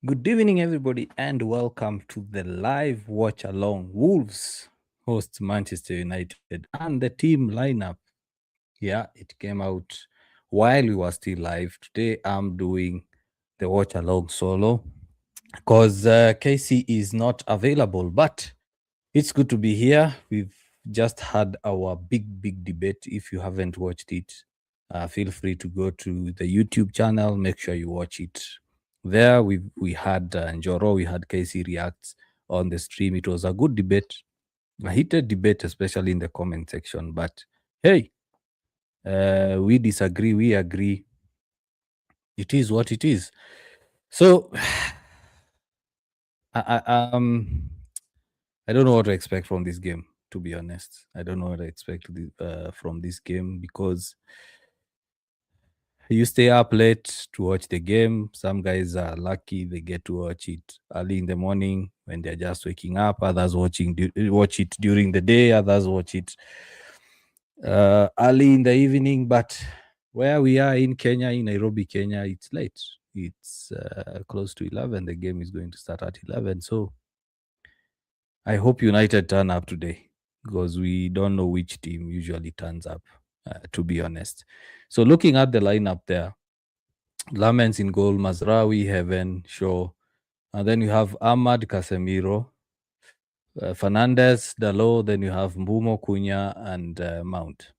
Good evening, everybody, and welcome to the live watch along. Wolves host Manchester United and the team lineup. Yeah, it came out while we were still live. Today, I'm doing the watch along solo because Casey is not available, but it's good to be here. We've just had our big debate. If you haven't watched it, feel free to go to the YouTube channel. Make sure you watch it. There, we had Njoro, we had Casey reacts on the stream. It was a good debate, a heated debate, especially in the comment section. But hey, we disagree, we agree. It is what it is. So, I don't know what to expect from this game. To be honest, I don't know what I expect from this game because you stay up late to watch the game. Some guys are lucky; they get to watch it early in the morning when they're just waking up. Others watch it during the day. Others watch it early in the evening. But where we are in Kenya, in Nairobi, Kenya, it's late. It's close to 11. The game is going to start at 11. So I hope United turn up today because we don't know which team usually turns up, to be honest. So looking at the lineup there, Lamens in goal, Mazraoui, Heaven, Shaw. And then you have Ahmad, Casemiro, Fernandez, Dalot. Then you have Mbumo, Cunha, and Mount.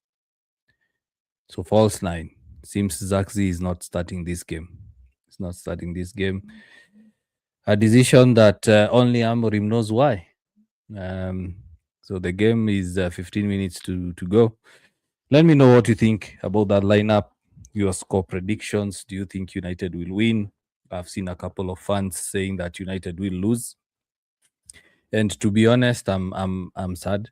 So false nine. Seems Zaxi is not starting this game. He's not starting this game. A decision that only Amorim knows why. So the game is 15 minutes to go. Let me know what you think about that lineup. Your score predictions. Do you think United will win? I've seen a couple of fans saying that United will lose. And to be honest, I'm sad.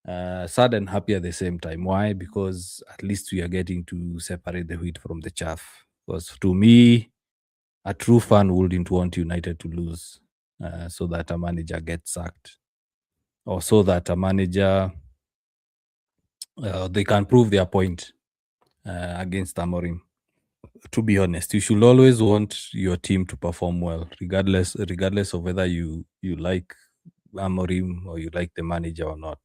Sad and happy at the same time. Why? Because at least we are getting to separate the wheat from the chaff. Because to me, a true fan wouldn't want United to lose so that a manager gets sacked. Or so that a manager they can prove their point against Amorim. To be honest, you should always want your team to perform well, regardless of whether you like Amorim or you like the manager or not.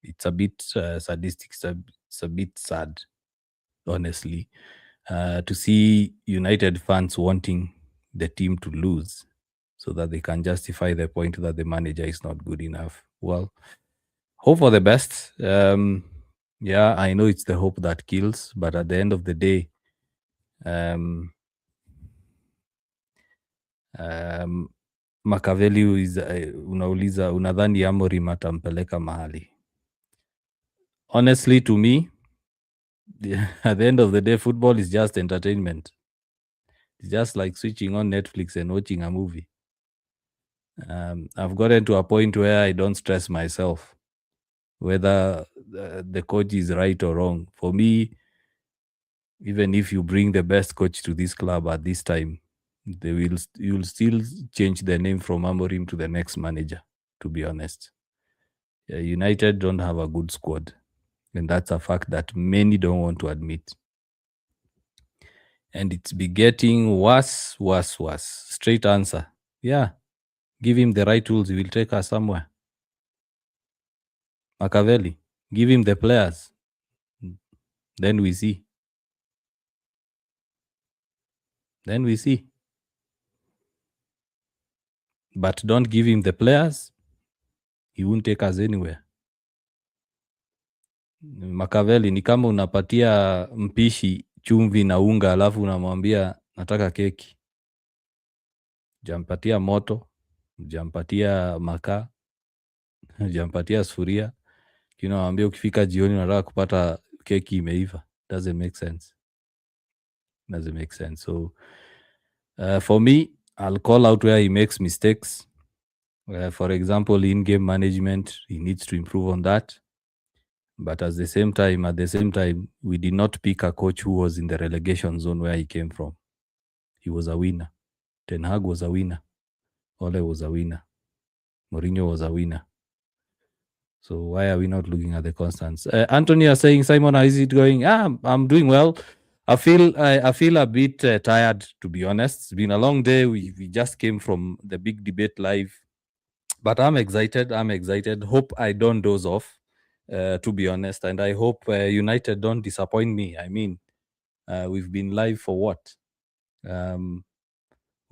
It's a bit sadistic. It's a bit sad, honestly, to see United fans wanting the team to lose so that they can justify the point that the manager is not good enough. Well, hope for the best. Yeah, I know it's the hope that kills, but at the end of the day, Makaveli is unauliza unadhani Amorim atampeleka mahali. Honestly, to me, at the end of the day, football is just entertainment. It's just like switching on Netflix and watching a movie. I've gotten to a point where I don't stress myself whether the coach is right or wrong. For me, even if you bring the best coach to this club at this time, you'll still change the name from Amorim to the next manager, to be honest. United don't have a good squad, and that's a fact that many don't want to admit. And it's be getting worse. Straight answer. Yeah. Give him the right tools, he will take us somewhere. Machiavelli, give him the players. Then we see. But don't give him the players, he won't take us anywhere. Machiavelli ni kama unapatia mpishi chumvi na unga alafu unamwambia nataka keki. Jampatia moto, jampatia makaa, jampatia sufuria. Unamwambia ukifika jioni unataka kupata keki imeiva. Doesn't make sense. So for me, I'll call out where he makes mistakes. For example, in-game management, he needs to improve on that. But at the same time, we did not pick a coach who was in the relegation zone where he came from. He was a winner. Ten Hag was a winner. Ole was a winner. Mourinho was a winner. So why are we not looking at the constants? Anthony is saying, Simon, how is it going? I'm doing well. I feel a bit tired, to be honest. It's been a long day. We just came from the big debate live, but I'm excited. I'm excited. Hope I don't doze off, to be honest, and I hope United don't disappoint me. I mean, we've been live for what? Um,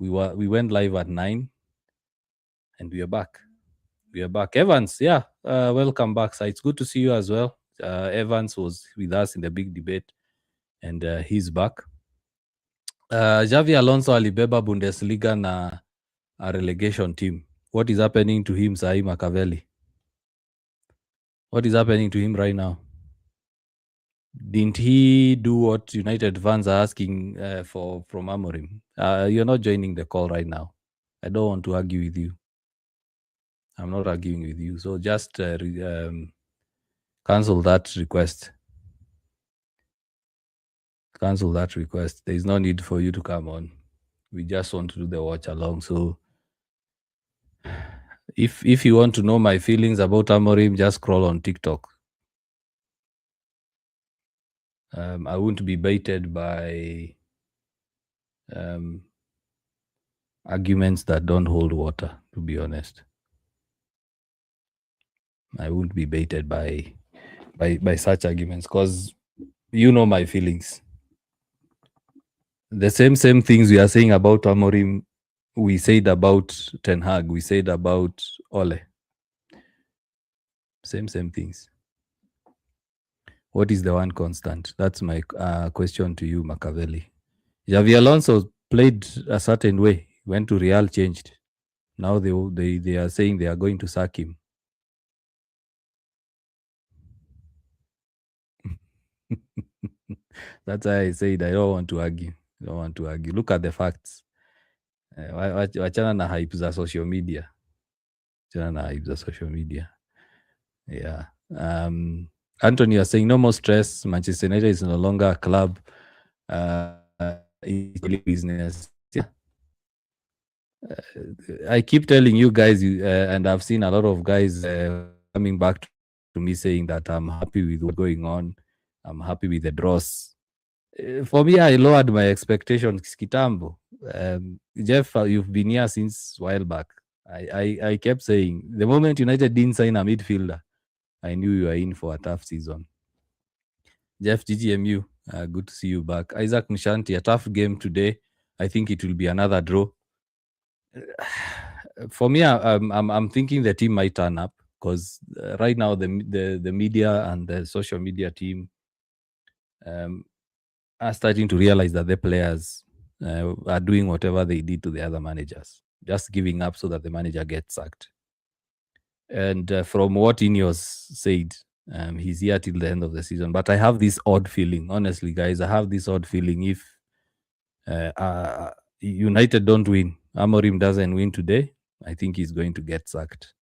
we went live at 9, and we are back. We are back. Evans, yeah, welcome back. So it's good to see you as well. Evans was with us in the big debate, and he's back. Javi Alonso alibeba Bundesliga na a relegation team. What is happening to him, Sahi Makaveli? What is happening to him right now? Didn't he do what United fans are asking for from Amorim? You're not joining the call right now. I don't want to argue with you. I'm not arguing with you. So just cancel that request. Cancel that request. There is no need for you to come on. We just want to do the watch along. So if you want to know my feelings about Amorim, just scroll on TikTok. I won't be baited by arguments that don't hold water, to be honest. I won't be baited by such arguments because you know my feelings. The same things we are saying about Amorim, we said about Ten Hag, we said about Ole. Same things. What is the one constant? That's my question to you, Machiavelli. Javi Alonso played a certain way, went to Real, changed. Now they are saying they are going to sack him. That's why I said I don't want to argue. I don't want to argue. Look at the facts. Wachana na hype za social media. Wachana na hype za social media. Yeah. Anthony, you're saying no more stress. Manchester United is no longer a club. It's business. Yeah. I keep telling you guys, and I've seen a lot of guys coming back to me saying that I'm happy with what's going on. I'm happy with the draws. For me, I lowered my expectations kitambo. Jeff, you've been here since a while back. I kept saying the moment United didn't sign a midfielder, I knew you were in for a tough season. Jeff, GGMU, good to see you back. Isaac Nshanti, a tough game today. I think it will be another draw. For me, I'm thinking the team might turn up because right now the media and the social media team are starting to realize that the players are doing whatever they did to the other managers, just giving up so that the manager gets sacked. And from what Ineos said, he's here till the end of the season. But I have this odd feeling, honestly, guys. I have this odd feeling if United don't win, Amorim doesn't win today, I think he's going to get sacked.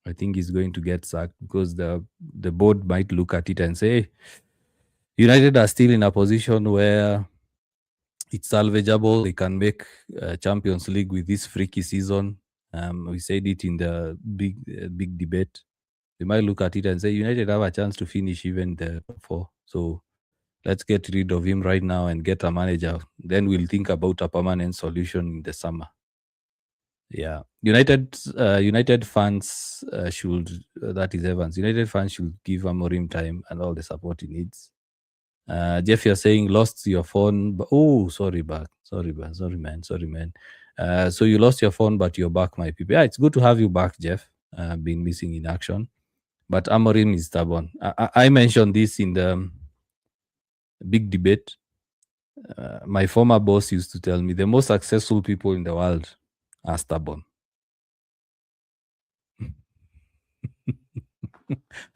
I think he's going to get sacked because the board might look at it and say, United are still in a position where it's salvageable. They can make Champions League with this freaky season. We said it in the big debate. They might look at it and say, United have a chance to finish even the top 4. So let's get rid of him right now and get a manager. Then we'll think about a permanent solution in the summer. Yeah, United fans should. That is Evans. United fans should give Amorim time and all the support he needs. Jeff, you're saying lost your phone. Oh, sorry, man. So you lost your phone, but you're back, my people. Yeah, it's good to have you back, Jeff. Been missing in action, but Amorim is stubborn. I mentioned this in the big debate. My former boss used to tell me the most successful people in the world are stubborn.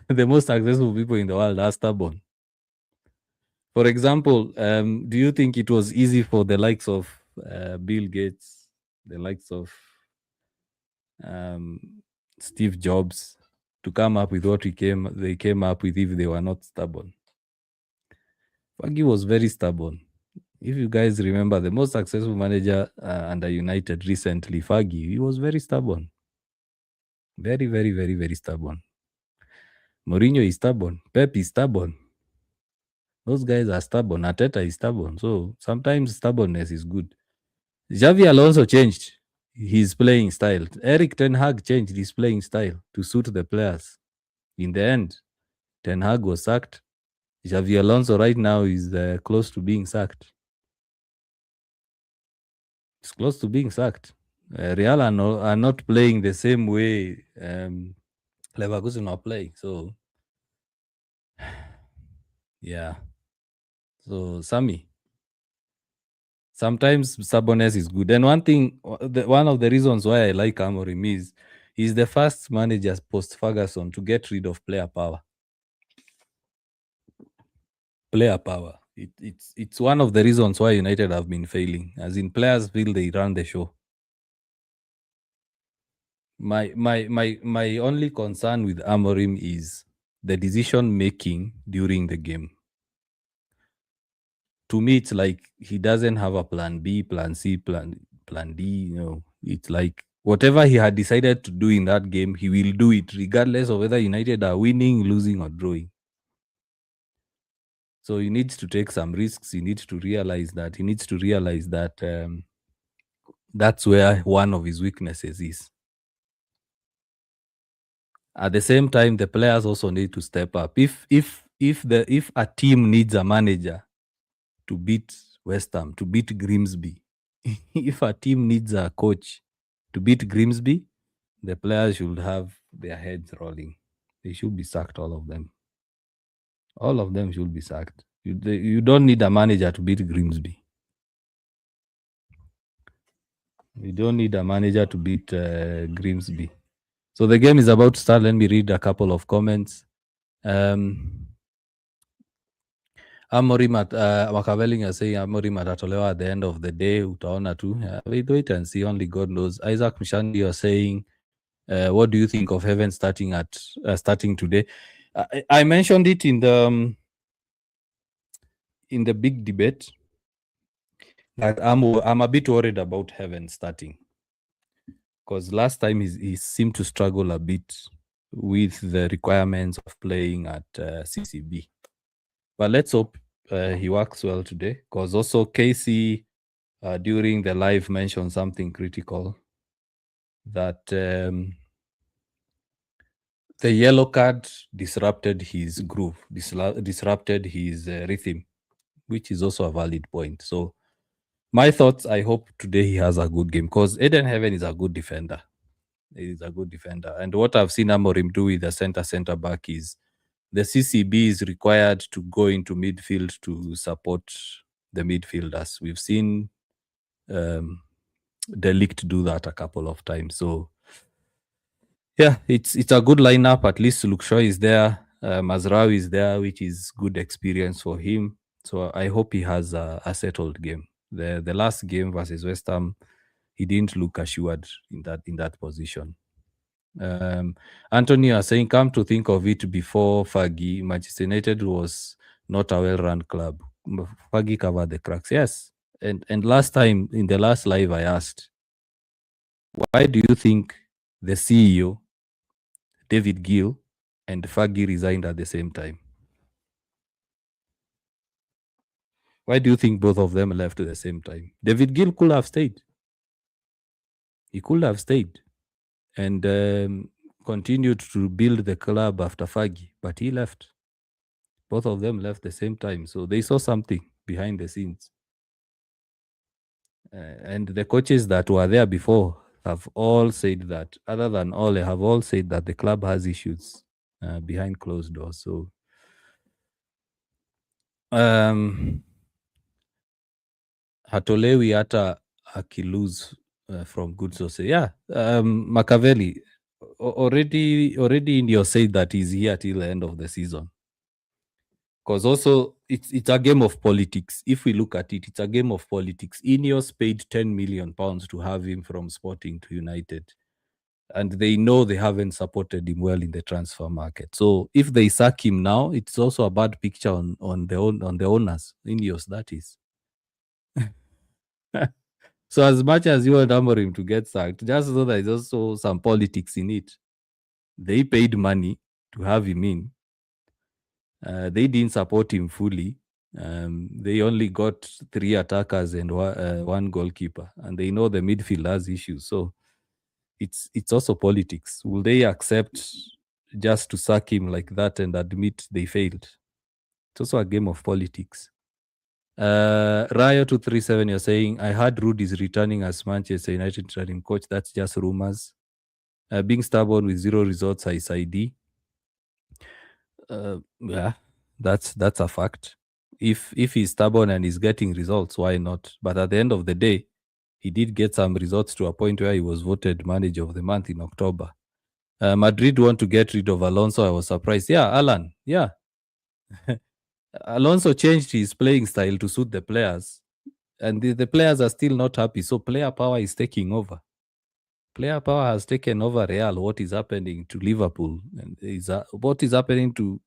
The most successful people in the world are stubborn. For example, do you think it was easy for the likes of Bill Gates, the likes of Steve Jobs to come up with what they came up with if they were not stubborn? Fergie was very stubborn. If you guys remember, the most successful manager under United recently, Fergie, he was very stubborn. Very, very, very, very stubborn. Mourinho is stubborn. Pep is stubborn. Those guys are stubborn. Ateta is stubborn. So sometimes stubbornness is good. Xavi Alonso changed his playing style. Eric Ten Hag changed his playing style to suit the players. In the end, Ten Hag was sacked. Xavi Alonso right now is close to being sacked. It's close to being sacked. Real are not playing the same way Leverkusen are playing. So, yeah. So, Sammy, sometimes stubbornness is good. And one thing, one of the reasons why I like Amorim is he's the first manager post Ferguson to get rid of player power. Player power. It's one of the reasons why United have been failing. As in, players feel they run the show. My only concern with Amorim is the decision making during the game. To me, it's like he doesn't have a plan B, plan C, plan D. It's like whatever he had decided to do in that game, he will do it regardless of whether United are winning, losing, or drawing. So he needs to take some risks. He needs to realize that. That's where one of his weaknesses is. At the same time, the players also need to step up. If a team needs a manager to beat West Ham, to beat Grimsby, if a team needs a coach to beat Grimsby, the players should have their heads rolling. They should be sacked, all of them. All of them should be sacked. You don't need a manager to beat Grimsby. You don't need a manager to beat Grimsby. So the game is about to start. Let me read a couple of comments. Amorim Makaveling are saying Amorim atatolewa at the end of the day. Utaona tu. Wait and see. Only God knows. Isaac Mshandi, you're saying, what do you think of Heaven starting today? I mentioned it in the big debate that I'm a bit worried about Heaven starting, because last time he seemed to struggle a bit with the requirements of playing at CCB. But let's hope he works well today, because also Casey during the live mentioned something critical, that the yellow card disrupted his groove, disrupted his rhythm, which is also a valid point. So my thoughts, I hope today he has a good game, because Eden Heaven is a good defender. He's a good defender. And what I've seen Amorim do with the center back is the CCB is required to go into midfield to support the midfielders. We've seen Delict do that a couple of times. So yeah, it's a good lineup. At least Lukshaw is there, Mazraoui is there, which is good experience for him. So I hope he has a settled game. The last game versus West Ham, he didn't look assured in that position. Anthony are saying, come to think of it, before Fergie, Manchester United was not a well-run club. Fergie covered the cracks. Yes. And last time, in the last live, I asked, why do you think the CEO, David Gill, and Fergie resigned at the same time? Why do you think both of them left at the same time? David Gill could have stayed. He could have stayed and continued to build the club after Fergie, but he left. Both of them left the same time. So they saw something behind the scenes. And the coaches that were there before have all said that, other than Ole, have all said that the club has issues behind closed doors. So hatolewi hata akilose from good sources. Yeah, Machiavelli already India said that he's here till the end of the season. Because also it's a game of politics. If we look at it, it's a game of politics. Ineos paid £10 million to have him from Sporting to United, and they know they haven't supported him well in the transfer market. So if they sack him now, it's also a bad picture on the owners, Ineos, that is. So as much as you want Amorim to get sacked, just know there's also some politics in it. They paid money to have him in. They didn't support him fully. They only got 3 attackers and one goalkeeper, and they know the midfield has issues. So it's also politics. Will they accept just to sack him like that and admit they failed? It's also a game of politics. Rayo 237, you're saying, I heard Rude is returning as Manchester United interim coach. That's just rumors. Being stubborn with 0 results is ID. Yeah, that's a fact. If he's stubborn and he's getting results, why not? But at the end of the day, he did get some results to a point where he was voted manager of the month in October. Madrid want to get rid of Alonso. I was surprised. Yeah, Alan. Yeah. Alonso changed his playing style to suit the players, and the players are still not happy. So player power is taking over. Player power has taken over Real. What is happening to Liverpool and what is happening to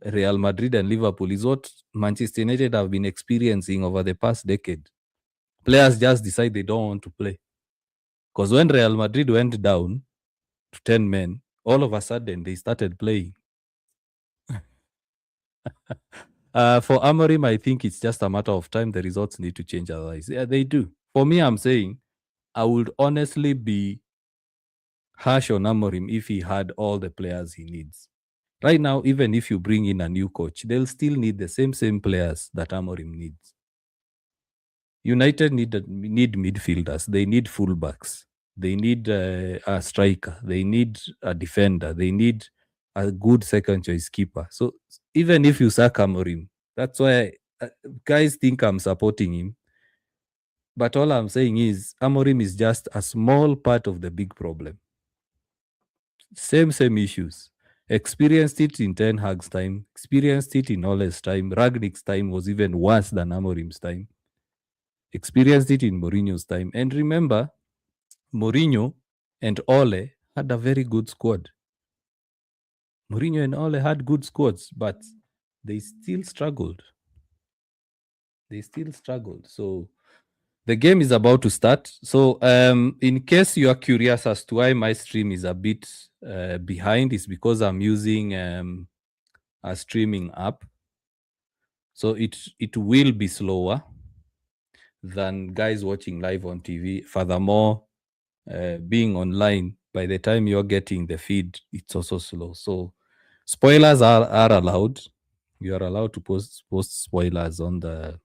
Real Madrid and Liverpool is what Manchester United have been experiencing over the past decade. Players just decide they don't want to play. Because when Real Madrid went down to 10 men, all of a sudden they started playing. For Amorim, I think it's just a matter of time. The results need to change otherwise. Yeah, they do. For me, I'm saying I would honestly be harsh on Amorim if he had all the players he needs. Right now, even if you bring in a new coach, they'll still need the same players that Amorim needs. United need midfielders. They need fullbacks. They need a striker. They need a defender. They need a good second choice keeper. So even if you sack Amorim, that's why guys think I'm supporting him. But all I'm saying is Amorim is just a small part of the big problem. Same issues. Experienced it in Ten Hag's time. Experienced it in Ole's time. Ragnick's time was even worse than Amorim's time. Experienced it in Mourinho's time. And remember, Mourinho and Ole had a very good squad. Mourinho and Ole had good squads, but they still struggled. So the game is about to start. So in case you are curious as to why my stream is a bit behind, it's because I'm using a streaming app. So it will be slower than guys watching live on TV. Furthermore, being online, by the time you're getting the feed, it's also slow. So spoilers are allowed. You are allowed to post spoilers on the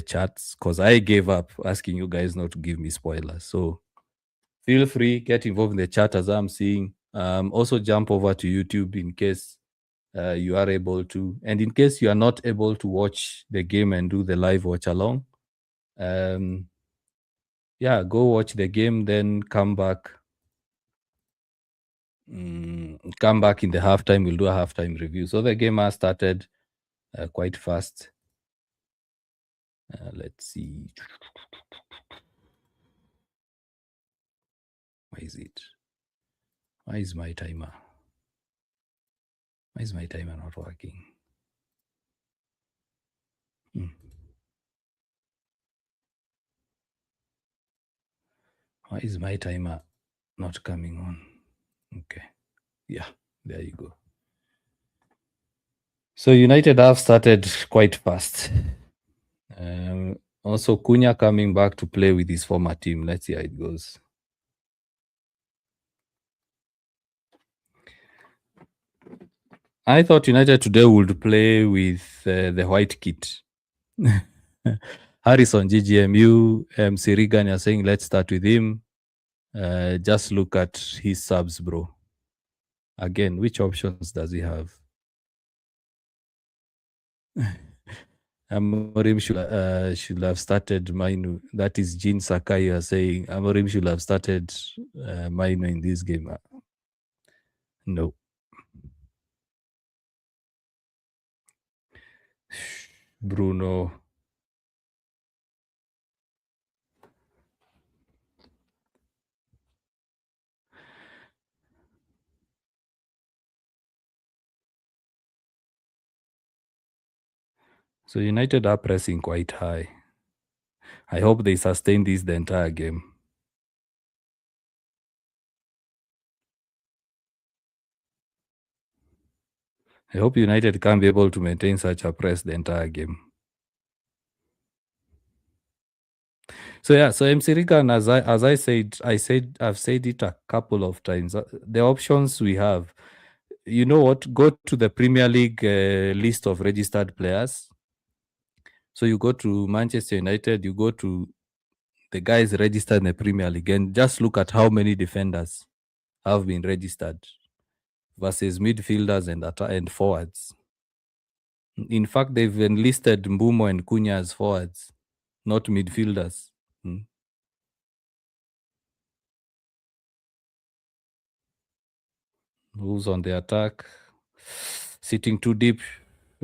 chats, because I gave up asking you guys not to give me spoilers. So feel free, get involved in the chat as I'm seeing. Also jump over to YouTube in case you are able to. And in case you are not able to watch the game and do the live watch along, yeah, go watch the game, then come back. Come back in the halftime. We'll do a halftime review. So the game has started quite fast. Let's see. Why is it? Why is my timer? Why is my timer not working? Why is my timer not coming on? Okay. Yeah, there you go. So United have started quite fast. Also, Cunha coming back to play with his former team. Let's see how it goes. I thought United today would play with the white kit. Harrison, GGMU, MC Regan, you're saying let's start with him. Just look at his subs, bro. Again, which options does he have? Amorim should have started Mainu. That is Jean Sakai. You are saying Amorim should have started Mainu in this game. No. Bruno. So United are pressing quite high. I hope they sustain this the entire game. I hope United can be able to maintain such a press the entire game. So yeah, so MC Rigan, as I said, I've said it a couple of times. The options we have, you know what? Go to the Premier League list of registered players. So you go to Manchester United, you go to the guys registered in the Premier League, and just look at how many defenders have been registered versus midfielders and forwards. In fact, they've enlisted Mbumo and Cunha as forwards, not midfielders. Mm. Who's on the attack? Sitting too deep,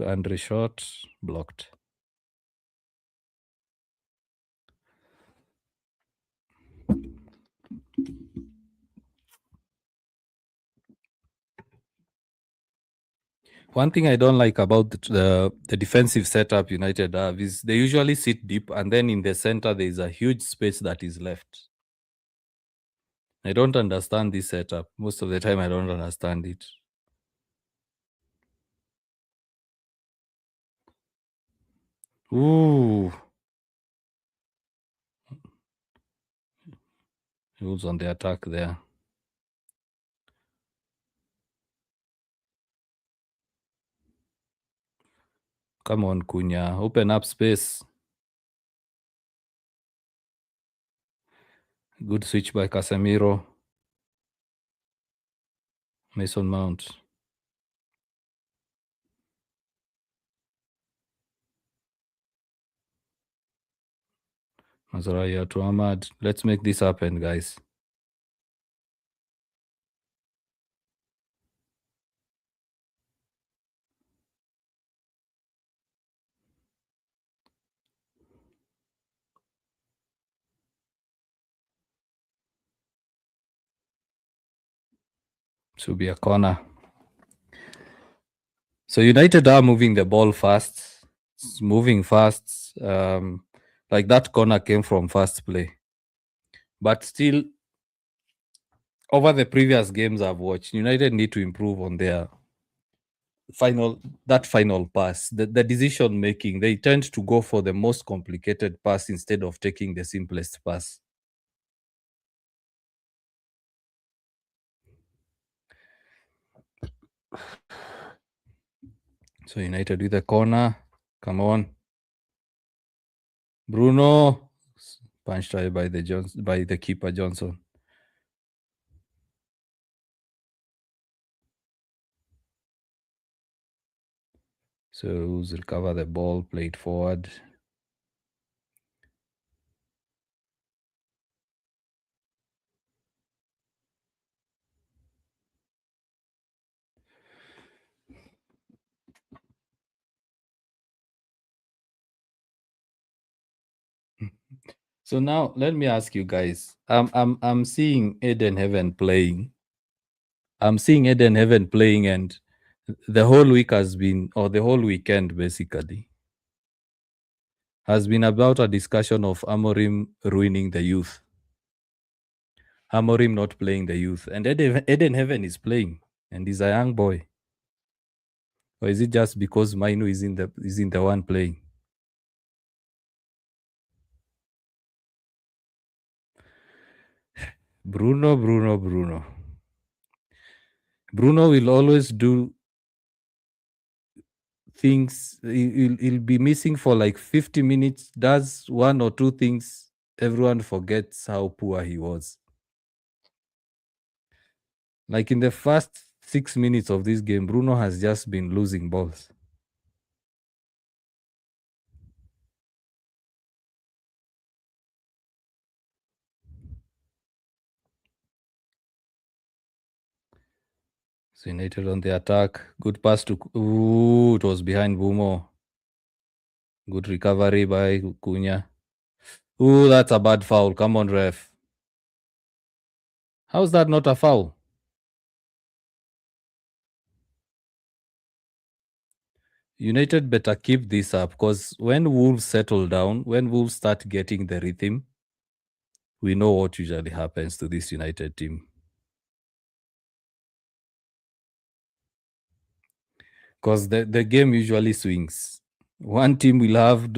Andre shot, blocked. One thing I don't like about the defensive setup United have is they usually sit deep, and then in the center there is a huge space that is left. I don't understand this setup. Most of the time, I don't understand it. Ooh. Who's on the attack there? Come on, Cunha. Open up space. Good switch by Casemiro. Mason Mount. Mazaraya to Ahmad. Let's make this happen, guys. Should be a corner. So United are moving the ball fast. It's moving fast. Like that corner came from fast play. But still, over the previous games I've watched, United need to improve on their final pass, the decision making. They tend to go for the most complicated pass instead of taking the simplest pass. So United with the corner. Come on. Bruno punched away by the keeper Johnson. So who's recover the ball, played forward. So now let me ask you guys. I'm seeing Eden Heaven playing. I'm seeing Eden Heaven playing, and the whole week has been, or the whole weekend basically, has been about a discussion of Amorim ruining the youth. Amorim not playing the youth. And Eden Heaven is playing, and he's a young boy. Or is it just because Mainu is in the one playing? Bruno. Bruno will always do things. He'll be missing for like 50 minutes, does one or two things. Everyone forgets how poor he was. Like in the first 6 minutes of this game, Bruno has just been losing balls. So United on the attack. Good pass to... Ooh, it was behind Bumo. Good recovery by Cunha. Ooh, that's a bad foul. Come on, ref. How is that not a foul? United better keep this up, because when Wolves settle down, when Wolves start getting the rhythm, we know what usually happens to this United team. Because the game usually swings. One team will have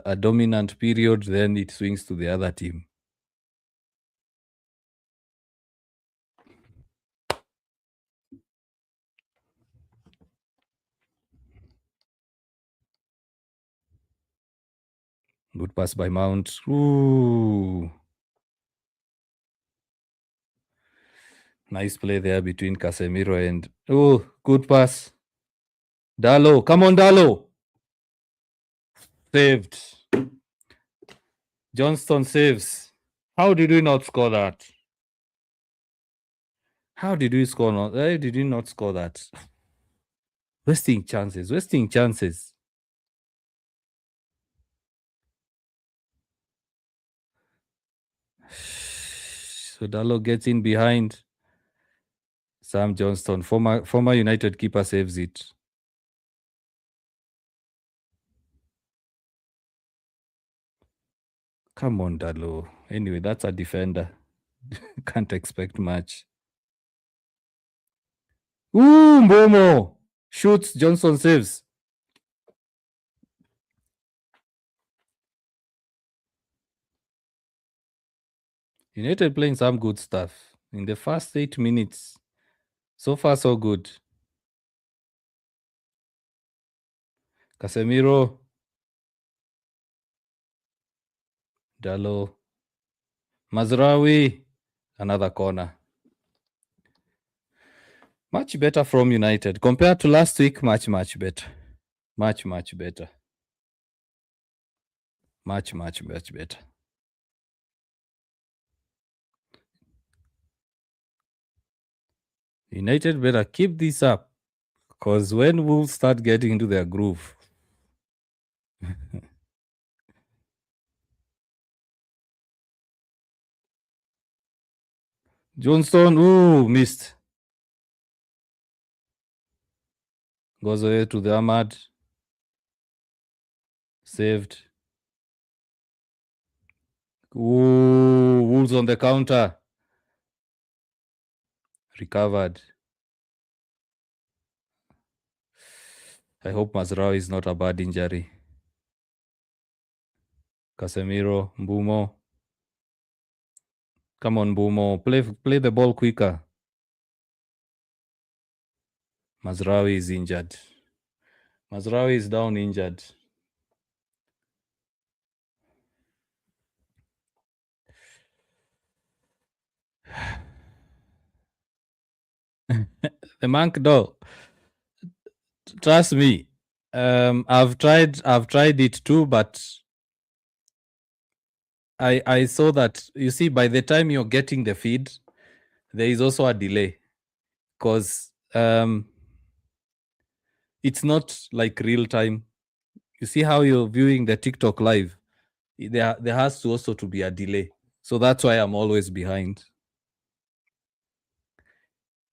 a dominant period, then it swings to the other team. Good pass by Mount. Ooh. Nice play there between Casemiro and... Oh, good pass. Dalo. Come on, Dalo. Saved. Johnston saves. How did we not score that? How did we score not? Why did we not score that? Wasting chances. Wasting chances. So Dalo gets in behind. Sam Johnston, former United keeper, saves it. Come on, Dalo. Anyway, that's a defender. Can't expect much. Ooh, Mbomo shoots. Johnson saves. United playing some good stuff in the first 8 minutes. So far, so good. Casemiro. Dalo. Mazraoui. Another corner. Much better from United. Compared to last week, much better. Much better. Much better. United better keep this up. Because when Wolves start getting into their groove... Johnston, ooh, missed. Goes away to the Ahmad. Saved. Ooh, Wolves on the counter. Recovered. I hope Mazraoui is not a bad injury. Casemiro, Mbumo. Come on, Mbumo. Play the ball quicker. Mazraoui is injured. Mazraoui is down injured. The monk though. Trust me. I've tried it too, but I saw that, you see, by the time you're getting the feed, there is also a delay. Because it's not like real time. You see how you're viewing the TikTok live? There has to also to be a delay. So that's why I'm always behind.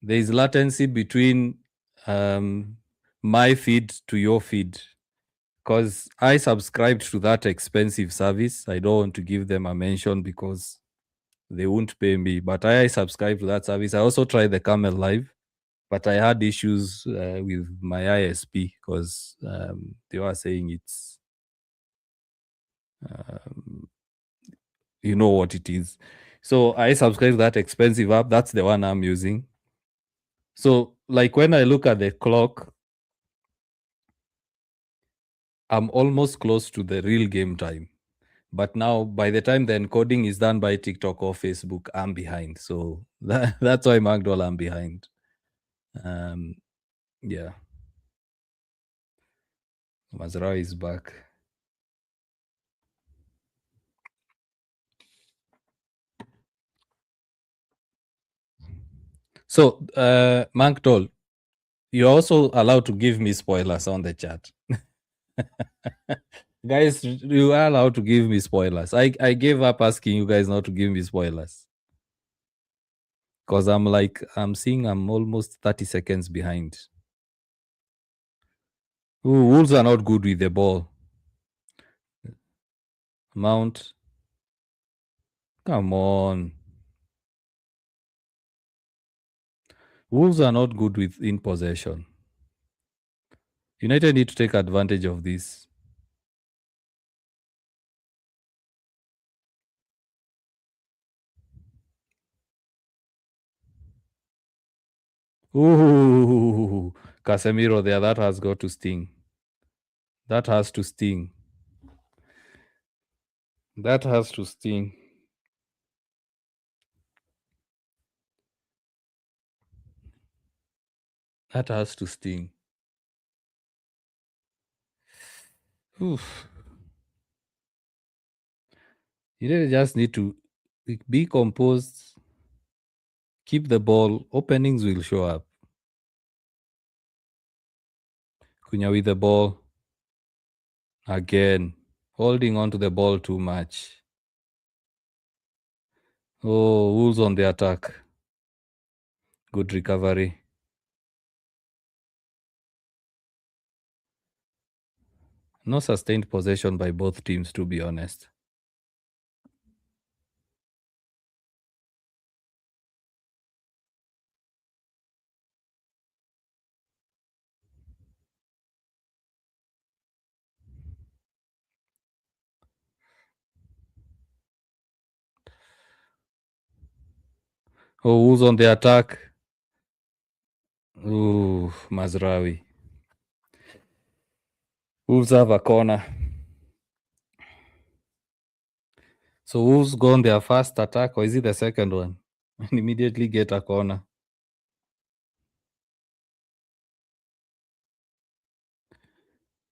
There is latency between my feed to your feed. Because I subscribed to that expensive service. I don't want to give them a mention because they won't pay me. But I subscribe to that service. I also tried the Camel Live, but I had issues with my ISP because they were saying it's... you know what it is. So I subscribe to that expensive app. That's the one I'm using. So like when I look at the clock, I'm almost close to the real game time. But now by the time the encoding is done by TikTok or Facebook, I'm behind. So that's why Magdol, I'm behind. Yeah. Mazraoui is back. So, Magdol, you're also allowed to give me spoilers on the chat. Guys, you are allowed to give me spoilers. I gave up asking you guys not to give me spoilers. Because I'm seeing I'm almost 30 seconds behind. Ooh, Wolves are not good with the ball. Mount. Come on. Wolves are not good with in possession. United need to take advantage of this. Ooh, Casemiro there. That has got to sting. That has to sting. That has to sting. That has to sting. Oof. You just need to be composed, keep the ball. Openings will show up. Cunha with the ball. Again. Holding on to the ball too much. Oh, Wolves on the attack. Good recovery. No sustained possession by both teams, to be honest. Oh, who's on the attack? Ooh, Mazraoui. Wolves have a corner. So Wolves go on their first attack, or is it the second one? And immediately get a corner.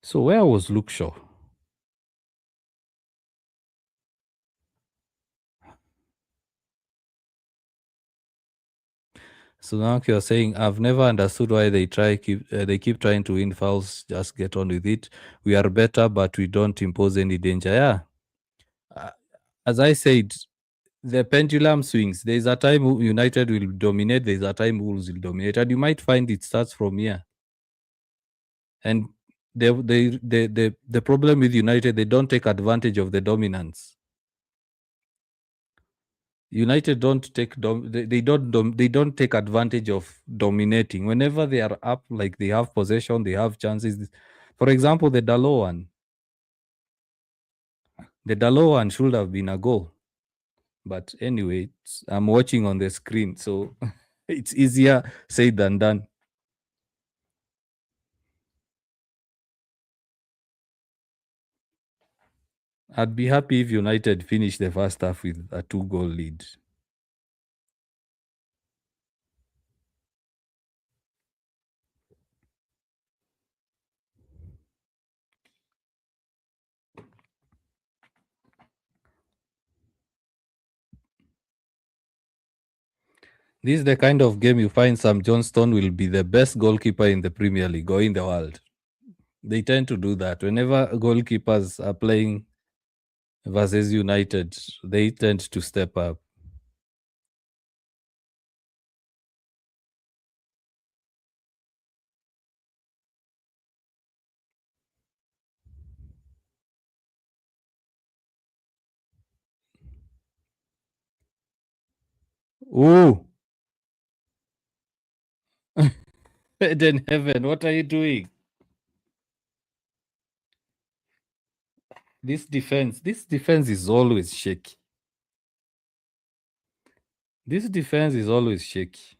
So where was Luke Shaw? So now you're saying I've never understood why they keep trying to win fouls. Just get on with it. We are better, but we don't impose any danger. Yeah, as I said, the pendulum swings. There's a time United will dominate. There's a time Wolves will dominate, and you might find it starts from here. And the problem with United, they don't take advantage of the dominance. United don't take they don't take advantage of dominating. Whenever they are up, like they have possession, they have chances. For example, the Dalot one. The Dalot one should have been a goal. But anyway, I'm watching on the screen, so it's easier said than done. I'd be happy if United finish the first half with a 2-goal lead. This is the kind of game you find Sam Johnston will be the best goalkeeper in the Premier League or in the world. They tend to do that. Whenever goalkeepers are playing versus United, they tend to step up. Ooh. Then heaven, what are you doing? This defense is always shaky. This defense is always shaky.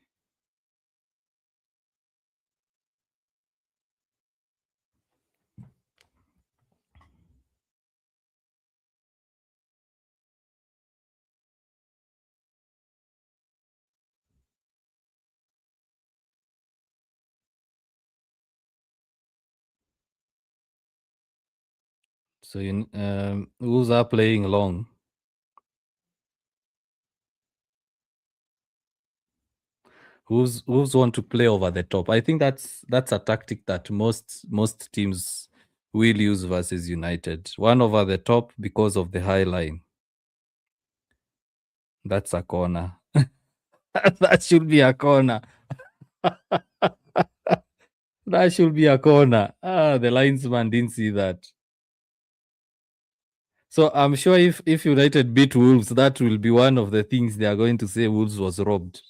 So Wolves are playing long. Wolves want to play over the top. I think that's a tactic that most teams will use versus United. One over the top because of the high line. That's a corner. That should be a corner. That should be a corner. The linesman didn't see that. So I'm sure if United beat Wolves, that will be one of the things they are going to say Wolves was robbed.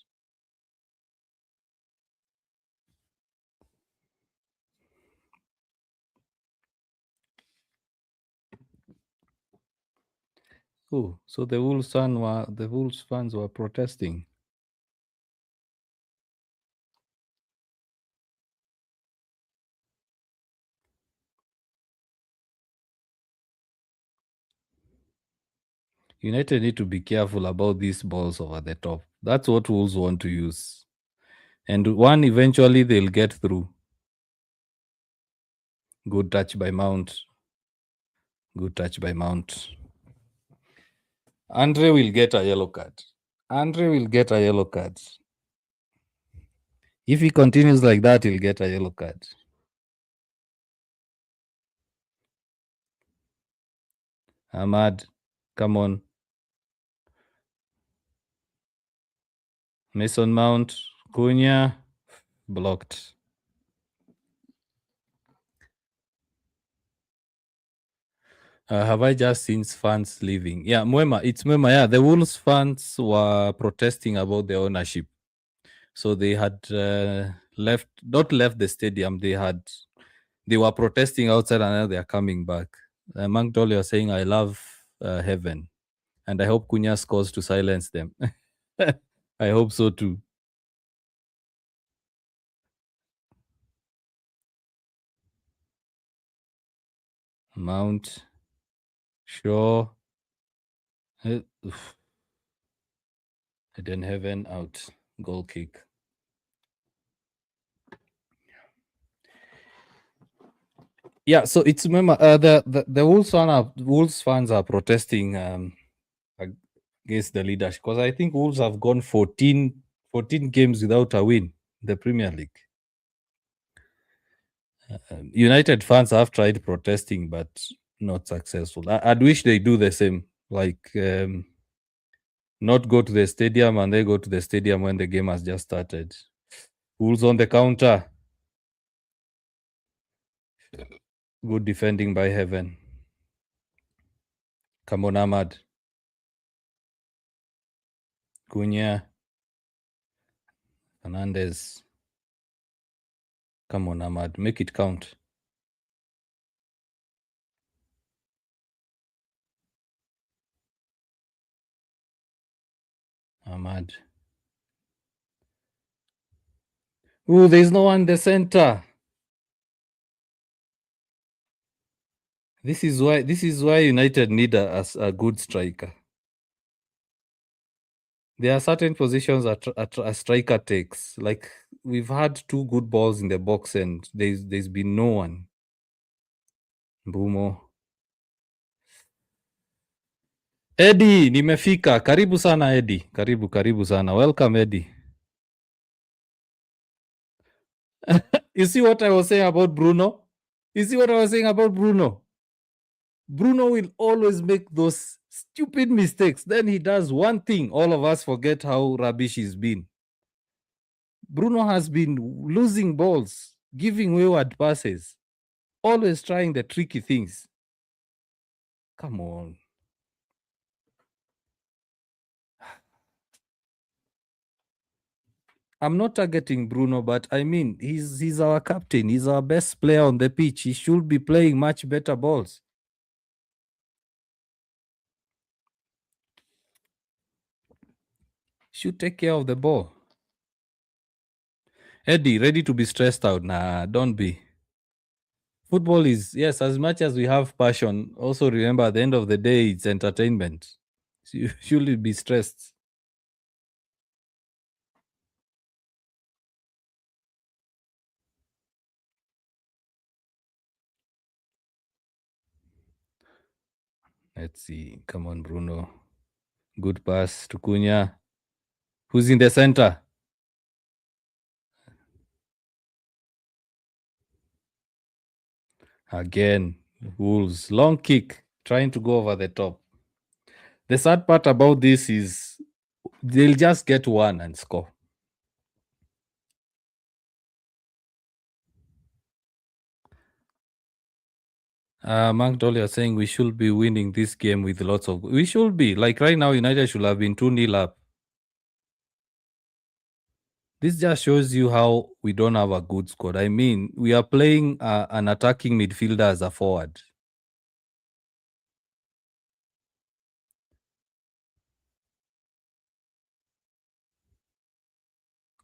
Oh, so the Wolves fans were protesting. United need to be careful about these balls over the top. That's what Wolves want to use. And one eventually they'll get through. Good touch by Mount. Good touch by Mount. Andre will get a yellow card. Andre will get a yellow card. If he continues like that, he'll get a yellow card. Ahmad, come on. Mason Mount, Cunha, blocked. Have I just seen fans leaving? Yeah, Mwema, it's Mwema. Yeah, the Wolves fans were protesting about the ownership. So they had not left the stadium. They were protesting outside, and now they are coming back. Monk Dolly was saying, "I love heaven, and I hope Cunha scores to silence them." I hope so too. Mount, Shaw, Eden Heaven out, goal kick. Yeah, so it's remember the Wolves fans are protesting against the leadership because I think Wolves have gone 14 games without a win in the Premier League. United fans have tried protesting but not successful. I'd wish they do the same, like not go to the stadium and they go to the stadium when the game has just started. Wolves on the counter. Good defending by Heaven. Come on, Ahmad. Cunha. Fernandez. Come on, Ahmad. Make it count. Ahmad. Oh, there's no one in the center. This is why United need a good striker. There are certain positions a striker takes. Like we've had two good balls in the box and there's been no one. Mbumo. Eddie, nimefika. Karibu sana Eddie. Karibu sana. Welcome Eddie. You see what I was saying about Bruno? Bruno will always make those stupid mistakes. Then he does one thing. All of us forget how rubbish he's been. Bruno has been losing balls, giving wayward passes, always trying the tricky things. Come on. I'm not targeting Bruno, but I mean, he's our captain. He's our best player on the pitch. He should be playing much better balls. Should take care of the ball. Eddie, ready to be stressed out? Nah, don't be. Football is, yes, as much as we have passion, also remember at the end of the day, it's entertainment. So you should be stressed. Let's see. Come on, Bruno. Good pass to Cunha. Who's in the center? Again, Wolves. Long kick, trying to go over the top. The sad part about this is they'll just get one and score. Mark Dolly are saying we should be winning this game with lots of. We should be. Like right now, United should have been 2-0 up. This just shows you how we don't have a good squad. I mean, we are playing an attacking midfielder as a forward.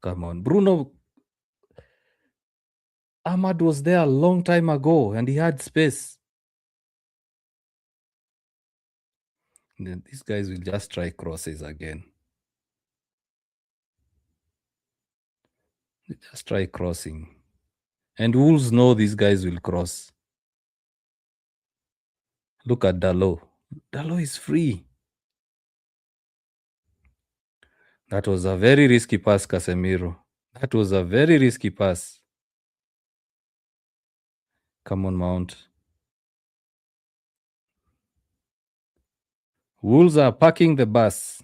come on. Bruno Ahmad was there a long time ago and he had space. Then these guys will just try crosses again. They just try crossing. And Wolves know these guys will cross. Look at Dalot. Dalot is free. That was a very risky pass, Casemiro. That was a very risky pass. Come on, Mount. Wolves are parking the bus.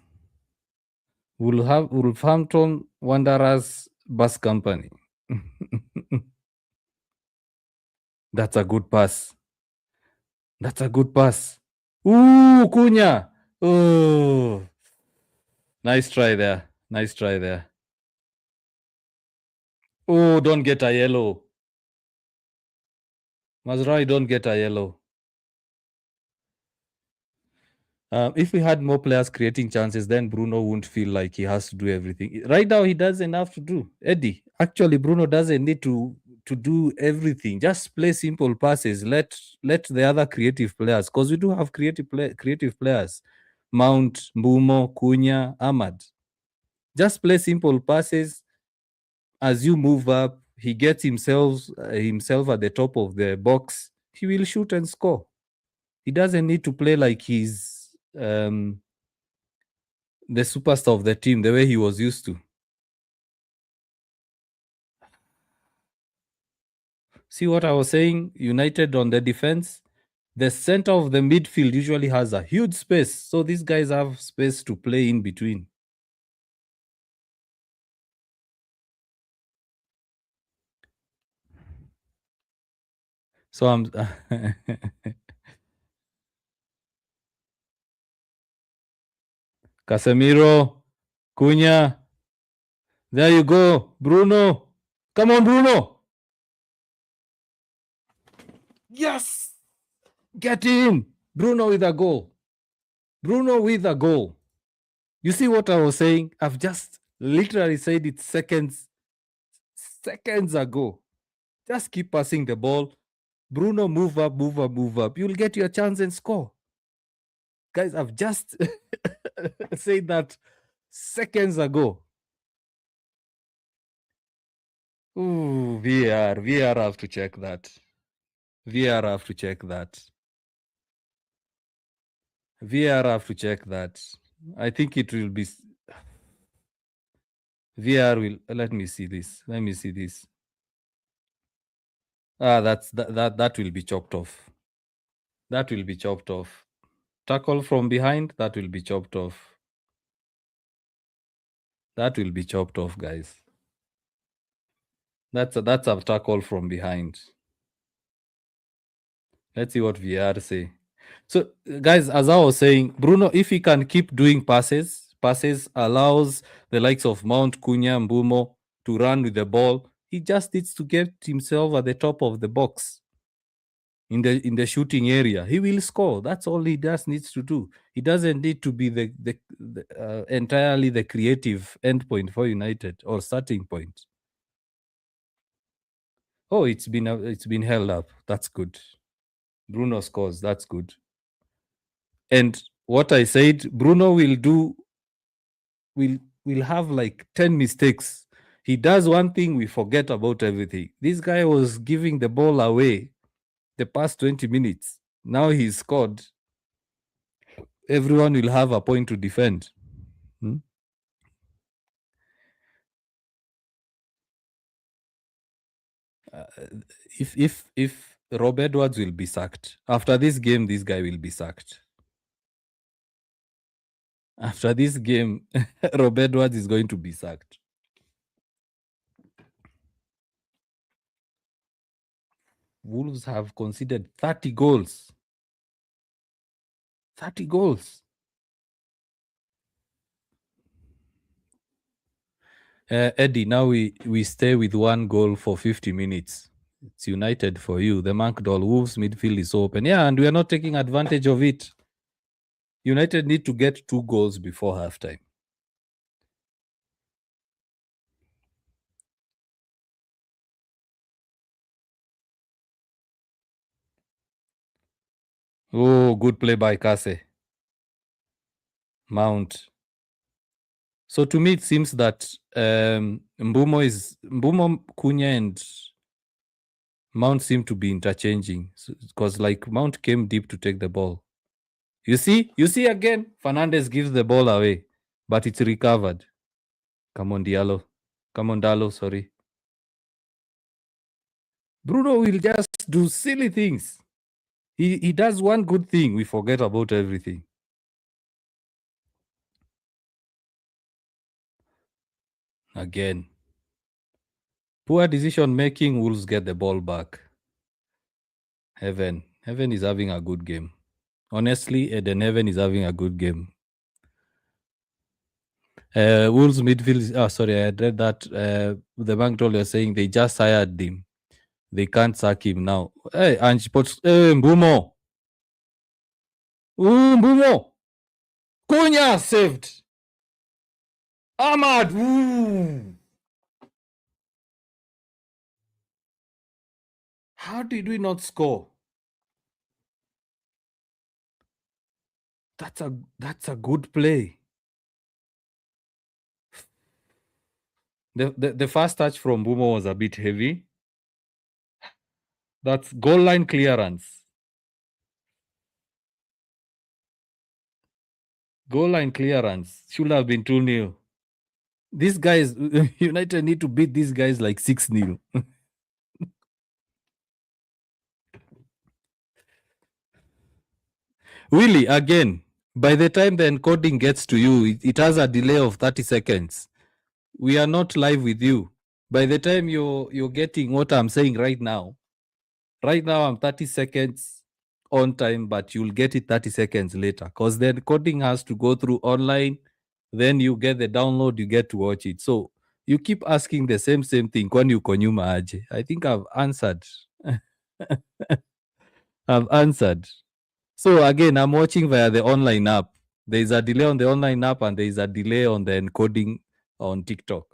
We'll have Wolverhampton Wanderers bus company. That's a good pass. That's a good pass. Ooh, Cunha. Oh, nice try there. Nice try there. Oh, don't get a yellow. Mazraoui, don't get a yellow. If we had more players creating chances, then Bruno wouldn't feel like he has to do everything. Right now, he doesn't have to do. Eddie, actually, Bruno doesn't need to do everything. Just play simple passes. Let the other creative players, because we do have creative players, Mount, Mbumo, Cunha, Ahmad. Just play simple passes. As you move up, he gets himself at the top of the box. He will shoot and score. He doesn't need to play like he's the superstar of the team the way he was used to. See what I was saying? United on the defense, the center of the midfield usually has a huge space, so these guys have space to play in between. So I'm Casemiro, Cunha. There you go, Bruno. Come on, Bruno. Yes. Get in. Bruno with a goal. Bruno with a goal. You see what I was saying? I've just literally said it seconds ago. Just keep passing the ball. Bruno, move up, move up, move up. You'll get your chance and score. Guys, I've just said that seconds ago. Ooh, VR have to check that. VR have to check that. VR have to check that. I think it will be. VR will. Let me see this. Let me see this. That will be chopped off. That will be chopped off. Tackle from behind. That will be chopped off. That will be chopped off, guys. That's a tackle from behind. Let's see what VR say. So, guys, as I was saying, Bruno, if he can keep doing passes allows the likes of Mount, Cunha, Mbumo to run with the ball. He just needs to get himself at the top of the box in the shooting area. He will score. That's all he just needs to do. He doesn't need to be the entirely the creative endpoint for United or starting point. Oh, it's been held up. That's good. Bruno scores. That's good. And what I said, Bruno will have like 10 mistakes. He does one thing, we forget about everything. This guy was giving the ball away the past 20 minutes. Now he's scored. Everyone will have a point to defend. If Rob Edwards will be sacked after this game, this guy will be sacked. After this game, Rob Edwards is going to be sacked. Wolves have conceded 30 goals. 30 goals. Eddie, now we stay with one goal for 50 minutes. It's United for you. The Monkdall Wolves midfield is open. Yeah, and we are not taking advantage of it. United need to get 2 goals before halftime. Oh, good play by Kase. Mount. So to me, it seems that Mbumo, Kunya, and Mount seem to be interchanging because like Mount came deep to take the ball. You see again, Fernandez gives the ball away, but it's recovered. Come on, Diallo. Come on, Dallo, sorry. Bruno will just do silly things. He does one good thing, we forget about everything. Again. Poor decision making, Wolves get the ball back. Heaven. Heaven is having a good game. Honestly, Eden Heaven is having a good game. Wolves midfield. Oh, sorry, I read that. The bank told you saying they just hired him. They can't sack him now. Hey, and she puts Mbumo. Ooh, Mbumo. Cunha saved. Ahmad. Ooh. How did we not score? That's a good play. The first touch from Mbumo was a bit heavy. That's goal line clearance. Goal line clearance. Should have been 2-0. These guys, United need to beat these guys like 6-0. Really, again, by the time the encoding gets to you, it has a delay of 30 seconds. We are not live with you. By the time you're getting what I'm saying right now I'm 30 seconds on time, but you'll get it 30 seconds later because the encoding has to go through online. Then you get the download, you get to watch it. So you keep asking the same thing. When you konyuma aje? I think I've answered. I've answered. So again, I'm watching via the online app. There is a delay on the online app and there is a delay on the encoding on TikTok.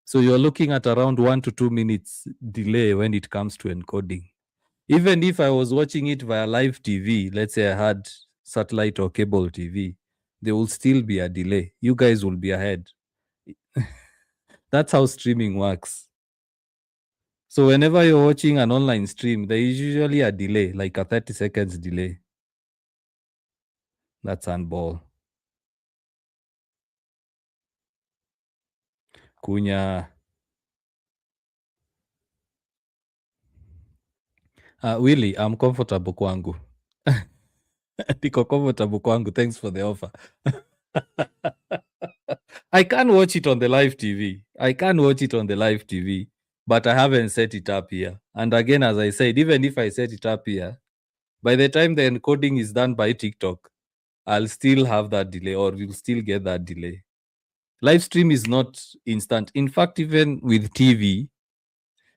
So you're looking at around 1 to 2 minutes delay when it comes to encoding. Even if I was watching it via live TV, let's say I had satellite or cable TV, there will still be a delay. You guys will be ahead. That's how streaming works. So whenever you're watching an online stream, there is usually a delay, like a 30 seconds delay. That's handball. Cunha. Willy, I'm comfortable kwangu. Niko comfortable kwangu. Thanks for the offer. I can watch it on the live TV. But I haven't set it up here. And again, as I said, even if I set it up here, by the time the encoding is done by TikTok, I'll still have that delay or we'll still get that delay. Live stream is not instant. In fact, even with TV,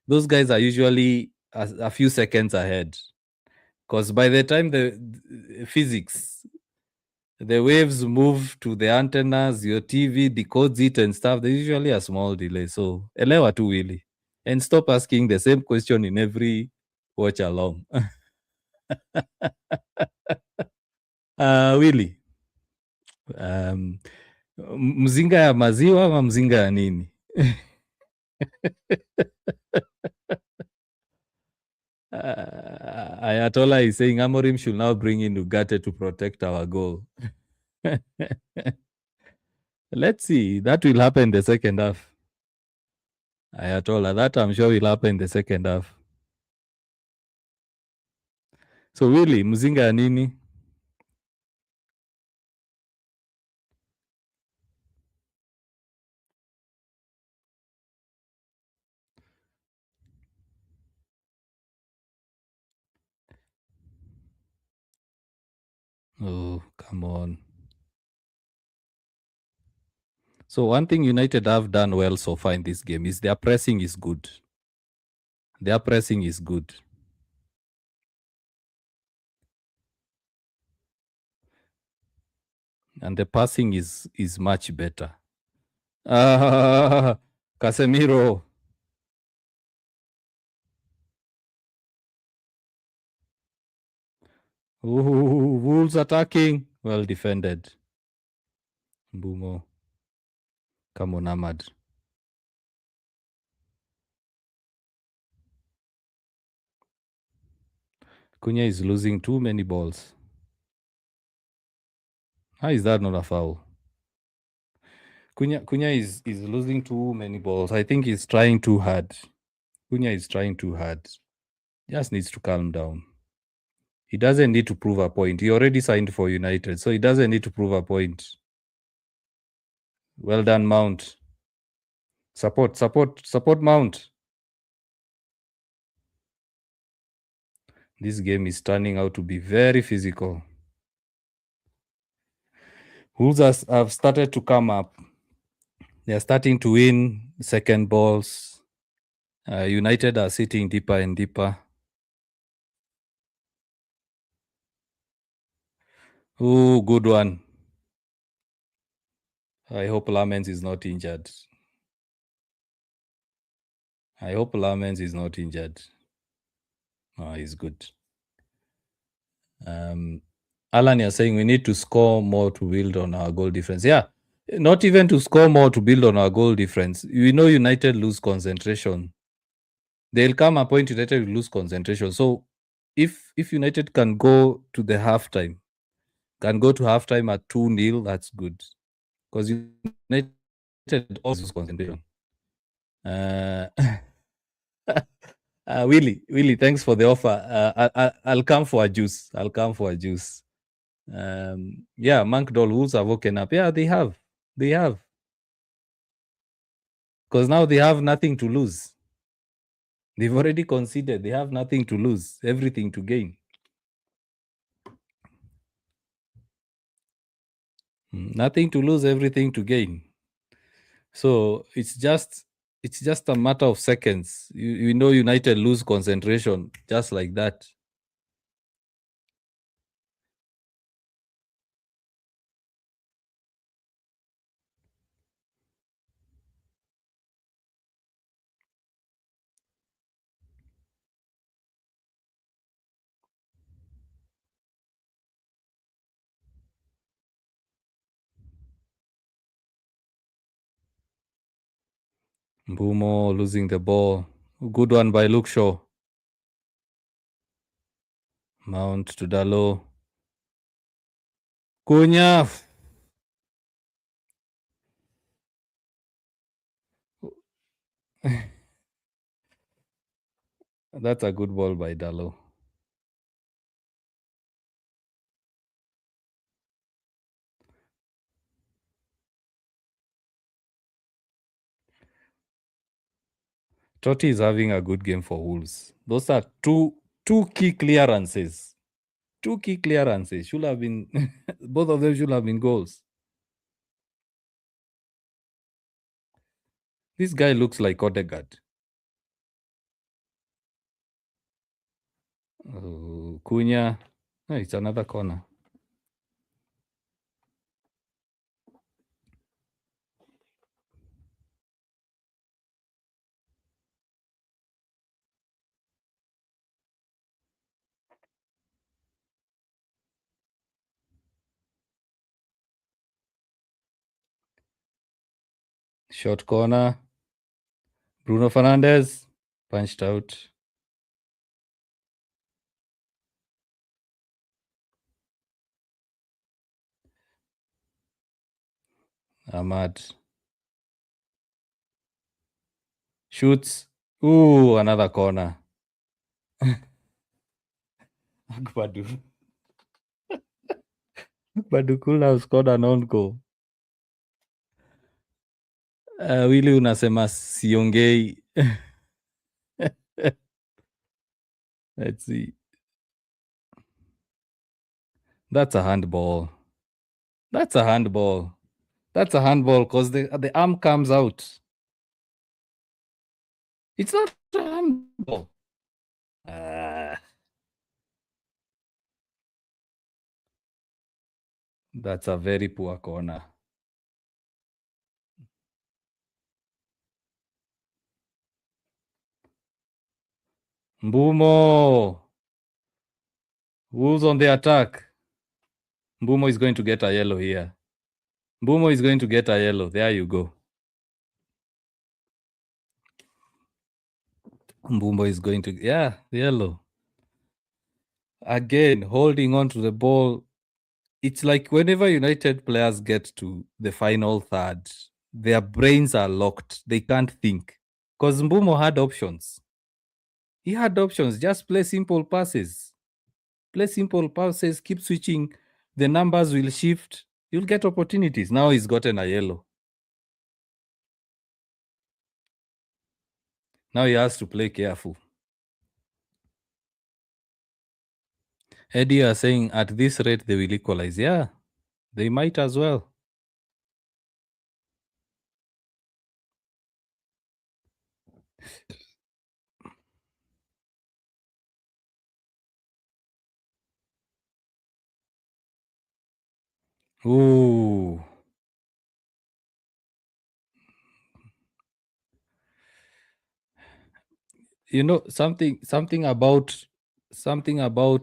those guys are usually a few seconds ahead. Because by the time the physics, the waves move to the antennas, your TV decodes it and stuff, there's usually a small delay. So, elewa tu Willy. And stop asking the same question in every watch along. Willy, mzinga ya maziwa ama mzinga ya nini? Ayatollah is saying Amorim should now bring in Ugarte to protect our goal. Let's see. That will happen the second half. Ayatollah, that I'm sure will happen the second half. So really, mzinga ya nini? Oh, come on. So one thing United have done well so far in this game is their pressing is good. Their pressing is good. And the passing is much better. Casemiro. Ooh, Wolves attacking. Well defended. Mbumo. Come on, Ahmad. Cunha is losing too many balls. How is that not a foul? Cunha is losing too many balls. I think he's trying too hard. Cunha is trying too hard. Just needs to calm down. He doesn't need to prove a point. He already signed for United, so he doesn't need to prove a point. Well done, Mount. Support Mount. This game is turning out to be very physical. Wolves have started to come up. They are starting to win second balls. United are sitting deeper and deeper. Oh, good one. I hope Lamens is not injured. Oh, he's good. Alan, you're saying we need to score more to build on our goal difference. Yeah, not even to score more to build on our goal difference. We know United lose concentration. There'll come a point United will lose concentration. So if United can go to the halftime, can go to halftime at 2-0, that's good. Because United always lose concentration. Willie, thanks for the offer. I'll come for a juice. Yeah, Monk Doll Wolves have woken up. Yeah, they have. Because now they have nothing to lose. They've already conceded. They have nothing to lose, everything to gain. Nothing to lose, everything to gain. So it's just a matter of seconds. You know, United lose concentration just like that. Mbumo losing the ball. Good one by Luke Shaw. Mount to Dalo. Cunha. That's a good ball by Dalo. Totti is having a good game for Wolves. Those are two key clearances. Should have been both of them should have been goals. This guy looks like Odegaard. Oh, Cunha. Oh, it's another corner. Short corner. Bruno Fernandes punched out. Ahmad shoots. Ooh, another corner. Akbadu could have scored an own goal. Willy unasema siongei. Let's see. That's a handball. That's a handball because the arm comes out. It's not a handball. That's a very poor corner. Mbumo. Wolves on the attack. Mbumo is going to get a yellow here. Mbumo is going to get a yellow. There you go. Mbumo is going to, yeah, yellow. Again, holding on to the ball. It's like whenever United players get to the final third, their brains are locked. They can't think. Because Mbumo had options. He had options. Just play simple passes. Play simple passes. Keep switching. The numbers will shift. You'll get opportunities. Now he's gotten a yellow. Now he has to play careful. Eddie are saying at this rate they will equalize. Yeah, they might as well. Ooh. You know something about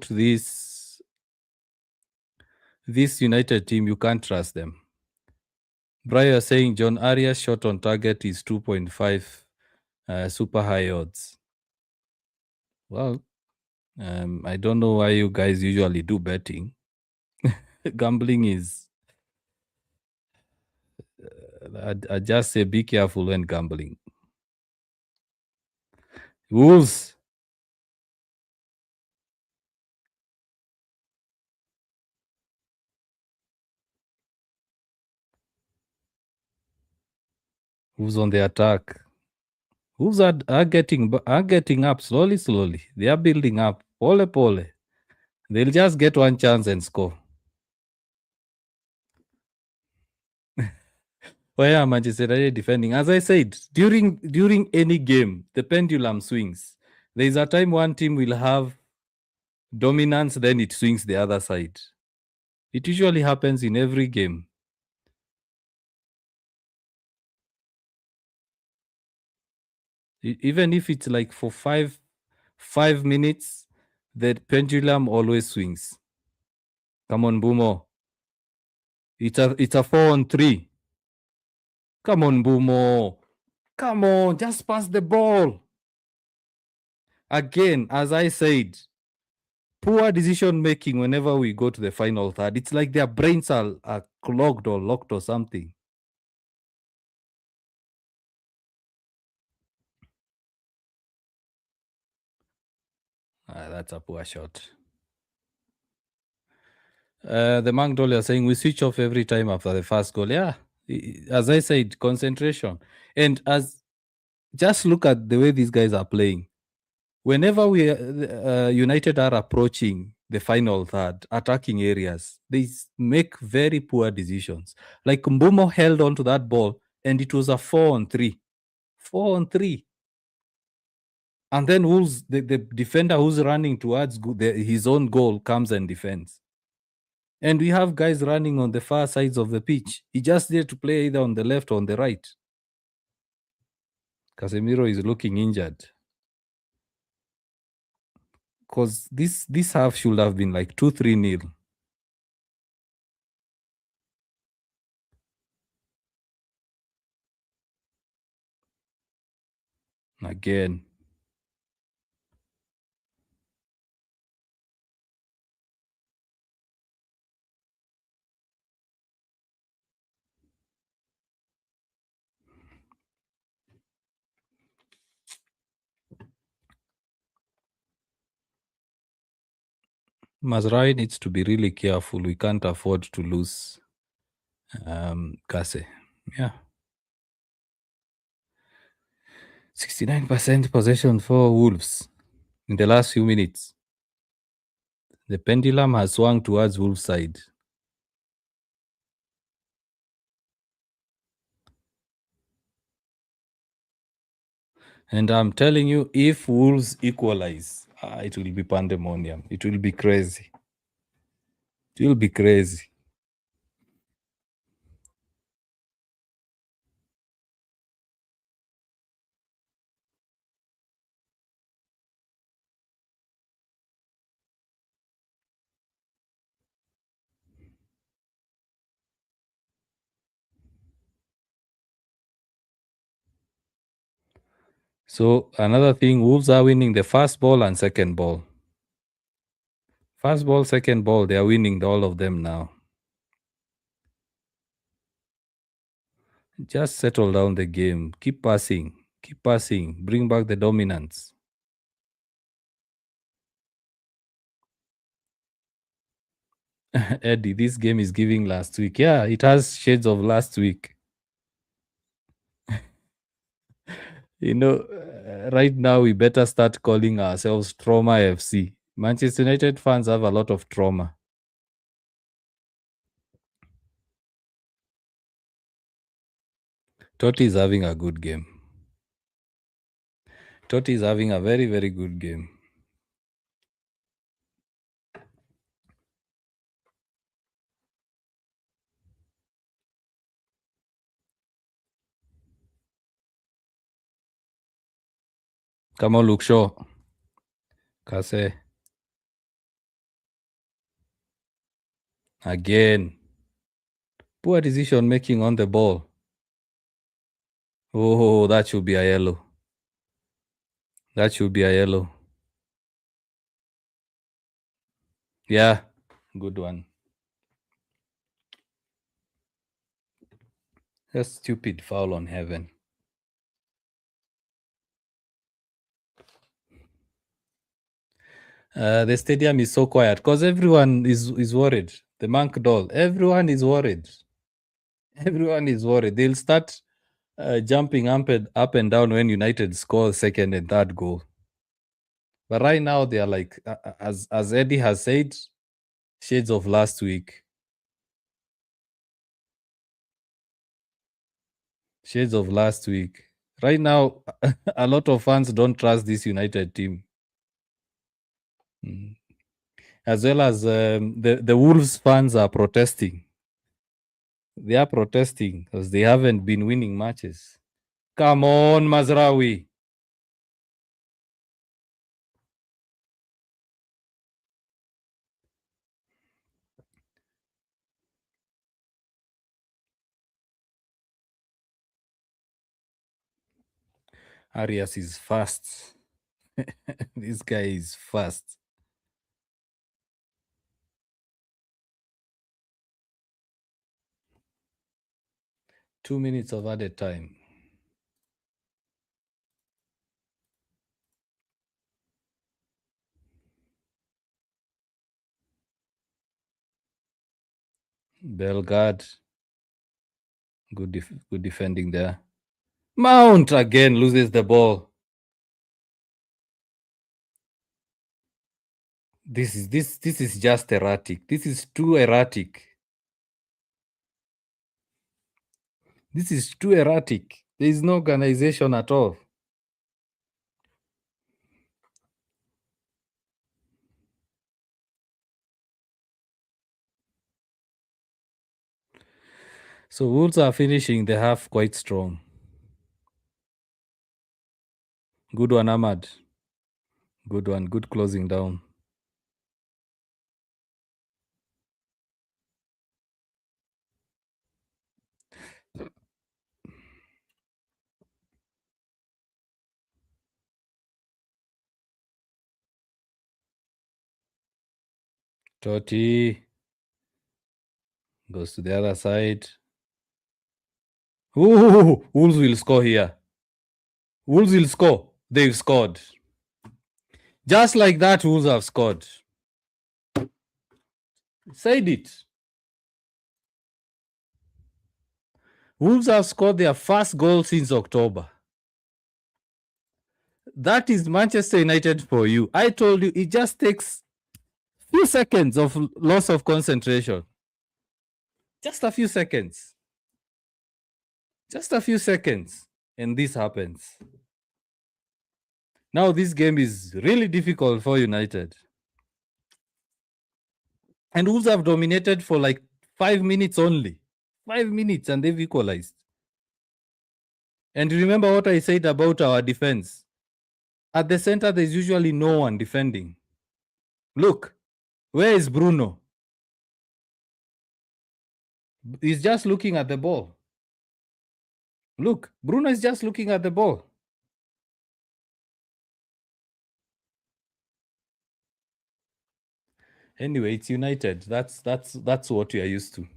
this United team, you can't trust them. Brian saying John Arias shot on target is 2.5 super high odds. Well, I don't know why you guys usually do betting. Gambling is I just say be careful when gambling. Wolves. Wolves on the attack. Wolves are getting up slowly. They are building up. Pole. They'll just get one chance and score. Why are Manchester United defending? As I said, during any game, the pendulum swings. There is a time one team will have dominance, then it swings the other side. It usually happens in every game. Even if it's like for five minutes, the pendulum always swings. Come on, Bumo. It's a 4-on-3. Come on, Bumo. Come on, just pass the ball. Again, as I said, poor decision making whenever we go to the final third. It's like their brains are clogged or locked or something. That's a poor shot. The Magdol are saying we switch off every time after the first goal. Yeah, as I said, concentration. And as just look at the way these guys are playing. Whenever we United are approaching the final third, attacking areas, they make very poor decisions. Like Mbumo held on to that ball, and it was a 4-on-3. 4-on-3. And then Wolves, the defender who's running towards his own goal comes and defends. And we have guys running on the far sides of the pitch. He just there to play either on the left or on the right. Casemiro is looking injured. Because this half should have been like 2-3-0. Again. Mazraoui needs to be really careful. We can't afford to lose Kase. Yeah. 69% possession for Wolves in the last few minutes. The pendulum has swung towards Wolves' side. And I'm telling you, if Wolves equalize, it will be pandemonium. It will be crazy. It will be crazy. So another thing, Wolves are winning the first ball and second ball. First ball, second ball, they are winning all of them now. Just settle down the game. Keep passing. Keep passing. Bring back the dominance. Eddie, this game is giving last week. Yeah, it has shades of last week. Right now we better start calling ourselves Trauma FC. Manchester United fans have a lot of trauma. Totti is having a good game. Totti is having a very, very good game. Come on, Luke Shaw. Kase. Again. Poor decision making on the ball. Oh, that should be a yellow. That should be a yellow. Yeah, good one. A stupid foul on Heaven. The stadium is so quiet because everyone is worried. The Monk doll, everyone is worried. Everyone is worried. They'll start jumping up and down when United score second and third goal. But right now they are like, as Eddie has said, shades of last week. Shades of last week. Right now, a lot of fans don't trust this United team. Mm. As well as the Wolves fans are protesting. They are protesting because they haven't been winning matches. Come on, Mazraoui. Arias is fast. This guy is fast. Two minutes of added time. Bellegarde. Good defending there. Mount again loses the ball. This is just erratic. This is too erratic. This is too erratic. There is no organization at all. So Wolves are finishing the half quite strong. Good one, Ahmad. Good one. Good closing down. Totti goes to the other side. Ooh, Wolves will score here. Wolves will score. They've scored. Just like that, Wolves have scored. Said it. Wolves have scored their first goal since October. That is Manchester United for you. I told you it just takes few seconds of loss of concentration. Just a few seconds. Just a few seconds. And this happens. Now this game is really difficult for United. And Wolves have dominated for like 5 minutes only. 5 minutes and they've equalized. And remember what I said about our defense. At the center, there's usually no one defending. Look, where is Bruno? He's just looking at the ball. Look, Bruno is just looking at the ball. Anyway, it's United. That's what we are used to.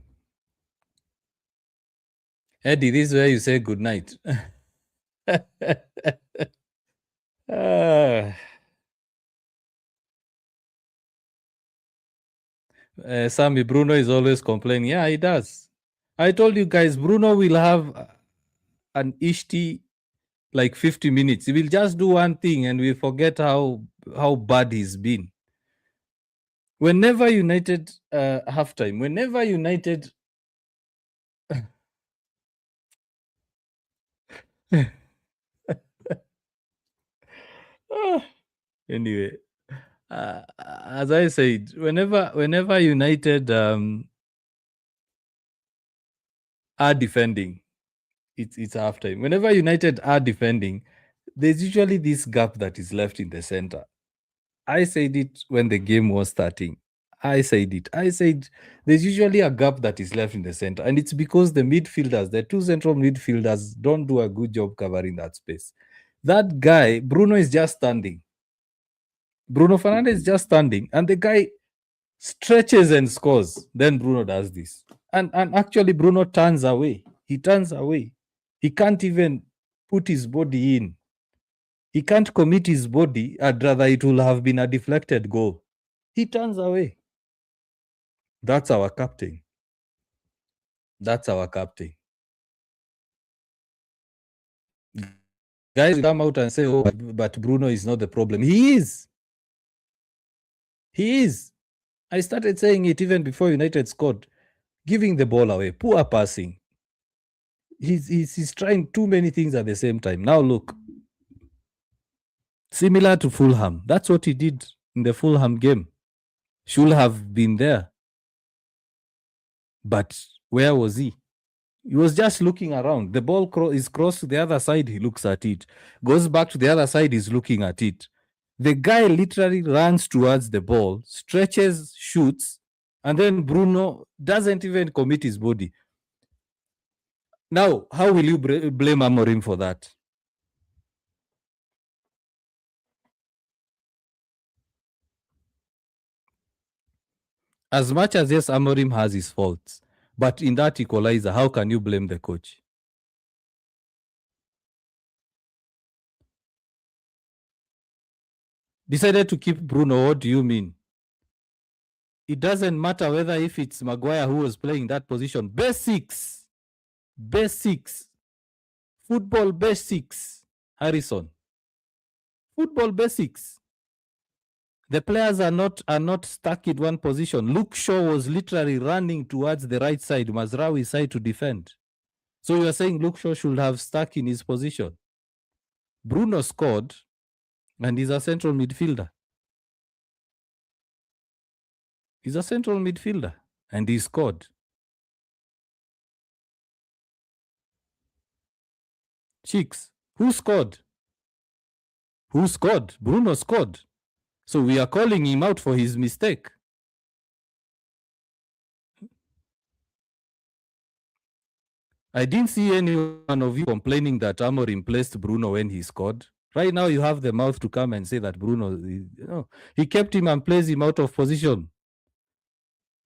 Eddie, this is where you say good night. Sammy, Bruno is always complaining. Yeah, he does. I told you guys, Bruno will have an ishti like 50 minutes. He will just do one thing and we forget how bad he's been. Whenever United halftime, whenever United anyway, as I said, whenever United are defending, it's halftime. Whenever United are defending, there's usually this gap that is left in the center. I said it when the game was starting. I said it. I said there's usually a gap that is left in the center, and it's because the midfielders, the two central midfielders, don't do a good job covering that space. That guy, Bruno, is just standing. Bruno Fernandes is just standing, and the guy stretches and scores. Then Bruno does this. And actually, Bruno turns away. He turns away. He can't even put his body in. He can't commit his body. I'd rather it will have been a deflected goal. He turns away. That's our captain. That's our captain. Guys come out and say, oh, but Bruno is not the problem. He is. He is. I started saying it even before United scored. Giving the ball away. Poor passing. He's trying too many things at the same time. Now look. Similar to Fulham. That's what he did in the Fulham game. Should have been there. But where was he? He was just looking around. The ball is crossed to the other side. He looks at it. Goes back to the other side. He's looking at it. The guy literally runs towards the ball, stretches, shoots, and then Bruno doesn't even commit his body. Now, how will you blame Amorim for that? As much as, yes, Amorim has his faults, but in that equalizer, how can you blame the coach? Decided to keep Bruno, what do you mean? It doesn't matter whether if it's Maguire who was playing that position. Basics. Basics. Football basics. Harrison. Football basics. The players are not stuck in one position. Luke Shaw was literally running towards the right side, Mazraoui side, to defend. So you are saying Luke Shaw should have stuck in his position. Bruno scored, and he's a central midfielder. He's a central midfielder, and he scored. Cheeks, who scored? Who scored? Bruno scored. So we are calling him out for his mistake. I didn't see any one of you complaining that Amorim placed Bruno when he scored. Right now, you have the mouth to come and say that Bruno, he kept him and placed him out of position.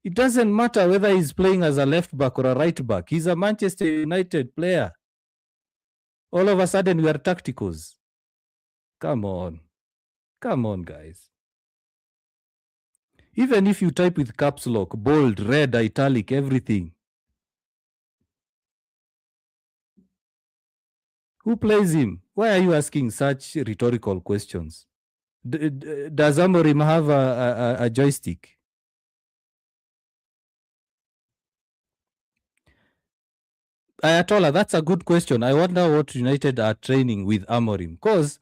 It doesn't matter whether he's playing as a left back or a right back. He's a Manchester United player. All of a sudden, we are tacticals. Come on. Come on, guys. Even if you type with caps lock, bold, red, italic, everything. Who plays him? Why are you asking such rhetorical questions? Does Amorim have a joystick? Ayatollah, that's a good question. I wonder what United are training with Amorim. Because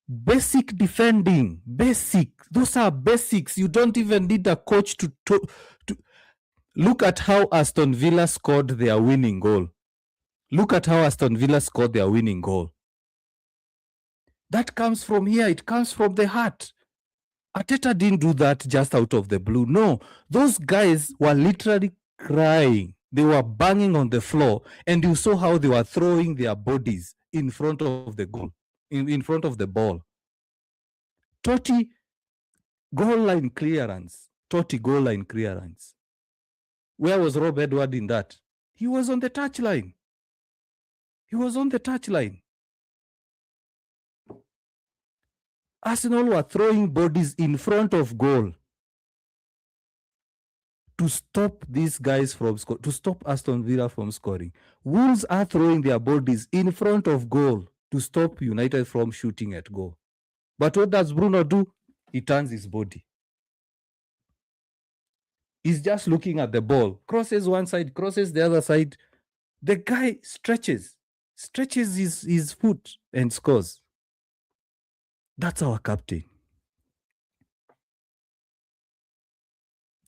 basic defending, basic. Those are basics. You don't even need a coach to look at how Aston Villa scored their winning goal. Look at how Aston Villa scored their winning goal. That comes from here. It comes from the heart. Arteta didn't do that just out of the blue. No, those guys were literally crying. They were banging on the floor, and you saw how they were throwing their bodies in front of the goal, in front of the ball. Totti, goal line clearance. Totti goal line clearance. Where was Rob Edward in that? He was on the touchline. He was on the touchline. Arsenal were throwing bodies in front of goal to stop these guys from scoring, to stop Aston Villa from scoring. Wolves are throwing their bodies in front of goal to stop United from shooting at goal. But what does Bruno do? He turns his body. He's just looking at the ball, crosses one side, crosses the other side. The guy stretches his foot and scores. That's our captain.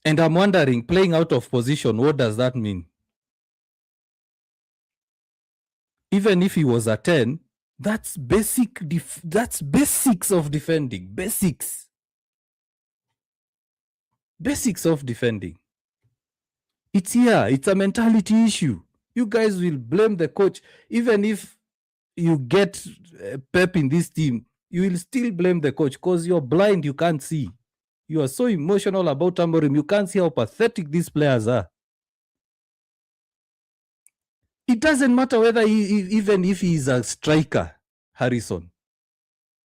And I'm wondering, playing out of position, what does that mean? Even if he was a 10, that's that's basics of defending. Basics of defending. It's here. It's a mentality issue. You guys will blame the coach. Even if you get Pep in this team, you will still blame the coach because you're blind. You can't see. You are so emotional about Amorim. You can't see how pathetic these players are. It doesn't matter whether even if he is a striker, Harrison.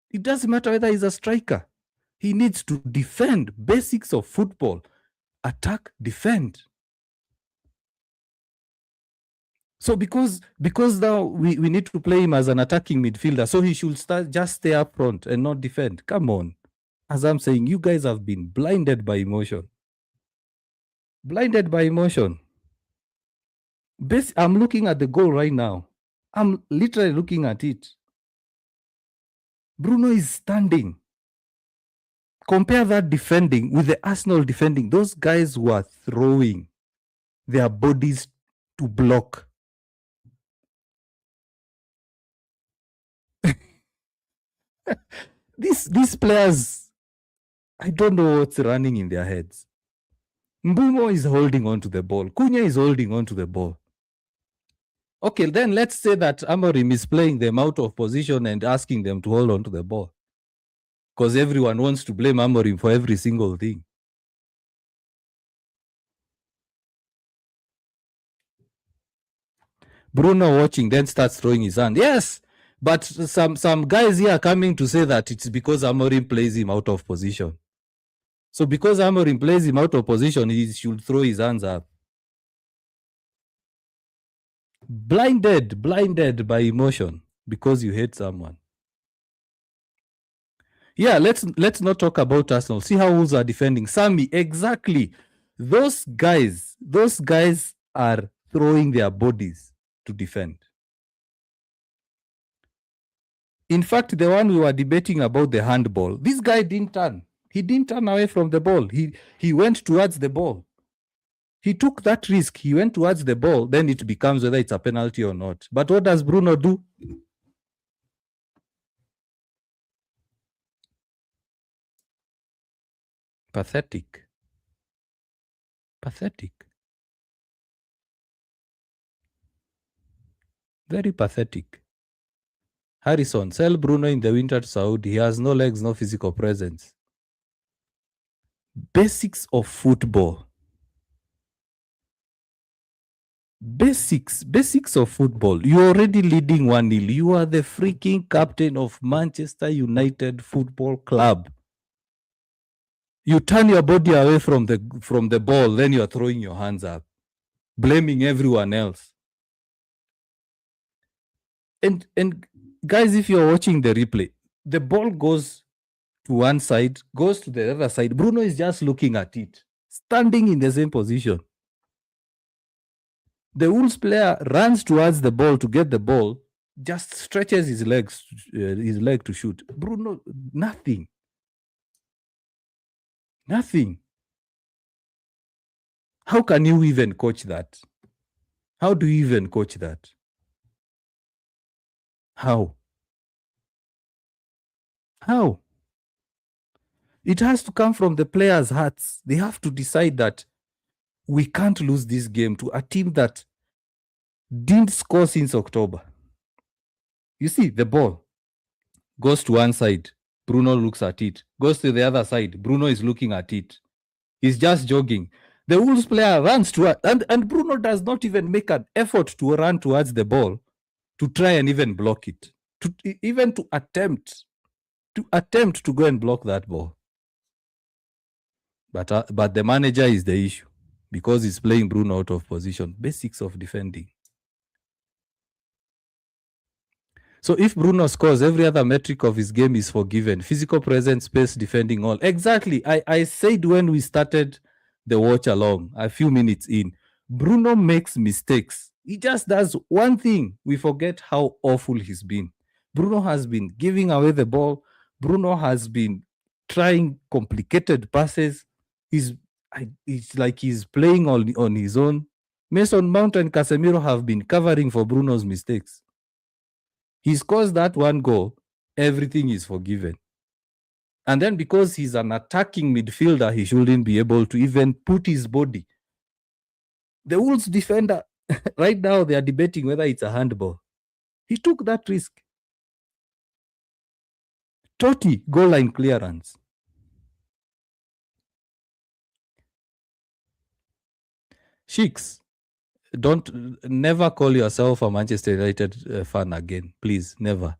It doesn't matter whether he's a striker. He needs to defend. Basics of football. Attack, defend. So because now we need to play him as an attacking midfielder, so he should just stay up front and not defend. Come on. As I'm saying, you guys have been blinded by emotion. Blinded by emotion. I'm looking at the goal right now. I'm literally looking at it. Bruno is standing. Compare that defending with the Arsenal defending. Those guys were throwing their bodies to block. These players, I don't know what's running in their heads. Mbumo is holding on to the ball. Cunha is holding on to the ball. Okay, then let's say that Amorim is playing them out of position and asking them to hold on to the ball. Because everyone wants to blame Amorim for every single thing. Bruno watching, then starts throwing his hand. Yes, but some guys here are coming to say that it's because Amorim plays him out of position. So because Amorim plays him out of position, he should throw his hands up. Blinded by emotion because you hate someone. Yeah, let's not talk about Arsenal. See how Wolves are defending. Sammy, exactly. Those guys are throwing their bodies to defend. In fact, the one we were debating about the handball, this guy didn't turn. He didn't turn away from the ball. He went towards the ball. He took that risk. He went towards the ball. Then it becomes whether it's a penalty or not. But what does Bruno do? Pathetic. Very pathetic. Harrison, sell Bruno in the winter to Saudi. He has no legs, no physical presence. Basics of football. Basics of football. You're already leading 1-0. You are the freaking captain of Manchester United Football Club. You turn your body away from the ball, then you're throwing your hands up, blaming everyone else. And guys, if you're watching the replay, the ball goes to one side, goes to the other side. Bruno is just looking at it, standing in the same position. The Wolves player runs towards the ball to get the ball, just stretches his leg to shoot. Bruno, nothing. How can you even coach that? How do you even coach that? How? It has to come from the players' hearts. They have to decide that we can't lose this game to a team that didn't score since October. You see, the ball goes to one side. Bruno looks at it. Goes to the other side. Bruno is looking at it. He's just jogging. The Wolves player runs to and Bruno does not even make an effort to run towards the ball to try and even block it. To attempt to go and block that ball. But the manager is the issue because he's playing Bruno out of position. Basics of defending. So if Bruno scores, every other metric of his game is forgiven. Physical presence, space, defending, all. Exactly. I said when we started the watch along, a few minutes in, Bruno makes mistakes. He just does one thing. We forget how awful he's been. Bruno has been giving away the ball. Bruno has been trying complicated passes. It's like he's playing on his own. Mason Mount and Casemiro have been covering for Bruno's mistakes. He scores that one goal, everything is forgiven. And then because he's an attacking midfielder, he shouldn't be able to even put his body. The Wolves defender, right now, they are debating whether it's a handball. He took that risk. Totti, goal line clearance. Sheiks, never call yourself a Manchester United fan again. Please, never.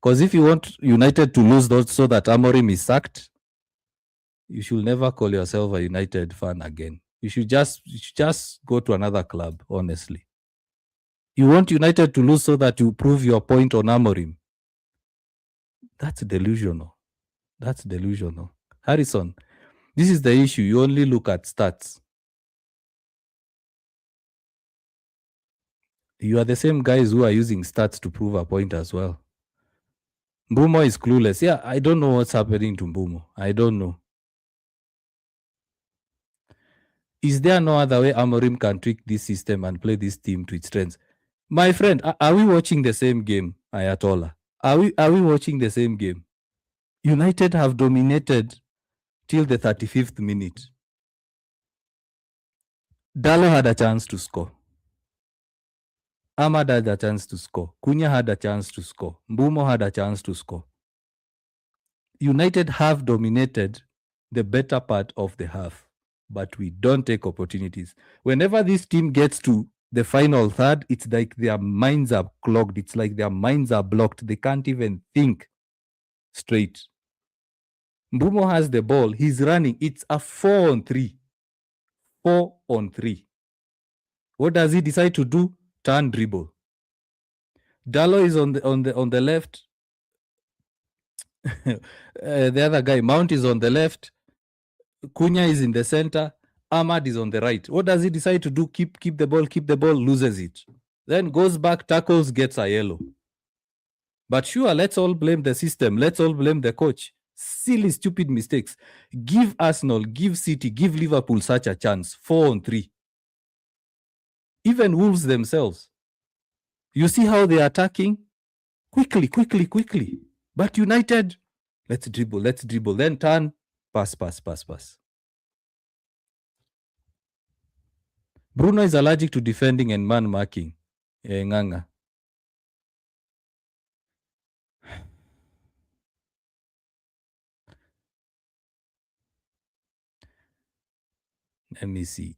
Because if you want United to lose so that Amorim is sacked, you should never call yourself a United fan again. You should just go to another club, honestly. You want United to lose so that you prove your point on Amorim. That's delusional. That's delusional. Harrison, this is the issue. You only look at stats. You are the same guys who are using stats to prove a point as well. Mbumo is clueless. Yeah, I don't know what's happening to Mbumo. I don't know. Is there no other way Amorim can trick this system and play this team to its strengths? My friend, are we watching the same game, Ayatollah? Are we watching the same game? United have dominated till the 35th minute. Dalo had a chance to score. Ahmad had a chance to score. Cunha had a chance to score. Mbumo had a chance to score. United have dominated the better part of the half, but we don't take opportunities. Whenever this team gets to the final third, it's like their minds are clogged. It's like their minds are blocked. They can't even think straight. Mbumo has the ball. He's running. It's a 4-on-3. 4-on-3. What does he decide to do? Turn dribble. Dalo is on the left. The other guy, Mount, is on the left. Cunha is in the center. Ahmad is on the right. What does he decide to do? Keep the ball, loses it. Then goes back, tackles, gets a yellow. But sure, let's all blame the system. Let's all blame the coach. Silly, stupid mistakes. Give Arsenal, give City, give Liverpool such a chance. 4-on-3. Even Wolves themselves. You see how they are attacking? Quickly. But United, let's dribble. Then turn, pass. Bruno is allergic to defending and man marking. Nganga. Let me see.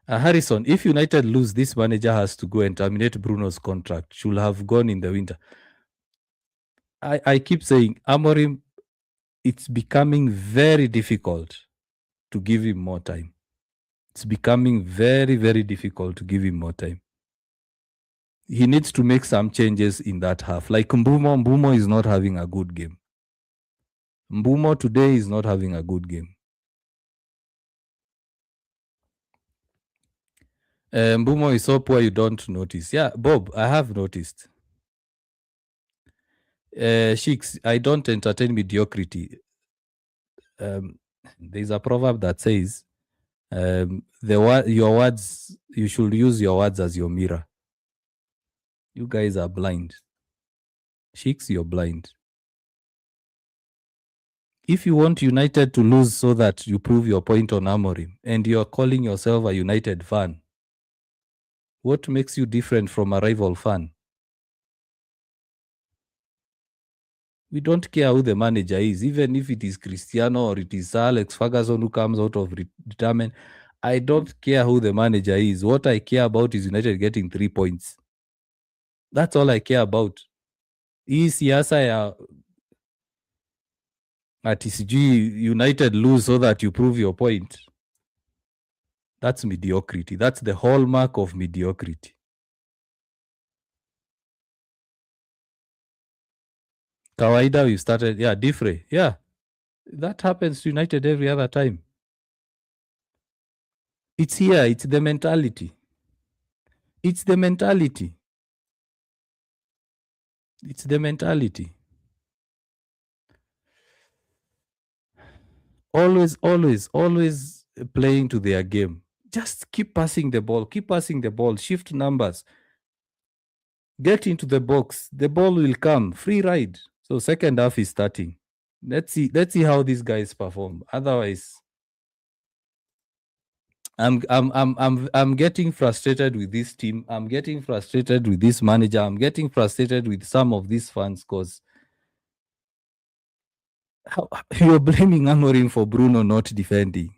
Harrison, if United lose, this manager has to go and terminate Bruno's contract. Should have gone in the winter. I keep saying, Amorim, it's becoming very difficult to give him more time. It's becoming very, very difficult to give him more time. He needs to make some changes in that half. Like Mbumo is not having a good game. Mbumo today is not having a good game. Mbumo is so poor you don't notice. Yeah, Bob, I have noticed. Sheiks, I don't entertain mediocrity. There's a proverb that says, your words, you should use your words as your mirror. You guys are blind. Sheiks, you're blind. If you want United to lose so that you prove your point on Amorim, and you're calling yourself a United fan, what makes you different from a rival fan? We don't care who the manager is, even if it is Cristiano or it is Sir Alex Ferguson who comes out of retirement. I don't care who the manager is. What I care about is United getting 3 points. That's all I care about. Hii siasa ya ati sijui United lose so that you prove your point. That's mediocrity. That's the hallmark of mediocrity. Kawaida, we started, yeah, different. Yeah, that happens to United every other time. It's here. It's the mentality. It's the mentality. It's the mentality. Always playing to their game. Just keep passing the ball. Keep passing the ball. Shift numbers. Get into the box. The ball will come. Free ride. So second half is starting. Let's see how these guys perform. Otherwise, I'm getting frustrated with this team. I'm getting frustrated with this manager. I'm getting frustrated with some of these fans because you're blaming Amorim for Bruno not defending.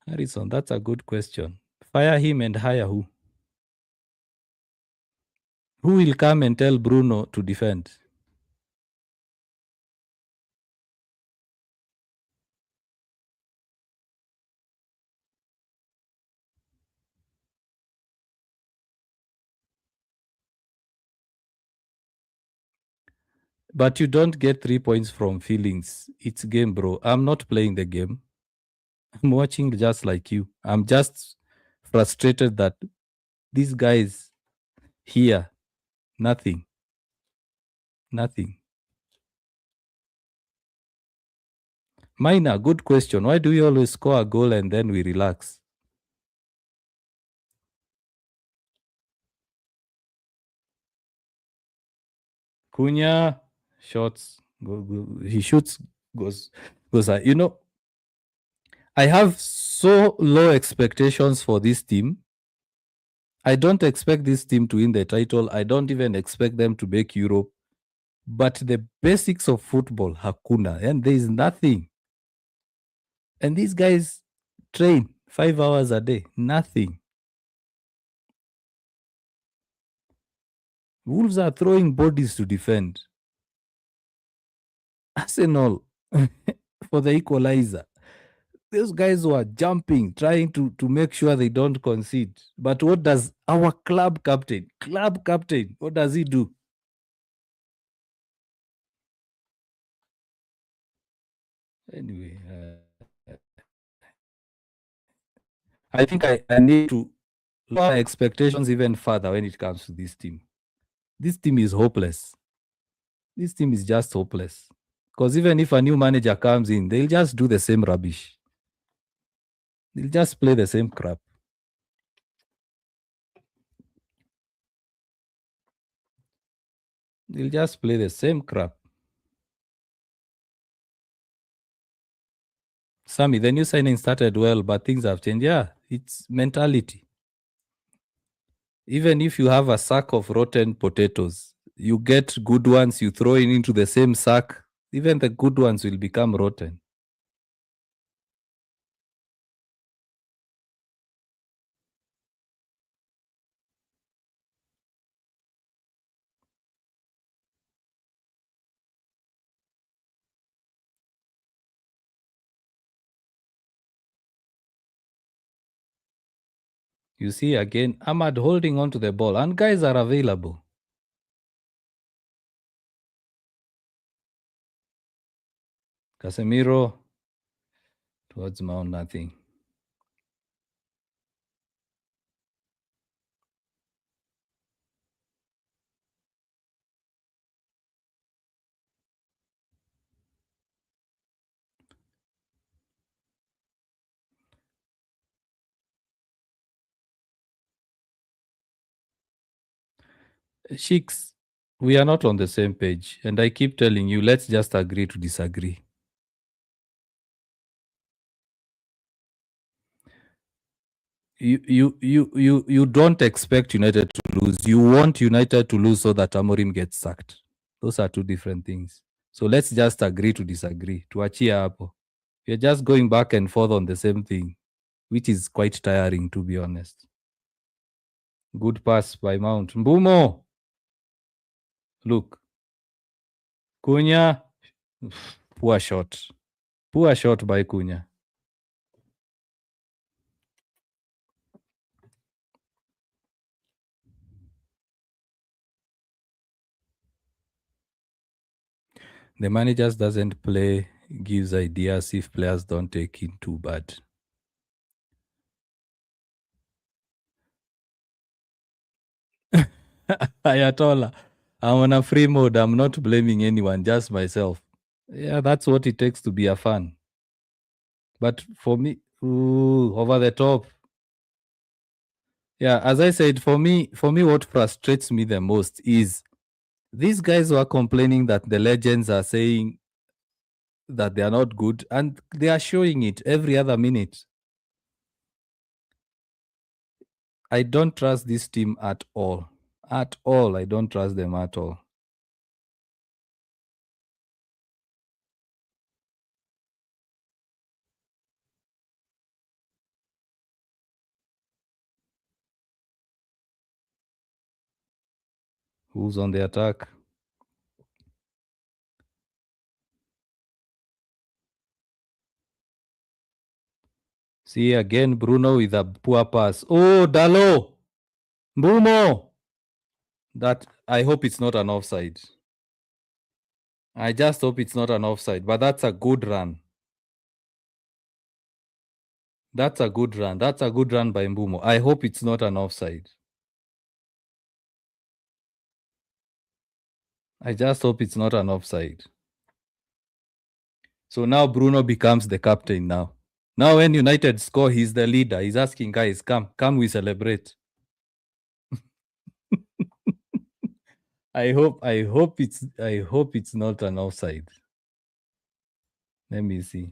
Harrison, that's a good question. Fire him and hire who? Who will come and tell Bruno to defend? But you don't get 3 points from feelings. It's game, bro. I'm not playing the game. I'm watching just like you. I'm just frustrated that these guys here, nothing. Nothing. Minor, good question. Why do we always score a goal and then we relax? Cunha shots, he shoots, goes. You know, I have so low expectations for this team. I don't expect this team to win the title. I don't even expect them to make Europe. But the basics of football, hakuna, and there is nothing. And these guys train 5 hours a day, nothing. Wolves are throwing bodies to defend. Arsenal for the equalizer. Those guys were jumping, trying to make sure they don't concede. But what does our club captain, what does he do? Anyway, I think I need to lower expectations even further when it comes to this team. This team is hopeless. This team is just hopeless. Because even if a new manager comes in, they'll just do the same rubbish. They'll just play the same crap. They'll just play the same crap. Sammy, the new signing started well, but things have changed. Yeah, it's mentality. Even if you have a sack of rotten potatoes, you get good ones, you throw it into the same sack, even the good ones will become rotten. You see again, Ahmad holding on to the ball, and guys are available. Casemiro towards Mount, nothing. Sheiks, we are not on the same page. And I keep telling you, let's just agree to disagree. You don't expect United to lose. You want United to lose so that Amorim gets sacked. Those are two different things. So let's just agree to disagree. Tuachia hapo. You're just going back and forth on the same thing, which is quite tiring, to be honest. Good pass by Mount. Mbumo. Look. Cunha. Poor shot. Poor shot by Cunha. The manager doesn't play, gives ideas if players don't take it too bad. Ayatollah, I'm on a free mode. I'm not blaming anyone, just myself. Yeah, that's what it takes to be a fan. But for me, ooh, over the top. Yeah, as I said, for me, what frustrates me the most is these guys who are complaining that the legends are saying that they are not good, and they are showing it every other minute. I don't trust this team at all. At all. I don't trust them at all. Who's on the attack? See again, Bruno with a poor pass. Oh, Dalo! Bruno! That I hope it's not an offside. I just hope it's not an offside, but that's a good run. That's a good run. That's a good run by Mbumo. I hope it's not an offside. I just hope it's not an offside. So now Bruno becomes the captain now. Now when United score, he's the leader. He's asking guys, come, we celebrate. I hope it's not an offside. Let me see.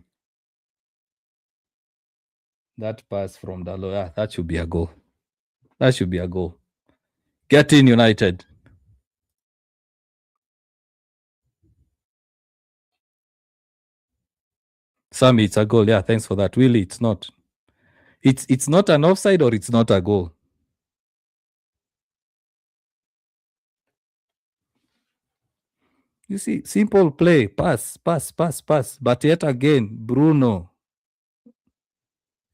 That pass from Dalo, that should be a goal. That should be a goal. Get in, United. Sammy, it's a goal. Yeah, thanks for that. Really, it's not. It's not an offside or it's not a goal. You see, simple play, pass. But yet again, Bruno.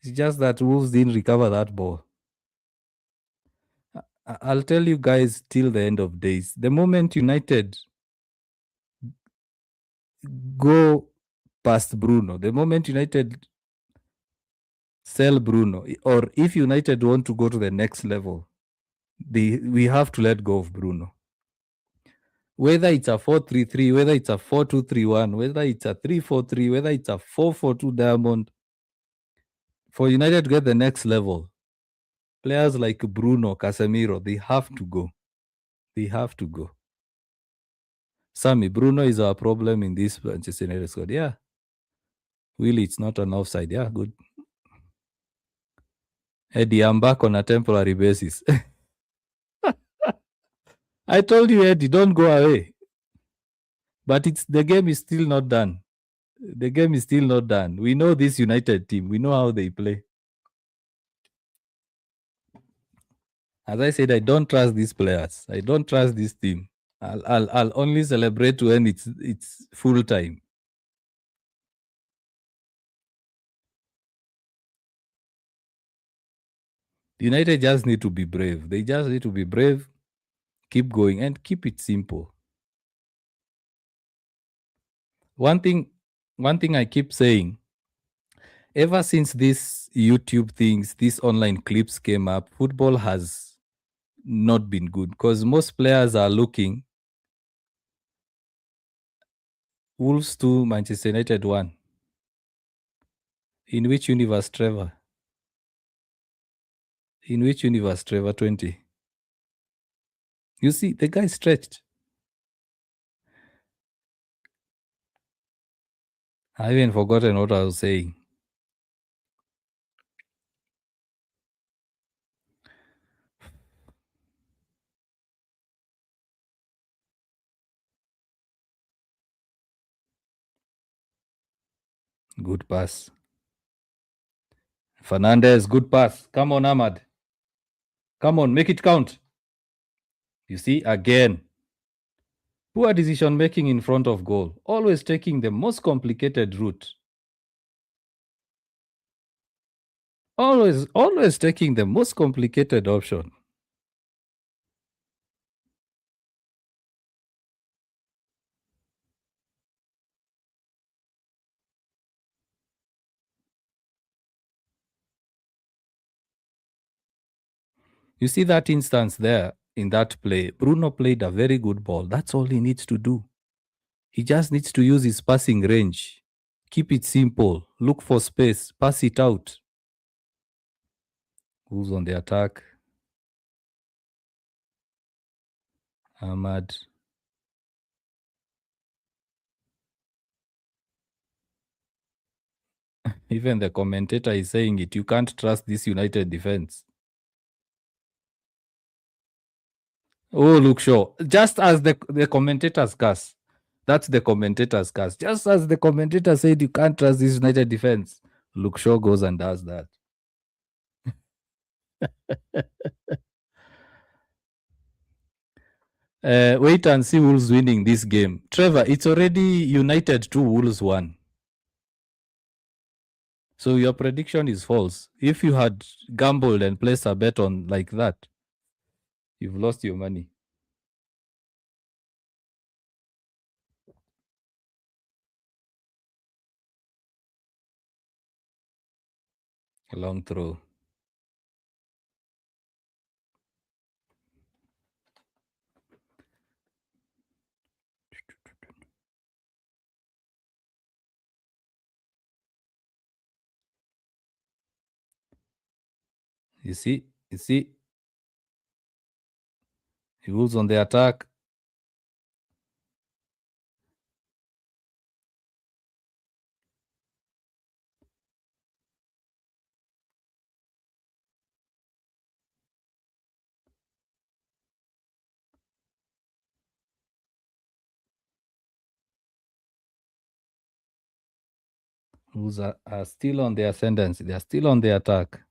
It's just that Wolves didn't recover that ball. I'll tell you guys till the end of days. The moment United go past Bruno, the moment United sell Bruno, or if United want to go to the next level, we have to let go of Bruno. Whether it's a 4-3-3, whether it's a 4-2-3-1, whether it's a 3-4-3, whether it's a 4-4-2 diamond, for United to get the next level, players like Bruno, Casemiro, they have to go. They have to go. Sammy, Bruno is our problem in this Manchester United squad. Yeah. Really, it's not an offside. Yeah, good. Eddie, I'm back on a temporary basis. I told you, Eddie, don't go away. But the game is still not done. The game is still not done. We know this United team. We know how they play. As I said, I don't trust these players. I don't trust this team. I'll only celebrate when it's full time. United just need to be brave. They just need to be brave, keep going, and keep it simple. One thing I keep saying, ever since these YouTube things, these online clips came up, football has not been good because most players are looking Wolves 2, Manchester United 1. In which universe, Trevor? In which universe, Trevor? 20. You see, the guy stretched. I even forgotten what I was saying. Good pass. Fernandez, good pass. Come on, Ahmad. Come on, make it count. You see, again, poor decision making in front of goal. Always taking the most complicated route. Always taking the most complicated option. You see that instance there in that play. Bruno played a very good ball. That's all he needs to do. He just needs to use his passing range. Keep it simple. Look for space. Pass it out. Who's on the attack? Ahmad. Even the commentator is saying it. You can't trust this United defense. Oh, look, sure. Just as the commentators curse. That's the commentators curse. Just as the commentator said you can't trust this United defense. Luke Shaw goes and does that. Wait and see Wolves winning this game. Trevor, it's already United 2, Wolves 1. So your prediction is false. If you had gambled and placed a bet on like that, you've lost your money. A long throw. You see? Wolves on the attack. Wolves are still on the ascendancy. They are still on the attack.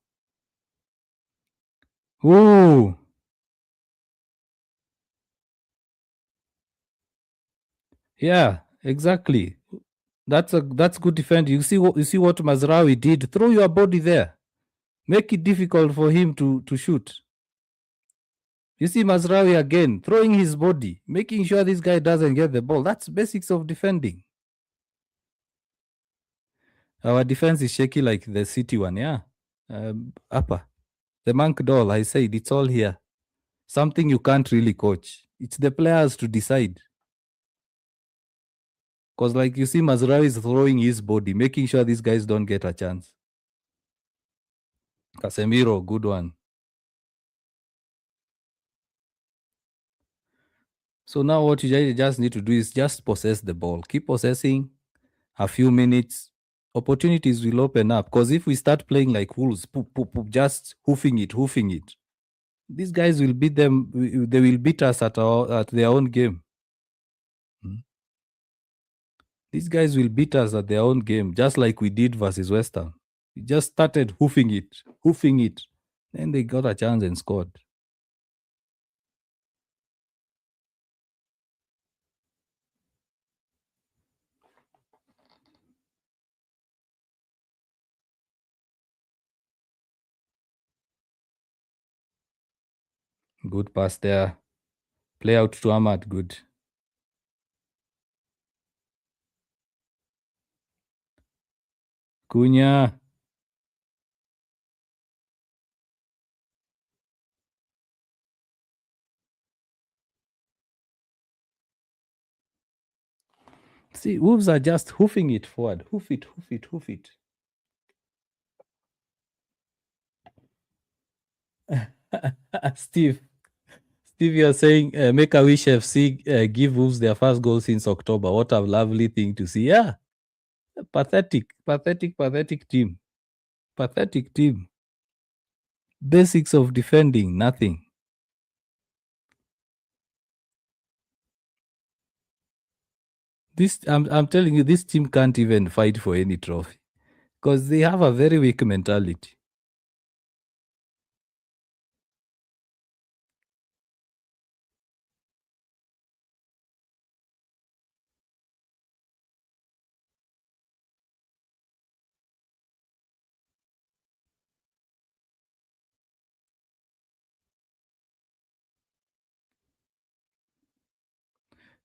Ooh. Yeah, exactly. That's good defense. You see what Mazraoui did. Throw your body there. Make it difficult for him to shoot. You see Mazraoui again throwing his body, making sure this guy doesn't get the ball. That's basics of defending. Our defense is shaky like the City one, yeah. Upper. The monk doll, I said, it's all here. Something you can't really coach. It's the players to decide. Because, like you see, Mazraoui is throwing his body, making sure these guys don't get a chance. Casemiro, good one. So now what you just need to do is just possess the ball. Keep possessing a few minutes. Opportunities will open up. Because if we start playing like Wolves, just hoofing it, these guys will beat them. They will beat us at their own game. These guys will beat us at their own game, just like we did versus West Ham. We just started hoofing it. Then they got a chance and scored. Good pass there. Play out to Ahmad. Good. Cunha. See, Wolves are just hoofing it forward. Hoof it. Steve Steve, you're saying make a wish FC give Wolves their first goal since October. What a lovely thing to see. Yeah, pathetic team. Pathetic team. Basics of defending, nothing. I'm telling you, this team can't even fight for any trophy because they have a very weak mentality.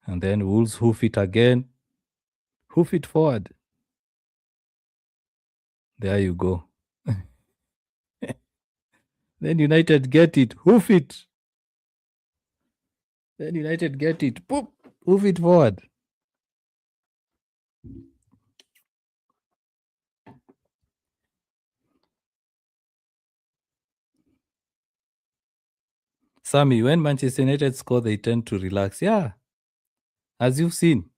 And then Wolves hoof it again, hoof it forward. There you go. Then United get it, hoof it. Then United get it, poop, hoof it forward. Sammy, when Manchester United score, they tend to relax. Yeah, as you've seen.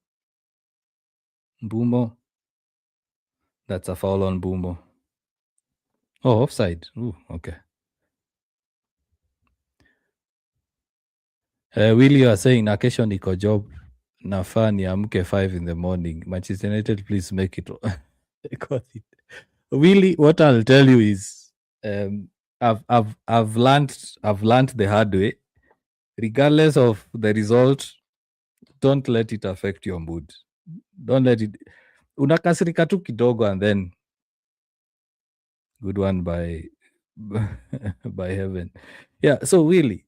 Bumo. That's a foul on Bumo. Oh, offside. Ooh, okay. Willie, you are saying na kesho niko job nafaa niamke 5 in the morning. Manchester United, please make it. Willie, what I'll tell you is I've learned the hard way. Regardless of the result, don't let it affect your mood. Don't let it. Unakasirika tu kidogo and then good one by by heaven. Yeah, so really,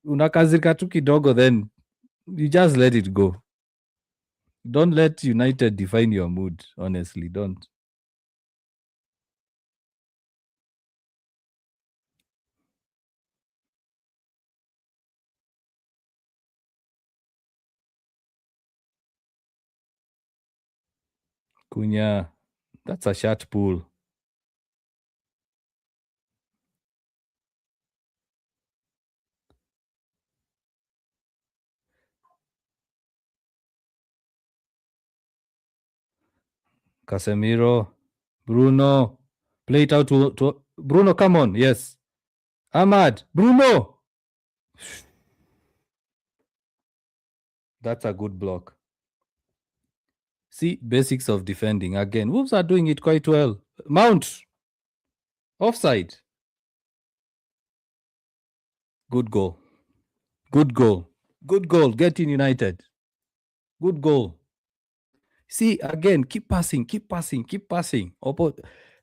unakasirika tu kidogo, then you just let it go. Don't let United define your mood. Honestly, don't. Cunha, that's a shot pull. Casemiro, Bruno, play it out to Bruno. Come on, yes. Ahmad, Bruno. That's a good block. See, basics of defending. Again, Wolves are doing it quite well. Mount, offside. Good goal. Good goal. Good goal. Get in United. Good goal. See, again, keep passing, keep passing, keep passing.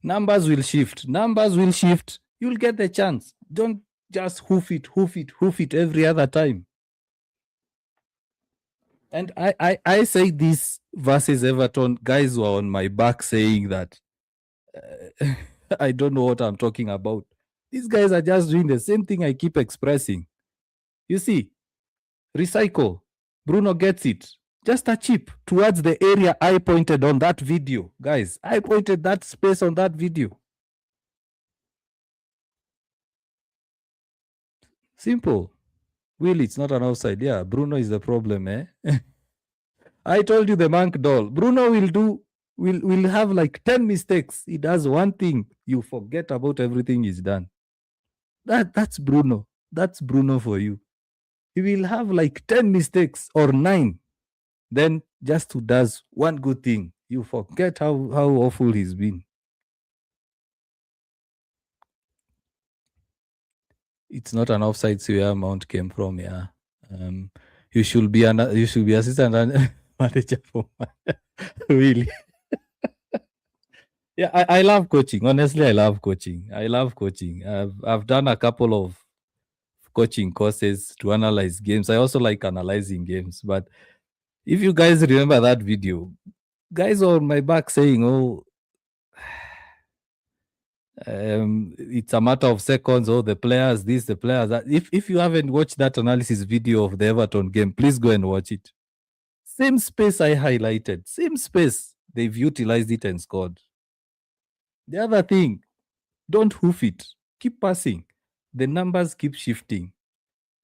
Numbers will shift. Numbers will shift. You'll get the chance. Don't just hoof it every other time. And I say this versus Everton. Guys were on my back saying that I don't know what I'm talking about. These guys are just doing the same thing I keep expressing. You see, recycle. Bruno gets it. Just a chip towards the area I pointed on that video. Guys, I pointed that space on that video. Simple. Really, it's not an offside. Yeah, Bruno is the problem, eh? I told you the monk doll. Bruno will have like 10 mistakes. He does one thing. You forget about everything he's done. That's Bruno. That's Bruno for you. He will have like 10 mistakes or 9. Then just who does one good thing. You forget how awful he's been. It's not an offside, so where Mount came from, yeah. You should be assistant manager for really. Yeah, I love coaching. Honestly, I love coaching. I've done a couple of coaching courses to analyze games. I also like analyzing games. But if you guys remember that video, guys were on my back saying, "Oh, it's a matter of seconds. Oh, the players, this, the players that." If you haven't watched that analysis video of the Everton game, please go and watch it. Same space I highlighted, same space. They've utilized it and scored. The other thing, don't hoof it. Keep passing. The numbers keep shifting.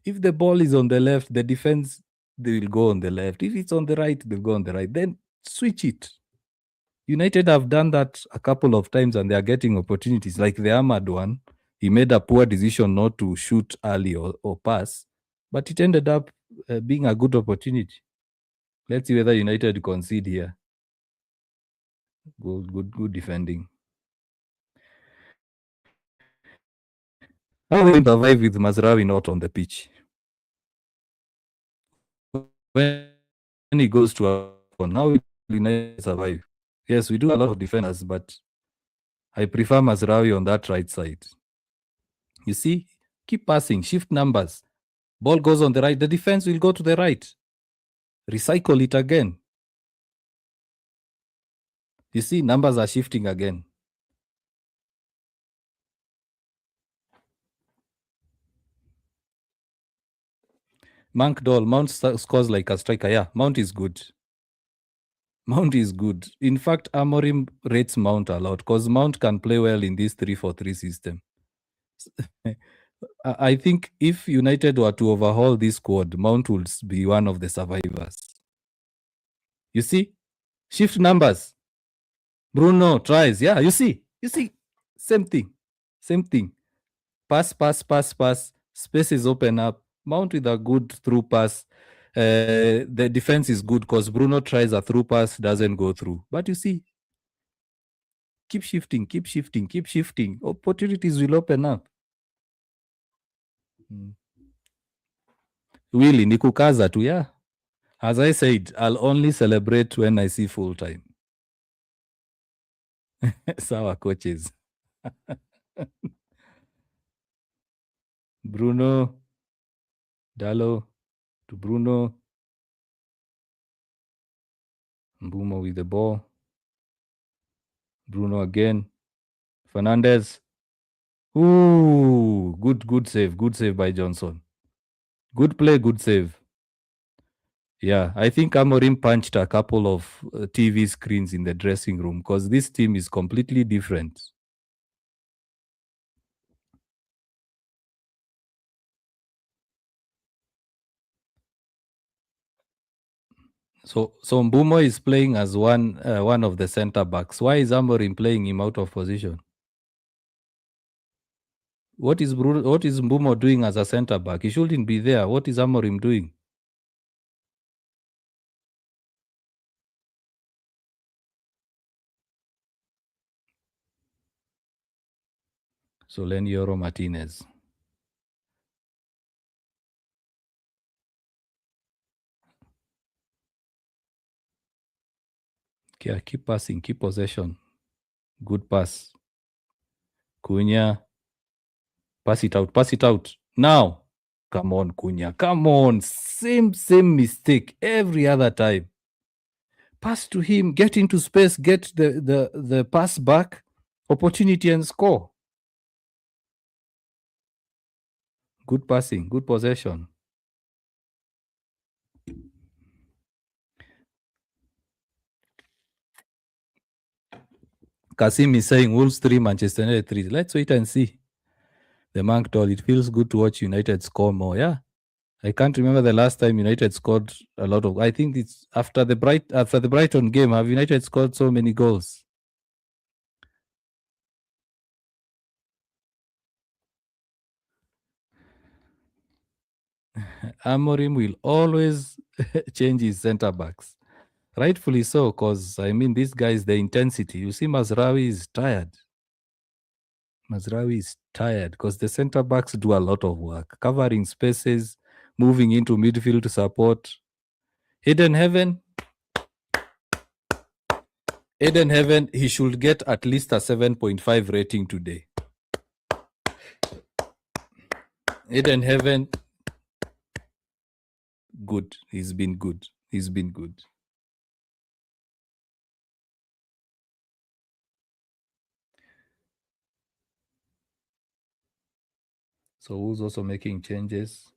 If the ball is on the left, the defense they will go on the left. If it's on the right, they'll go on the right. Then switch it. United have done that a couple of times and they are getting opportunities. Like the Ahmad one, he made a poor decision not to shoot early or pass, but it ended up being a good opportunity. Let's see whether United concede here. Good defending. How will they survive with Mazraoui not on the pitch? When he goes to a phone, how will United survive? Yes, we do a lot of defenders, but I prefer Mazraoui on that right side. You see, keep passing, shift numbers. Ball goes on the right, the defense will go to the right. Recycle it again. You see, numbers are shifting again. Mount scores like a striker. Yeah, Mount is good. Mount is good. In fact, Amorim rates Mount a lot because Mount can play well in this 3-4-3 system. I think if United were to overhaul this squad, Mount would be one of the survivors. You see, shift numbers. Bruno tries. Yeah, you see, same thing. Pass. Spaces open up. Mount with a good through pass. The defense is good because Bruno tries a through pass, doesn't go through. But you see, keep shifting. Opportunities will open up. Willy, ni kukaza tu, yeah. As I said, I'll only celebrate when I see full time. Sawa coaches. Bruno, Dalo to Bruno. Mbuma with the ball. Bruno again. Fernandez. Ooh, good save. Good save by Johnson. Good play, good save. Yeah, I think Amorim punched a couple of TV screens in the dressing room because this team is completely different. So Mbumo is playing as one of the center backs. Why is Amorim playing him out of position? What is Mbumo doing as a center back? He shouldn't be there. What is Amorim doing? So Lenioro Martinez. Yeah, keep passing, keep possession. Good pass. Cunha. Pass it out. Now. Come on, Cunha. Come on. Same mistake every other time. Pass to him, get into space, get the pass back, opportunity and score. Good passing, good possession. Kasim is saying Wolves 3, Manchester United 3. Let's wait and see. The Monk told it feels good to watch United score more. Yeah. I can't remember the last time United scored a lot of. I think it's after the Brighton game. Have United scored so many goals? Amorim will always change his centre backs. Rightfully so, because I mean, these guys, the intensity. You see, Mazraoui is tired. Mazraoui is tired because the centre backs do a lot of work, covering spaces, moving into midfield to support. Eden Heaven, he should get at least a 7.5 rating today. Eden Heaven, good. He's been good. So who's also making changes?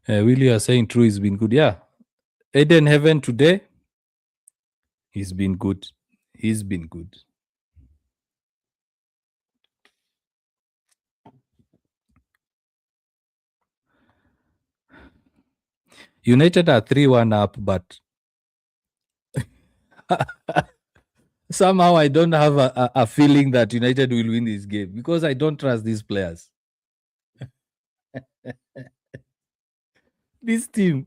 Willie, you are saying true. He's been good. Yeah. Eden Heaven today. He's been good. He's been good. United are 3-1 up, but somehow I don't have a feeling that United will win this game because I don't trust these players. This team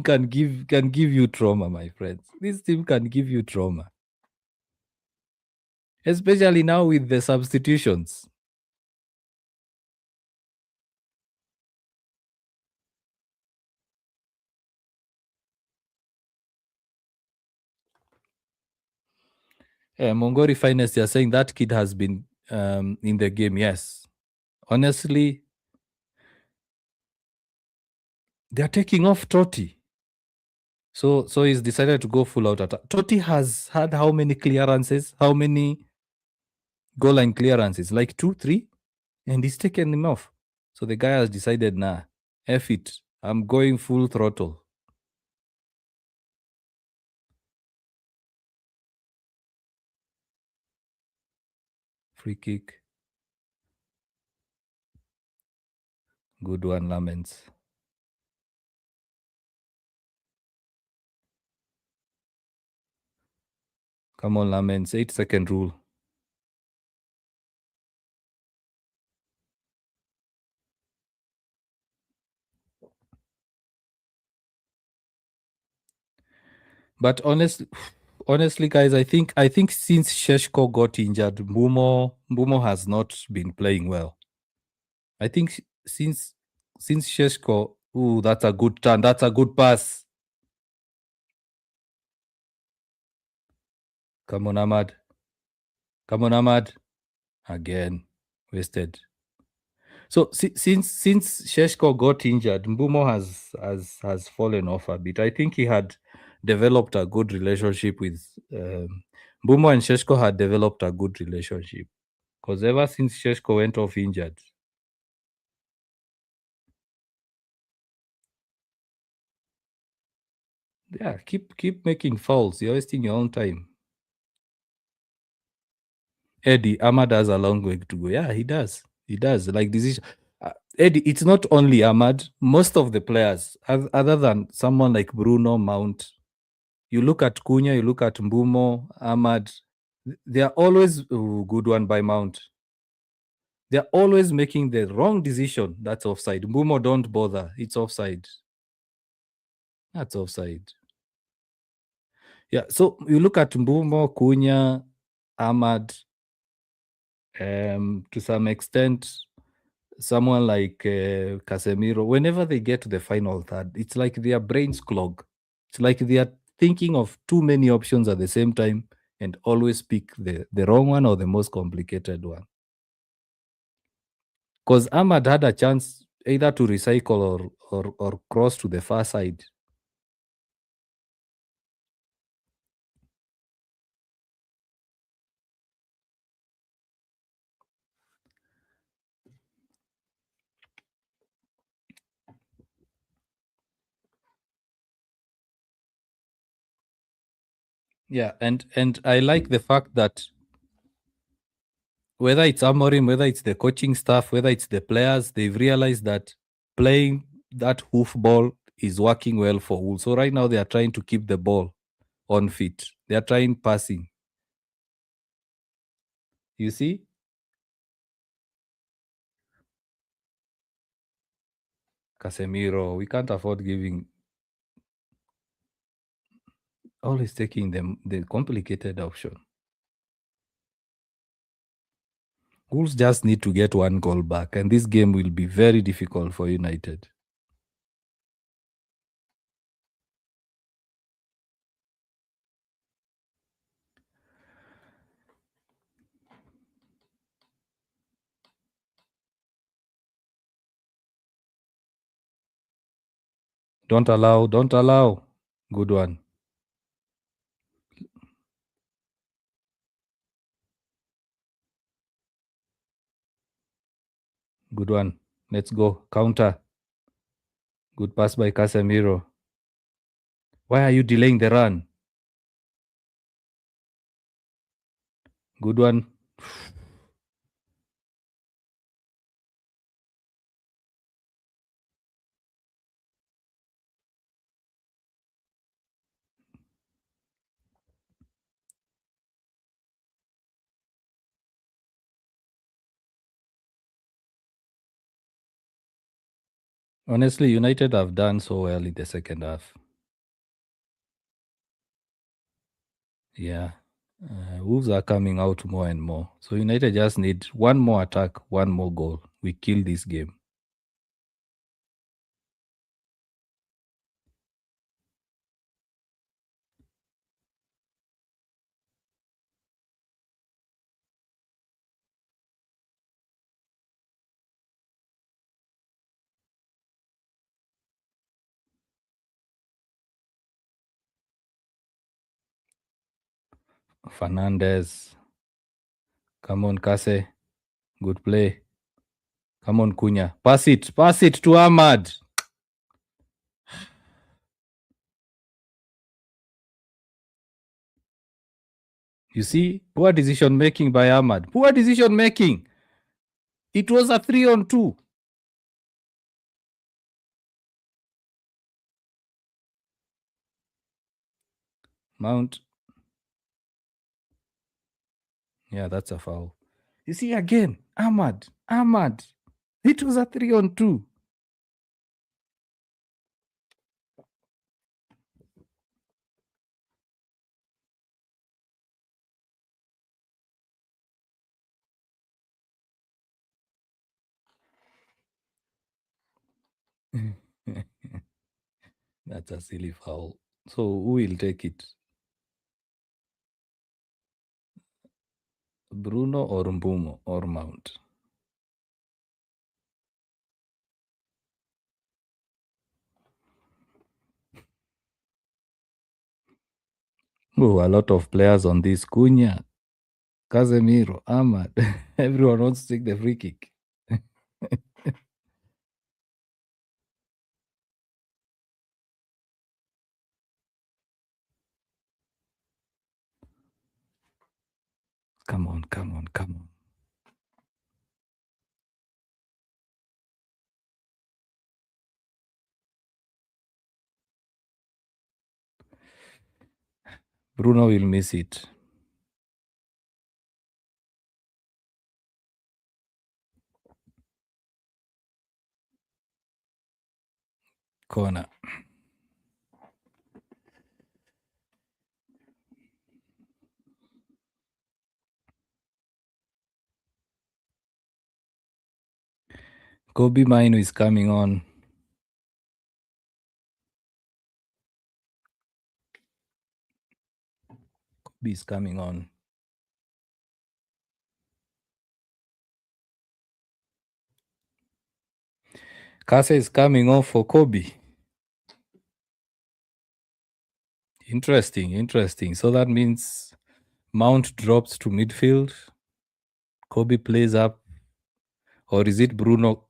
can give you trauma, my friends. This team can give you trauma, especially now with the substitutions. Mongori Finest, you're saying that kid has been in the game. Yes, honestly, they're taking off Totti. So he's decided to go full out attack. Totti has had how many clearances? How many goal line clearances? Like 2, 3, and he's taken him off. So the guy has decided, nah, F it. I'm going full throttle. Free kick. Good one, Laments. Come on, Laments. 8-second rule. But honestly, guys, I think since Sheshko got injured, Mbumo has not been playing well. I think since Sheshko, ooh, that's a good turn. That's a good pass. Come on, Ahmad. Come on, Ahmad. Again, wasted. So since Sheshko got injured, Mbumo has fallen off a bit. I think he had developed a good relationship with Mbumo, and Sheshko had developed a good relationship because ever since Sheshko went off injured, yeah, keep making fouls. You're wasting your own time. Eddie, Ahmad has a long way to go. Yeah, he does. He does. Like this is Eddie. It's not only Ahmad. Most of the players, other than someone like Bruno Mount, you look at Cunha, you look at Mbumo, Ahmad. They are always good one by Mount. They are always making the wrong decision. That's offside. Mbumo, don't bother. It's offside. That's offside. Yeah. So you look at Mbumo, Cunha, Ahmad, to some extent, someone like Casemiro, whenever they get to the final third, it's like their brains clog. It's like they are thinking of too many options at the same time and always pick the wrong one or the most complicated one. Because Ahmad had a chance either to recycle or cross to the far side. Yeah, and I like the fact that whether it's Amorim, whether it's the coaching staff, whether it's the players, they've realized that playing that hoof ball is working well for Wolves. So right now they are trying to keep the ball on feet. They are trying passing. You see? Casemiro, we can't afford giving always taking them the complicated option. Wolves just need to get one goal back, and this game will be very difficult for United. Don't allow, don't allow. Good one. Good one. Let's go. Counter. Good pass by Casemiro. Why are you delaying the run? Good one. Honestly, United have done so well in the second half. Yeah. Wolves are coming out more and more. So United just need one more attack, one more goal. We kill this game. Fernandez. Come on, Kase. Good play. Come on, Cunha. Pass it. Pass it to Ahmad. You see, poor decision making by Ahmad. Poor decision making. It was a 3-on-2. Mount. Yeah, that's a foul. You see again, Ahmad. It was a 3-on-2. That's a silly foul. So who will take it? Bruno or Mbumo or Mount? Oh, a lot of players on this. Cunha, Casemiro, Ahmad. Everyone wants to take the free kick. Come on. Bruno will miss it. Corner. Kobe Mino is coming on. Kobe is coming on. Kase is coming on for Kobe. Interesting. So that means Mount drops to midfield. Kobe plays up. Or is it Bruno?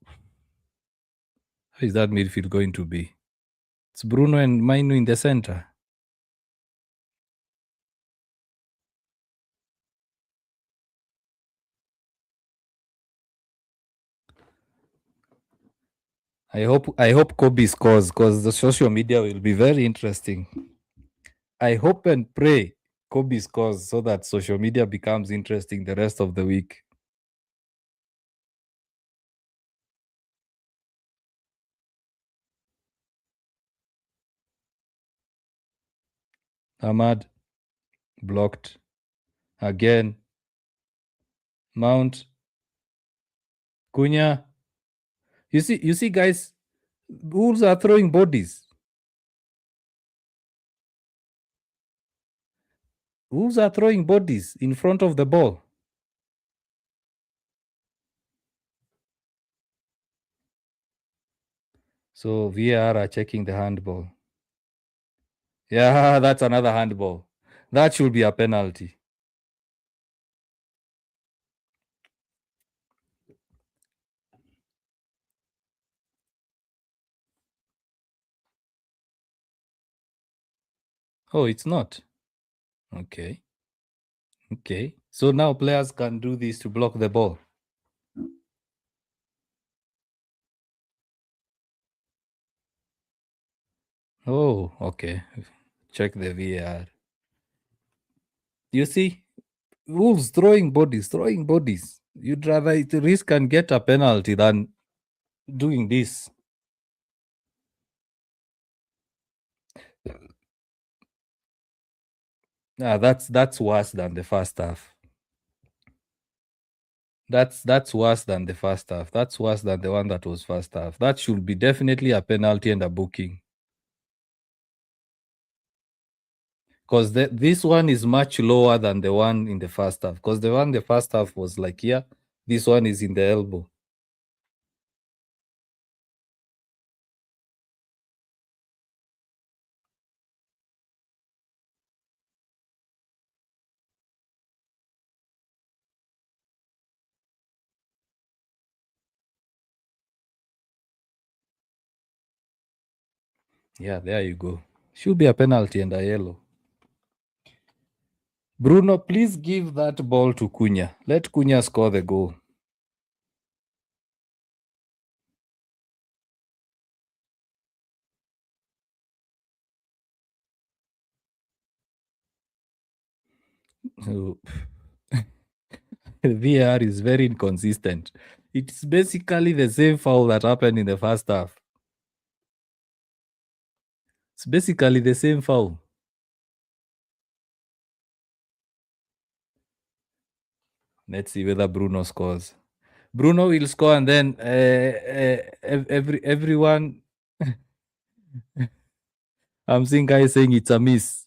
How is that midfield going to be? It's Bruno and Mino in the center. I hope Kobe scores because the social media will be very interesting. I hope and pray Kobe scores so that social media becomes interesting the rest of the week. Ahmad blocked again. Mount. Cunha. You see, guys, Wolves are throwing bodies. Wolves are throwing bodies in front of the ball. So VAR are checking the handball. Yeah, that's another handball. That should be a penalty. Oh, it's not. Okay. Okay. So now players can do this to block the ball. Oh, okay. Check the VAR. You see, Wolves throwing bodies, throwing bodies. You'd rather risk and get a penalty than doing this. That's worse than the first half. That's worse than the first half. That's worse than the one that was first half. That should be definitely a penalty and a booking. Because this one is much lower than the one in the first half. Because the one in the first half was like here, this one is in the elbow. Yeah, there you go. Should be a penalty and a yellow. Bruno, please give that ball to Cunha. Let Cunha score the goal. So, VAR is very inconsistent. It's basically the same foul that happened in the first half. It's basically the same foul. Let's see whether Bruno scores. Bruno will score, and then everyone. I'm seeing guys saying it's a miss.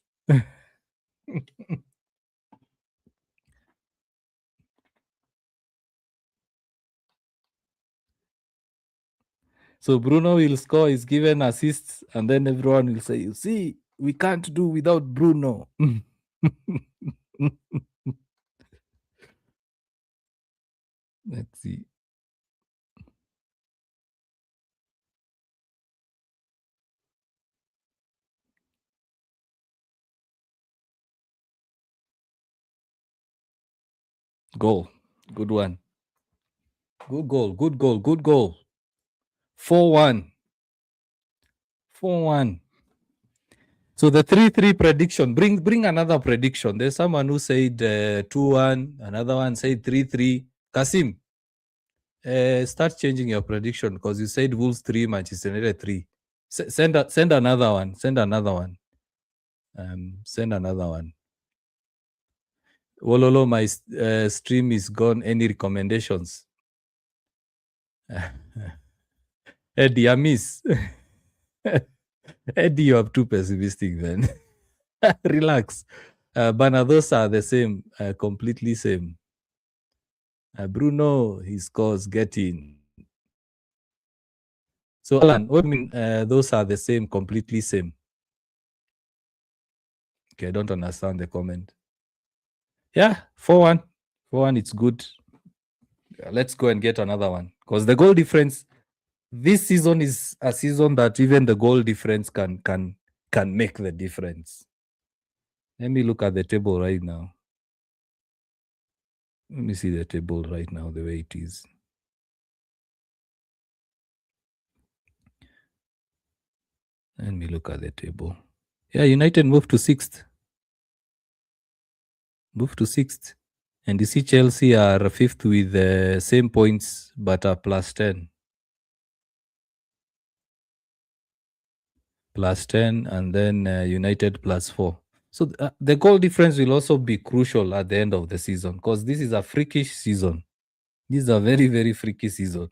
So Bruno will score, is given assists, and then everyone will say, "You see, we can't do without Bruno." Let's see. Goal. Good one. Good goal. Good goal. Good goal. 4-1. 4-1. So the 3-3 prediction. Bring another prediction. There's someone who said 2-1. Another one said 3-3. Kasim, start changing your prediction because you said Wolves 3, Manchester United 3. Send another one. Send another one. Send another one. Wololo, my stream is gone. Any recommendations? Eddie, I miss. Eddie, you're too pessimistic then. Relax. But those are the same, completely same. Bruno, he scores, get in. So, Alan, what do you mean those are the same, completely same? Okay, I don't understand the comment. Yeah, 4-1. 4-1, it's good. Let's go and get another one. Because the goal difference, this season is a season that even the goal difference can make the difference. Let me look at the table right now. Let me see the table right now, the way it is. Let me look at the table. Yeah, United moved to 6th. Moved to 6th. And you see Chelsea are 5th with the same points, but are plus 10. Plus 10, and then United plus 4. So the goal difference will also be crucial at the end of the season because this is a freakish season. This is a very, very freaky season.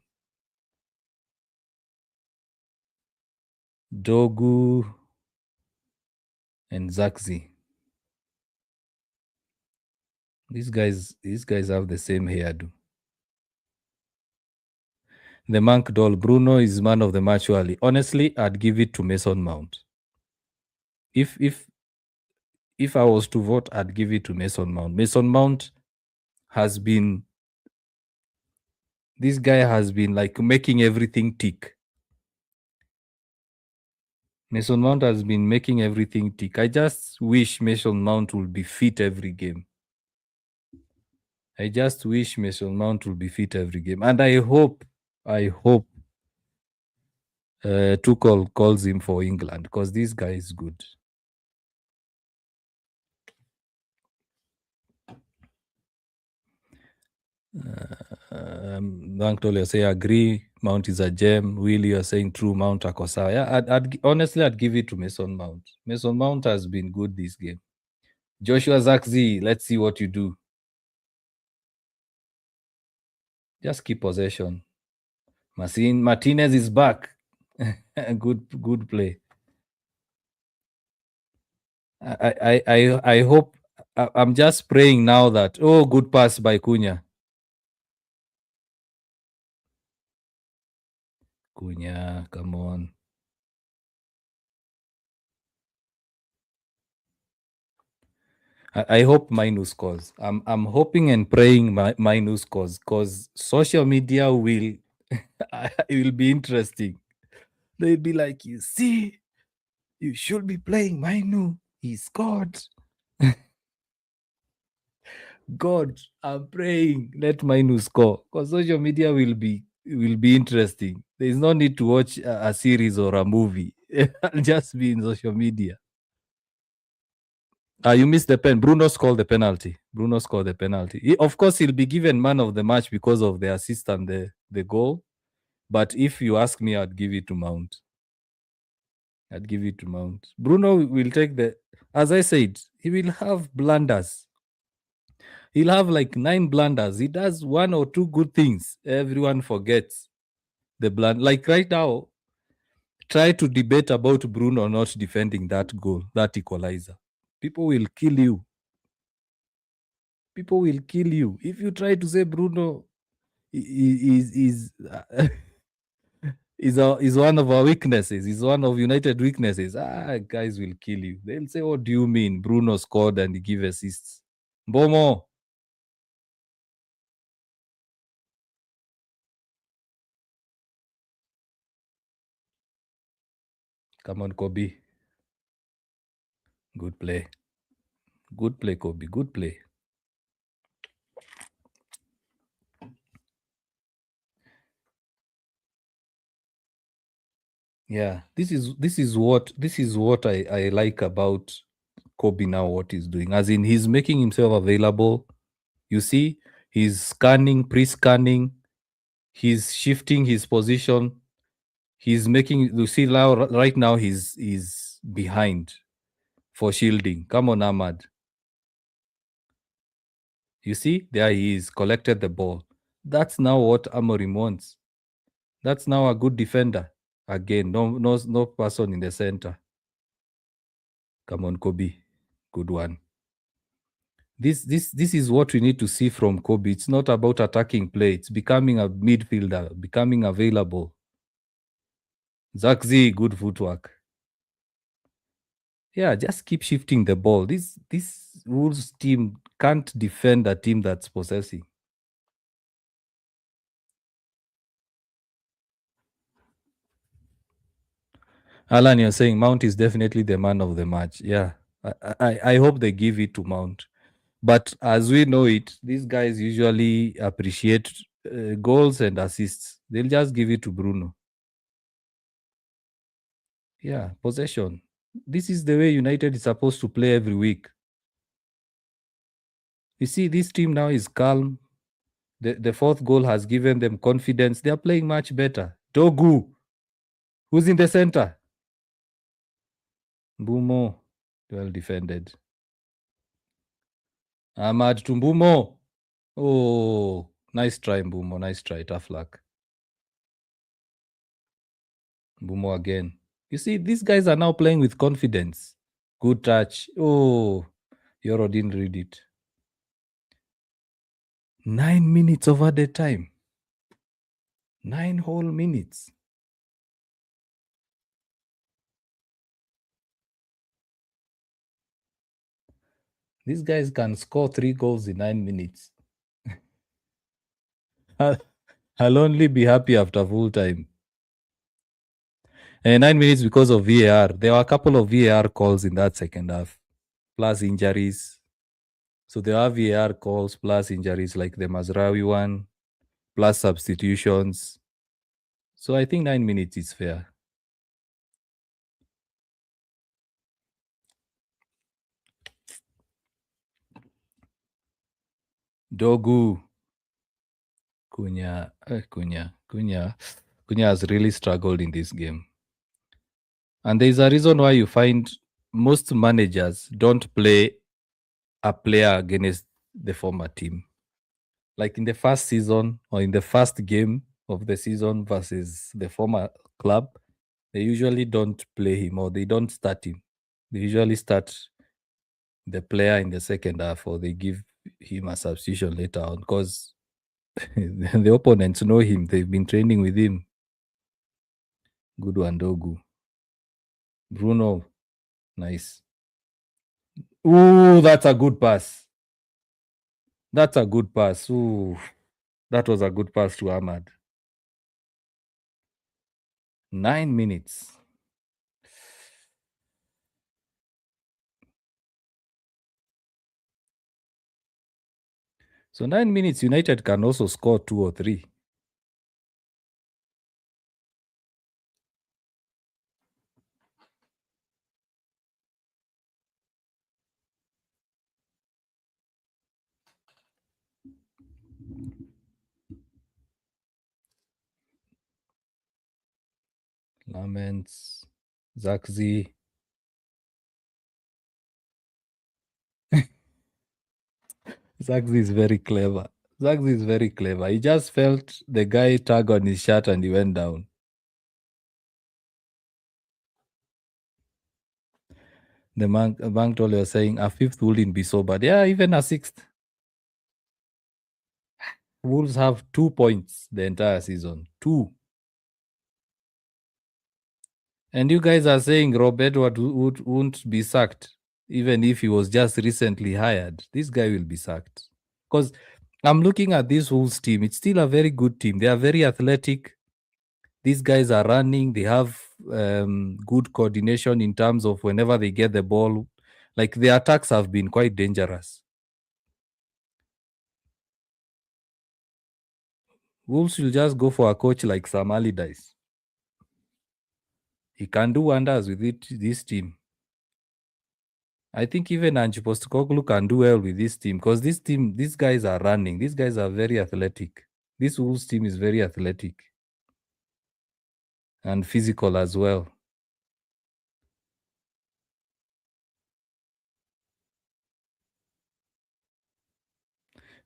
Dogu and Zaxi. These guys have the same hairdo. The Monk doll, Bruno is man of the match early. Honestly, I'd give it to Mason Mount. If I was to vote, I'd give it to Mason Mount. Mason Mount has been, this guy has been like making everything tick. Mason Mount has been making everything tick. I just wish Mason Mount will be fit every game. I just wish Mason Mount will be fit every game. And I hope Tuchel calls him for England because this guy is good. Bank told you say agree. Mount is a gem. Will you are saying true Mount Akosa? Yeah, honestly I'd give it to Mason Mount. Mason Mount has been good this game. Joshua Zakzi, let's see what you do. Just keep possession. Martinez is back. Good play. I hope. I'm just praying now that good pass by Cunha. Cunha, come on. I hope Mainu scores. I'm hoping and praying Mainu scores because social media will it will be interesting. They'll be like, you see, you should be playing Mainu. He scored. God, I'm praying. Let Mainu score. Because social media will be interesting. There is no need to watch a series or a movie. I'll just be in social media. You missed the pen. Bruno scored the penalty. Bruno scored the penalty. Of course, he'll be given man of the match because of the assist and the goal. But if you ask me, I'd give it to Mount. I'd give it to Mount. Bruno will take as I said, he will have blunders. He'll have like 9 blunders. He does one or two good things. Everyone forgets the blunder. Like right now, try to debate about Bruno not defending that goal, that equalizer. People will kill you. People will kill you if you try to say Bruno is one of our weaknesses. Is one of United weaknesses. Guys will kill you. They'll say, "What do you mean? Bruno scored and he gave assists." Bomo, come on, Kobe. Good play. Good play, Kobe. Good play. Yeah, this is what I like about Kobe now. What he's doing, as in he's making himself available. You see, he's scanning, pre-scanning. He's shifting his position. He's making. You see now, right now, he's behind for shielding. Come on, Ahmad. You see, there he is, collected the ball. That's now what Amorim wants. That's now a good defender. Again, no person in the center. Come on, Kobe. Good one. This is what we need to see from Kobe. It's not about attacking play. It's becoming a midfielder, becoming available. Zakzi, good footwork. Yeah, just keep shifting the ball. This Wolves team can't defend a team that's possessing. Alan, you're saying Mount is definitely the man of the match. Yeah, I hope they give it to Mount. But as we know it, these guys usually appreciate goals and assists. They'll just give it to Bruno. Yeah, possession. This is the way United is supposed to play every week. You see, this team now is calm. The fourth goal has given them confidence. They are playing much better. Dogu, who's in the center? Mbumo, well defended. Ahmad to Mbumo. Oh, nice try, Mbumo. Nice try. Tough luck. Mbumo again. You see, these guys are now playing with confidence. Good touch. Oh, Yoro didn't read it. 9 minutes over the time. 9 whole minutes. These guys can score 3 goals in 9 minutes. I'll only be happy after full time. And 9 minutes because of VAR. There were a couple of VAR calls in that second half, plus injuries. So there are VAR calls plus injuries like the Mazraoui one, plus substitutions. So I think 9 minutes is fair. Dogu. Cunha has really struggled in this game. And there's a reason why you find most managers don't play a player against the former team. Like in the first season or in the first game of the season versus the former club, they usually don't play him or they don't start him. They usually start the player in the second half or they give him a substitution later on because the opponents know him. They've been training with him. Good one, Dogu. Bruno, nice. Ooh, that's a good pass. That's a good pass. Ooh, that was a good pass to Ahmad. 9 minutes. So 9 minutes, United can also score 2 or 3. Laments, Zakzi. Zakzi is very clever. Zakzi is very clever. He just felt the guy tug on his shirt and he went down. The bank told you saying a fifth wouldn't be so bad. Yeah, even a sixth. Wolves have 2 points the entire season. 2. And you guys are saying Rob Edward won't be sacked, even if he was just recently hired. This guy will be sacked. Because I'm looking at this Wolves team. It's still a very good team. They are very athletic. These guys are running. They have good coordination in terms of whenever they get the ball. Like the attacks have been quite dangerous. Wolves will just go for a coach like Sam Allardyce. He can do wonders with this team. I think even Ange Postecoglou can do well with this team because this team, these guys are running. These guys are very athletic. This Wolves team is very athletic and physical as well.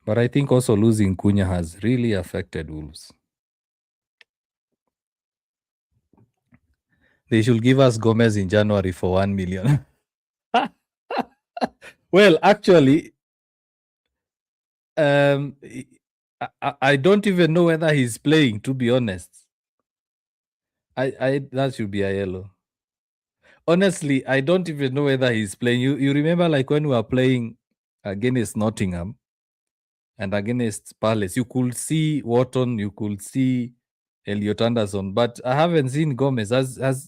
But I think also losing Cunha has really affected Wolves. They should give us Gomez in January for 1 million. Well, actually, I don't even know whether he's playing, to be honest. I that should be a yellow. Honestly, I don't even know whether he's playing. You remember like when we were playing against Nottingham and against Palace, you could see Wharton, you could see Elliot Anderson, but I haven't seen Gomez.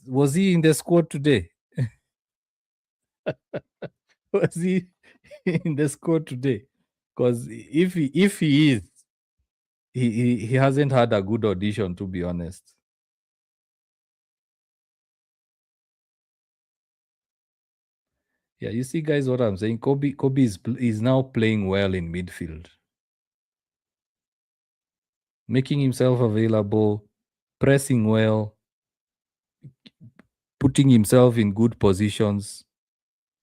Was he in the squad today? Was he in the squad today? Because if he is, he hasn't had a good audition, to be honest. Yeah, you see, guys, what I'm saying. Kobe is now playing well in midfield, making himself available, pressing well, putting himself in good positions.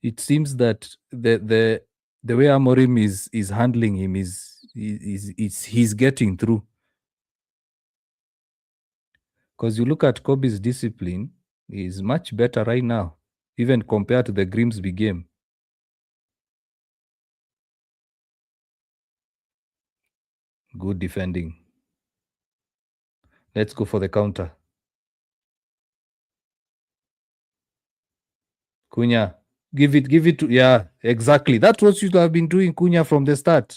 It seems that the way Amorim is handling him he's getting through. Because you look at Kobe's discipline, is much better right now, even compared to the Grimsby game. Good defending. Let's go for the counter. Cunha, give it to, yeah, exactly. That's what you have been doing, Cunha, from the start.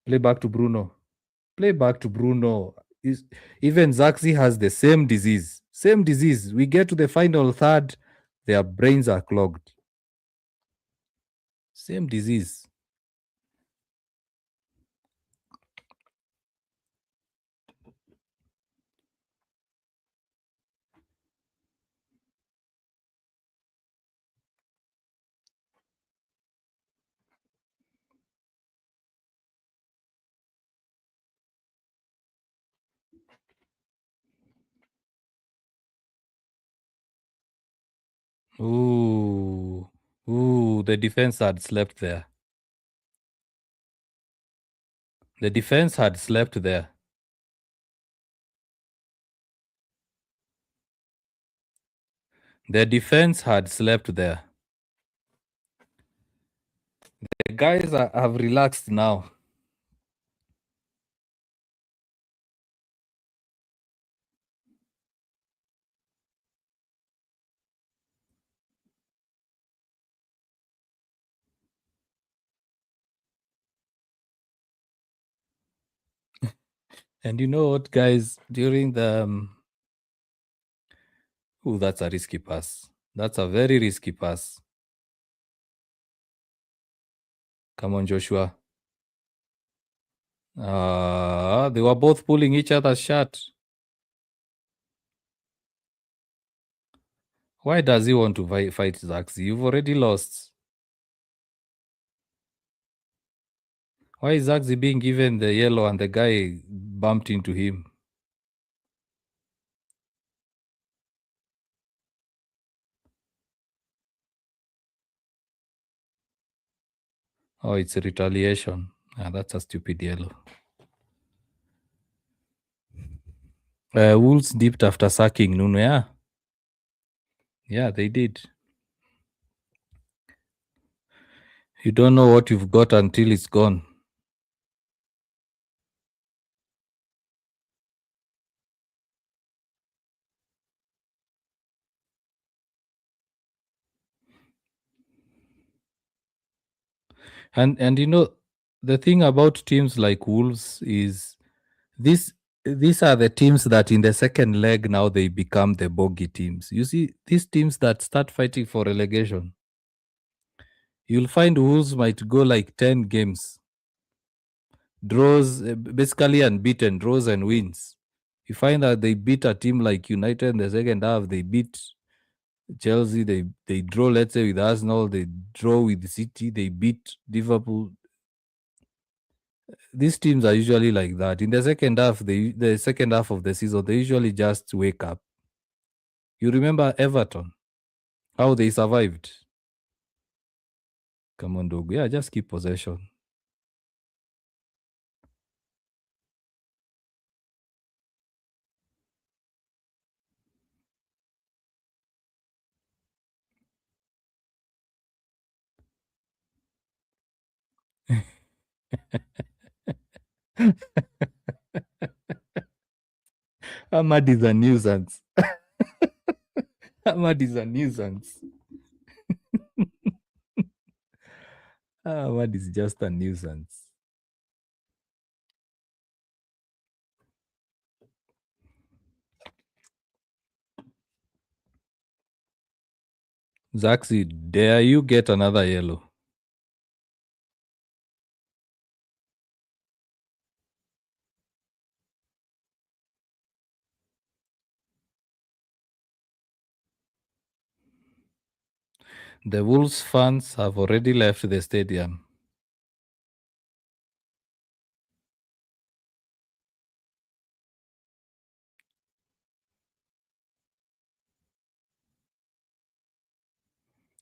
Play back to Bruno. Play back to Bruno. Is even Zaxi has the same disease. Same disease. We get to the final third, their brains are clogged. Same disease. Ooh. Ooh, the defense had slept there. The defense had slept there. The defense had slept there. The guys have relaxed now. And you know what, guys? During the oh, that's a risky pass. That's a very risky pass. Come on, Joshua. They were both pulling each other's shirt. Why does he want to fight Zaxi? You've already lost. Why is Zaxi being given the yellow and the guy bumped into him? Oh, it's a retaliation. That's a stupid yellow. Wolves dipped after sacking Nuno, yeah? Yeah, they did. You don't know what you've got until it's gone. And you know, the thing about teams like Wolves is this these are the teams that in the second leg now they become the bogey teams. You see, these teams that start fighting for relegation, you'll find Wolves might go like 10 games, draws, basically unbeaten, draws and wins. You find that they beat a team like United in the second half, they beat Chelsea, they draw, let's say, with Arsenal, they draw with City, they beat Liverpool. These teams are usually like that. In the second half of the season, they usually just wake up. You remember Everton, how they survived? Come on, dog. Yeah, just keep possession. Ahmad is a nuisance. Ahmad is a nuisance. Ahmad is just a nuisance. Zaxi, dare you get another yellow? The Wolves fans have already left the stadium.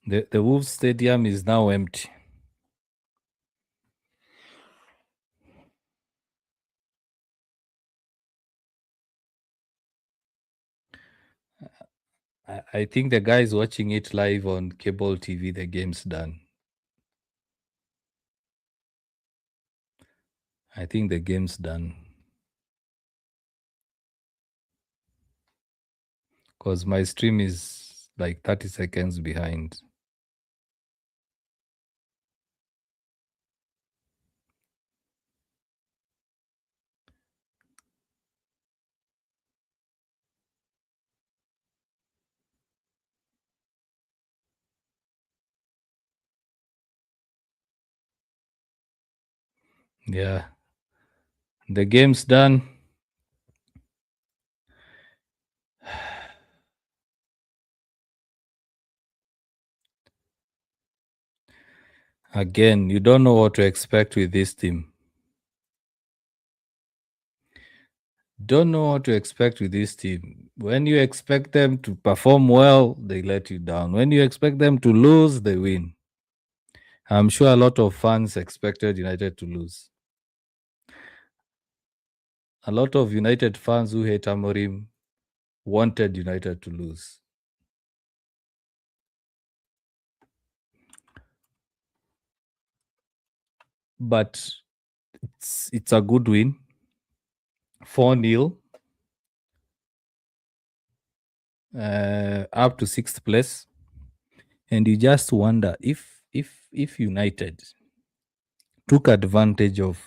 The Wolves stadium is now empty. I think the guys watching it live on cable TV, the game's done. I think the game's done. Because my stream is like 30 seconds behind. Yeah. The game's done. Again, you don't know what to expect with this team. Don't know what to expect with this team. When you expect them to perform well, they let you down. When you expect them to lose, they win. I'm sure a lot of fans expected United to lose. A lot of United fans who hate Amorim wanted United to lose. But it's a good win. 4-0. Up to sixth place. And you just wonder if United took advantage of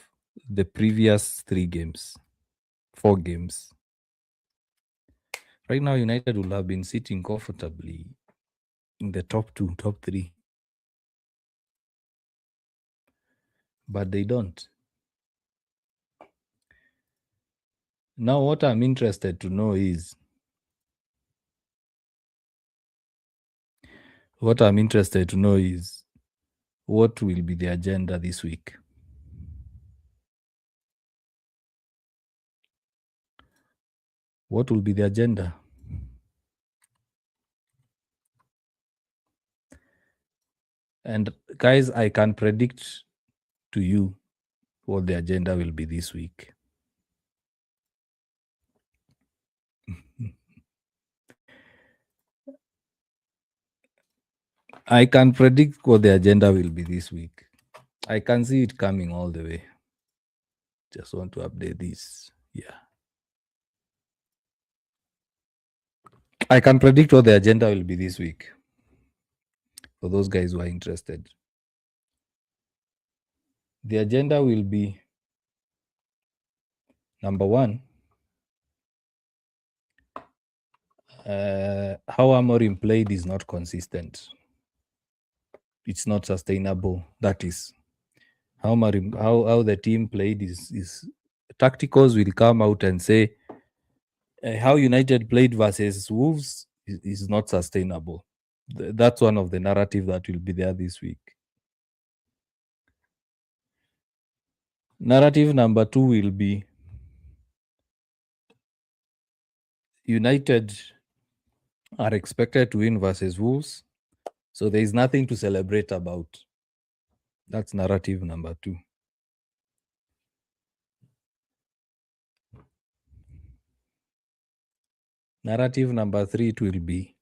the previous 3 games, 4 games. Right now, United will have been sitting comfortably in the top 2, top 3. But they don't. Now, what I'm interested to know is what will be the agenda this week. What will be the agenda? And guys, I can predict to you what the agenda will be this week. I can predict what the agenda will be this week. I can see it coming all the way. Just want to update this. Yeah. I can predict what the agenda will be this week. For those guys who are interested. The agenda will be number 1, how Amorim played is not consistent. It's not sustainable. That is how the team played is tacticals will come out and say how United played versus Wolves is not sustainable. That's one of the narrative that will be there this week. Narrative number 2 will be United are expected to win versus Wolves, so there is nothing to celebrate about. That's narrative number 2. Narrative number 3, it will be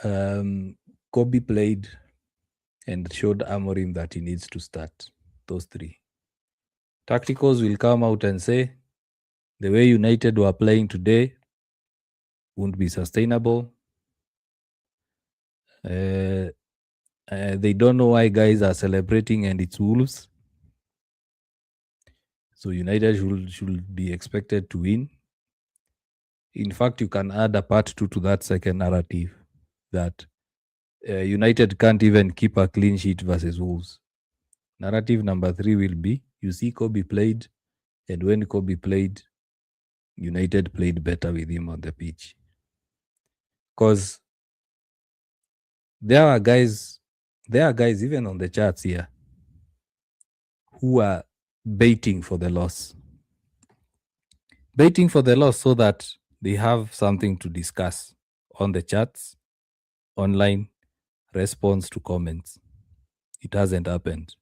Kobe played and showed Amorim that he needs to start. Those 3. Tacticals will come out and say the way United were playing today won't be sustainable. They don't know why guys are celebrating and it's Wolves. So United should be expected to win. In fact, you can add a part 2 to that second narrative that United can't even keep a clean sheet versus Wolves. Narrative number 3 will be, you see Kobe played, and when Kobe played, United played better with him on the pitch. Because there are guys even on the charts here who are baiting for the loss. Baiting for the loss so that they have something to discuss on the charts, online, response to comments. It hasn't happened.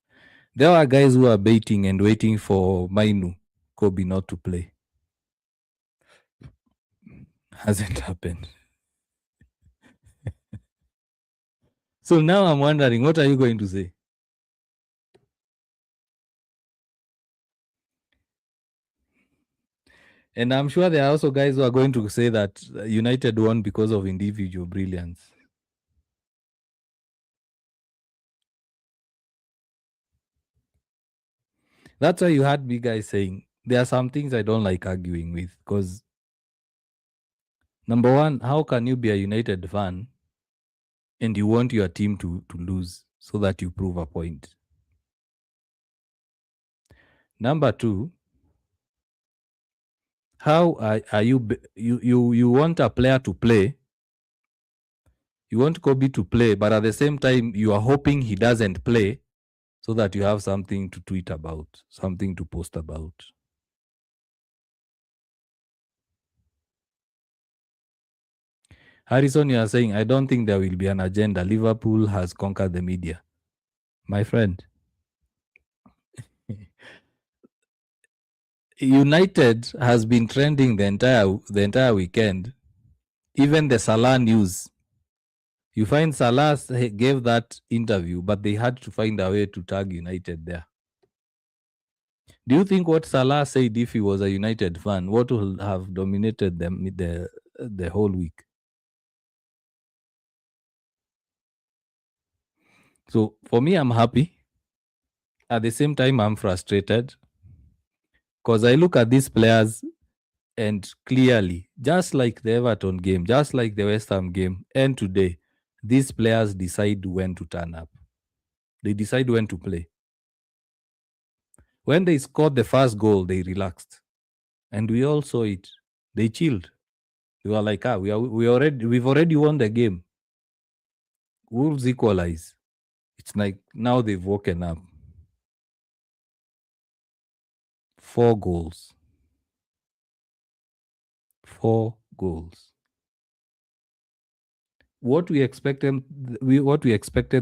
There are guys who are baiting and waiting for Mainu, Kobe not to play. Hasn't happened. So now I'm wondering, what are you going to say? And I'm sure there are also guys who are going to say that United won because of individual brilliance. That's why you had me guys saying there are some things I don't like arguing with, because number 1, how can you be a United fan and you want your team to lose so that you prove a point? Number two, how are you, you want a player to play, you want Kobe to play, but at the same time, you are hoping he doesn't play so that you have something to tweet about, something to post about. Harrison, you are saying, I don't think there will be an agenda. Liverpool has conquered the media. My friend, United has been trending the entire weekend. Even the Salah news. You find Salah gave that interview, but they had to find a way to tag United there. Do you think what Salah said, if he was a United fan, what would have dominated them the whole week? So for me, I'm happy. At the same time, I'm frustrated because I look at these players and clearly, just like the Everton game, just like the West Ham game, and today, these players decide when to turn up. They decide when to play. When they scored the first goal, they relaxed. And we all saw it. They chilled. They were like, we've already won the game. Wolves equalize. It's like now they've woken up. 4 goals. 4 goals. What we expected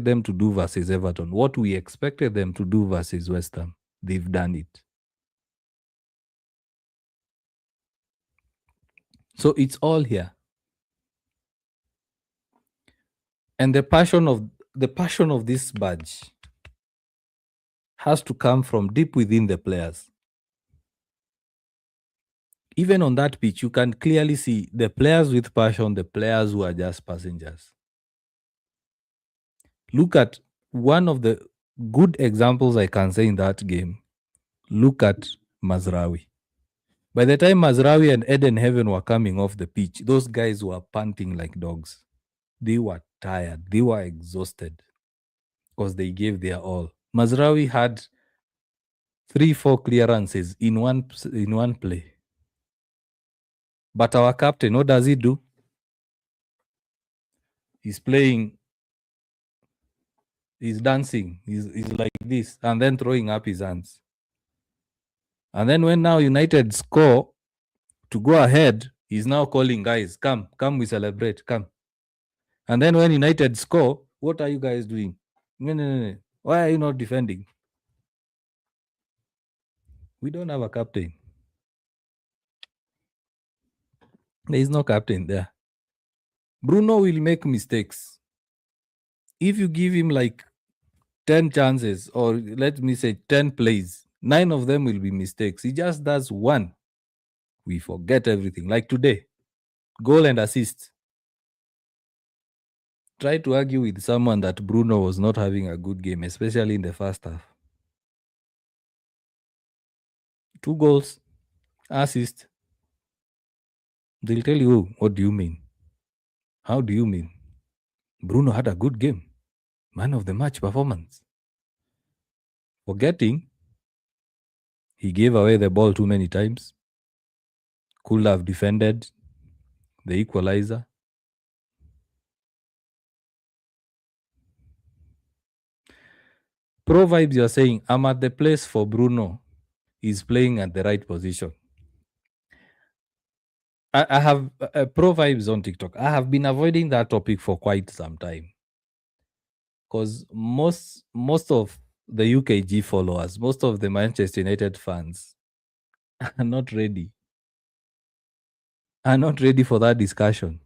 them to do versus Everton, what we expected them to do versus West Ham, they've done it. So it's all here. And the passion of this badge has to come from deep within the players. Even on that pitch, you can clearly see the players with passion, the players who are just passengers. Look at one of the good examples I can say in that game. Look at Mazraoui. By the time Mazraoui and Eden Heaven were coming off the pitch, those guys were panting like dogs. They were tired. They were exhausted because they gave their all. Mazraoui had 3-4 clearances in one play. But our captain, what does he do? He's playing, he's dancing, he's like this, and then throwing up his hands. And then when now United score to go ahead, he's now calling guys, come, we celebrate, come. And then when United score, what are you guys doing? No. Why are you not defending? We don't have a captain. There is no captain there. Bruno will make mistakes. If you give him like 10 chances, or let me say 10 plays, 9 of them will be mistakes. He just does one. We forget everything. Like today, goal and assist. Try to argue with someone that Bruno was not having a good game, especially in the first half. 2 goals, assist. They'll tell you, what do you mean? How do you mean? Bruno had a good game. Man of the match performance. Forgetting he gave away the ball too many times. Could have defended the equalizer. Pro Vibes, you're saying, I'm at the place for Bruno. He's playing at the right position. I have Pro Vibes on TikTok. I have been avoiding that topic for quite some time. Because most of the UKG followers, most of the Manchester United fans are not ready. Are not ready for that discussion.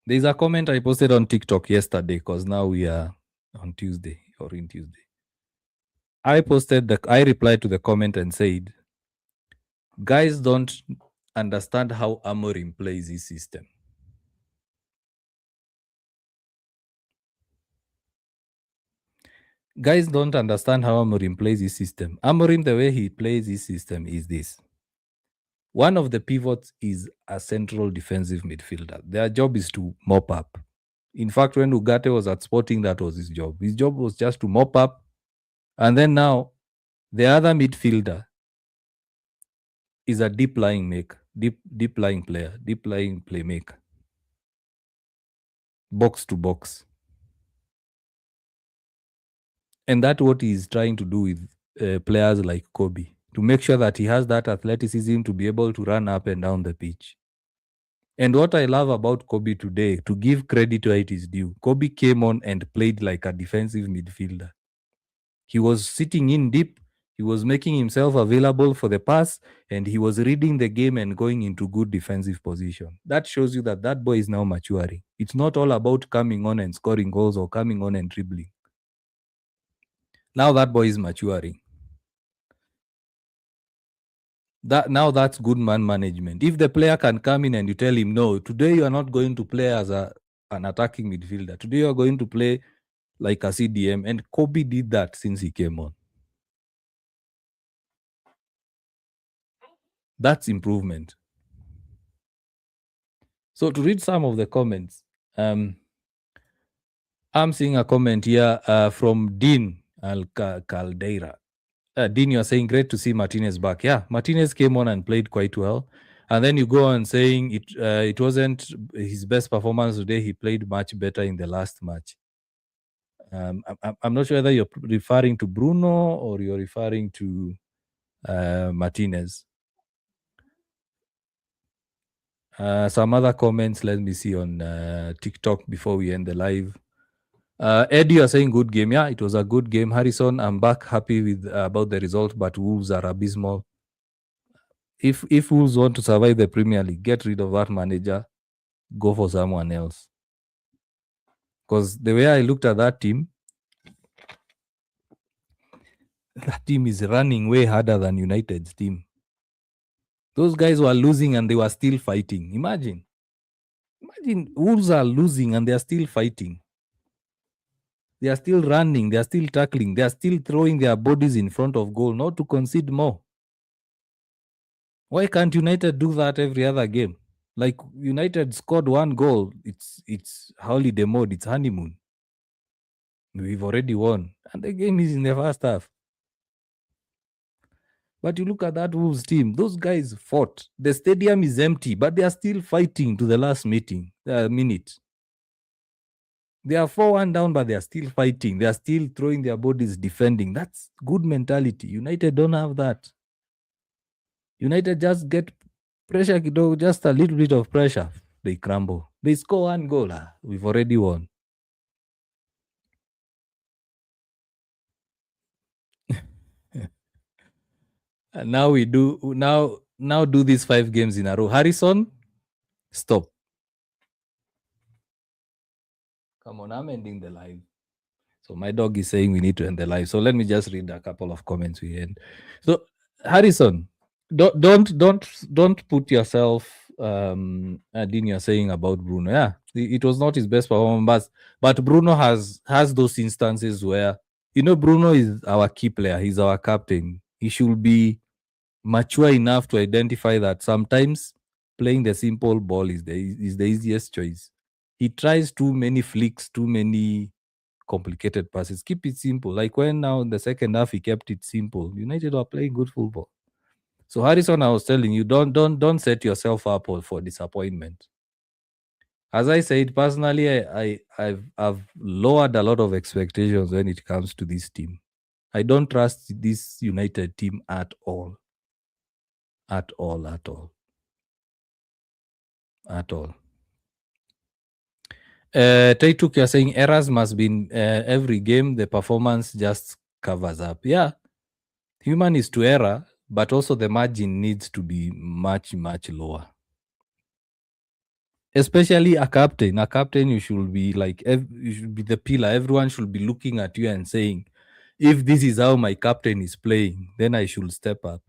There's a comment I posted on TikTok yesterday, because now we are on Tuesday or in Tuesday. I replied to the comment and said, guys don't understand how Amorim plays his system. Guys don't understand how Amorim plays his system. Amorim, the way he plays his system is this. One of the pivots is a central defensive midfielder. Their job is to mop up. In fact, when Ugarte was at Sporting, that was his job. His job was just to mop up. And then now, The other midfielder is a deep lying maker, deep lying player, deep lying playmaker, box to box. And that's what he's trying to do with players like Kobe, to make sure that he has that athleticism to be able to run up and down the pitch. And what I love about Kobe today, to give credit where it is due, Kobe came on and played like a defensive midfielder. He was sitting in deep, he was making himself available for the pass, and he was reading the game and going into good defensive position. That shows you that that boy is now maturing. It's not all about coming on and scoring goals or coming on and dribbling. Now that boy is maturing. That's good man management. If the player can come in and you tell him, no, today you are not going to play as an attacking midfielder. Today you are going to play like a CDM. And Kobe did that since he came on. That's improvement. So to read some of the comments, I'm seeing a comment here from Dean Caldeira. Dean, you're saying great to see Martinez back. Yeah, Martinez came on and played quite well. And then you go on saying it wasn't his best performance today. He played much better in the last match. I'm not sure whether you're referring to Bruno or you're referring to Martinez. Some other comments, let me see on TikTok before we end the live. Eddie, you're saying good game. Yeah, it was a good game. Harrison, I'm back happy with about the result, but Wolves are abysmal. If Wolves want to survive the Premier League, get rid of that manager, go for someone else. Because the way I looked at that team is running way harder than United's team. Those guys were losing and they were still fighting. Imagine Wolves are losing and they are still fighting. They are still running, they are still tackling, they are still throwing their bodies in front of goal, not to concede more. Why can't United do that every other game? Like United scored one goal, it's holiday mode, it's honeymoon. We've already won, and the game is in the first half. But you look at that Wolves team; those guys fought. The stadium is empty, but they are still fighting to the last minute. They are 4-1 down, but they are still fighting. They are still throwing their bodies, defending. That's good mentality. United don't have that. United just get pressure, just a little bit of pressure. They crumble. They score one goal. We've already won. And now we do now do these 5 games in a row. Harrison, stop. Come on, I'm ending the live. So my dog is saying we need to end the live. So let me just read a couple of comments we had. So Harrison, don't put yourself Dean, you're saying about Bruno. Yeah, it was not his best performance, but Bruno has those instances where Bruno is our key player, he's our captain. He should be mature enough to identify that sometimes playing the simple ball is the easiest choice. He tries too many flicks, too many complicated passes. Keep it simple. Like when now in the second half he kept it simple. United are playing good football. So Harrison, I was telling you, don't set yourself up for disappointment. As I said, personally, I've lowered a lot of expectations when it comes to this team. I don't trust this United team at all. At all. Taituk, you're saying errors must be in every game. The performance just covers up. Yeah, human is to error, but also the margin needs to be much, much lower. Especially a captain. A captain, you should be like, you should be the pillar. Everyone should be looking at you and saying, if this is how my captain is playing, then I should step up.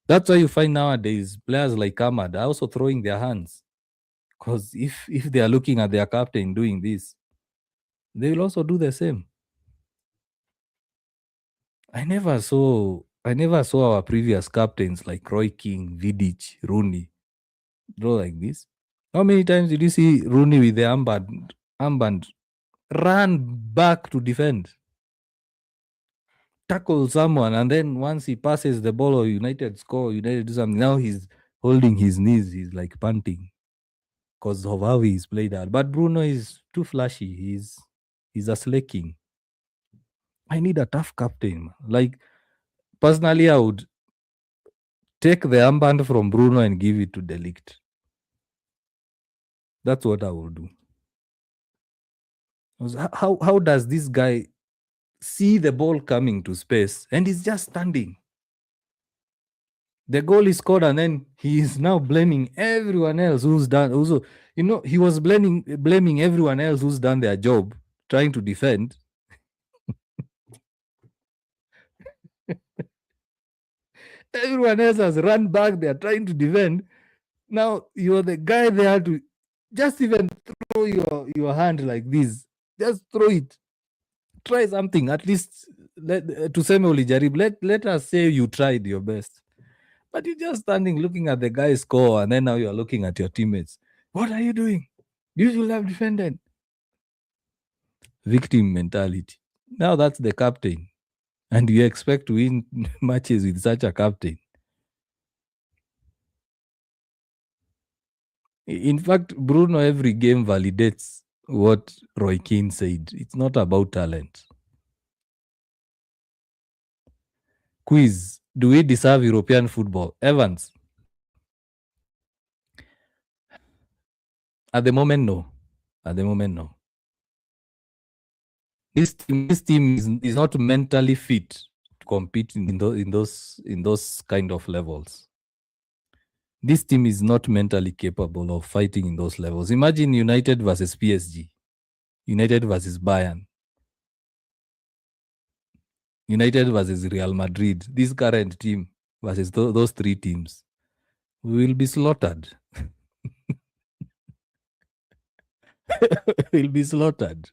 That's why you find nowadays players like Ahmad are also throwing their hands. Because if they are looking at their captain doing this, they will also do the same. I never saw our previous captains like Roy King, Vidic, Rooney draw like this. How many times did you see Rooney with the armband run back to defend? tackle someone, and then once he passes the ball or United score, United do something. Now he's holding his knees. He's like panting because of how he's played out. But Bruno is too flashy. He's a slaking. I need a tough captain, man. Like personally, I would take the armband from Bruno and give it to Delict. That's what I will do. How does this guy see the ball coming to space and he's just standing? The goal is scored, and then he is now blaming everyone else who's done. Also, he was blaming everyone else who's done their job, trying to defend. Everyone else has run back. They're trying to defend. Now you're the guy there to just even throw your hand like this. Just throw it. Try something. At least to Samuel Jarib. Let us say you tried your best. But you're just standing looking at the guy's score, and then now you're looking at your teammates. What are you doing? You should have defended. Victim mentality. Now that's the captain. And you expect to win matches with such a captain. In fact, Bruno every game validates what Roy Keane said. It's not about talent. Quiz. Do we deserve European football? Evans. At the moment, no. At the moment, no. This team is not mentally fit to compete in those kind of levels. This team is not mentally capable of fighting in those levels. Imagine United versus PSG, United versus Bayern, United versus Real Madrid. This current team versus those three teams, we will be slaughtered. We'll be slaughtered.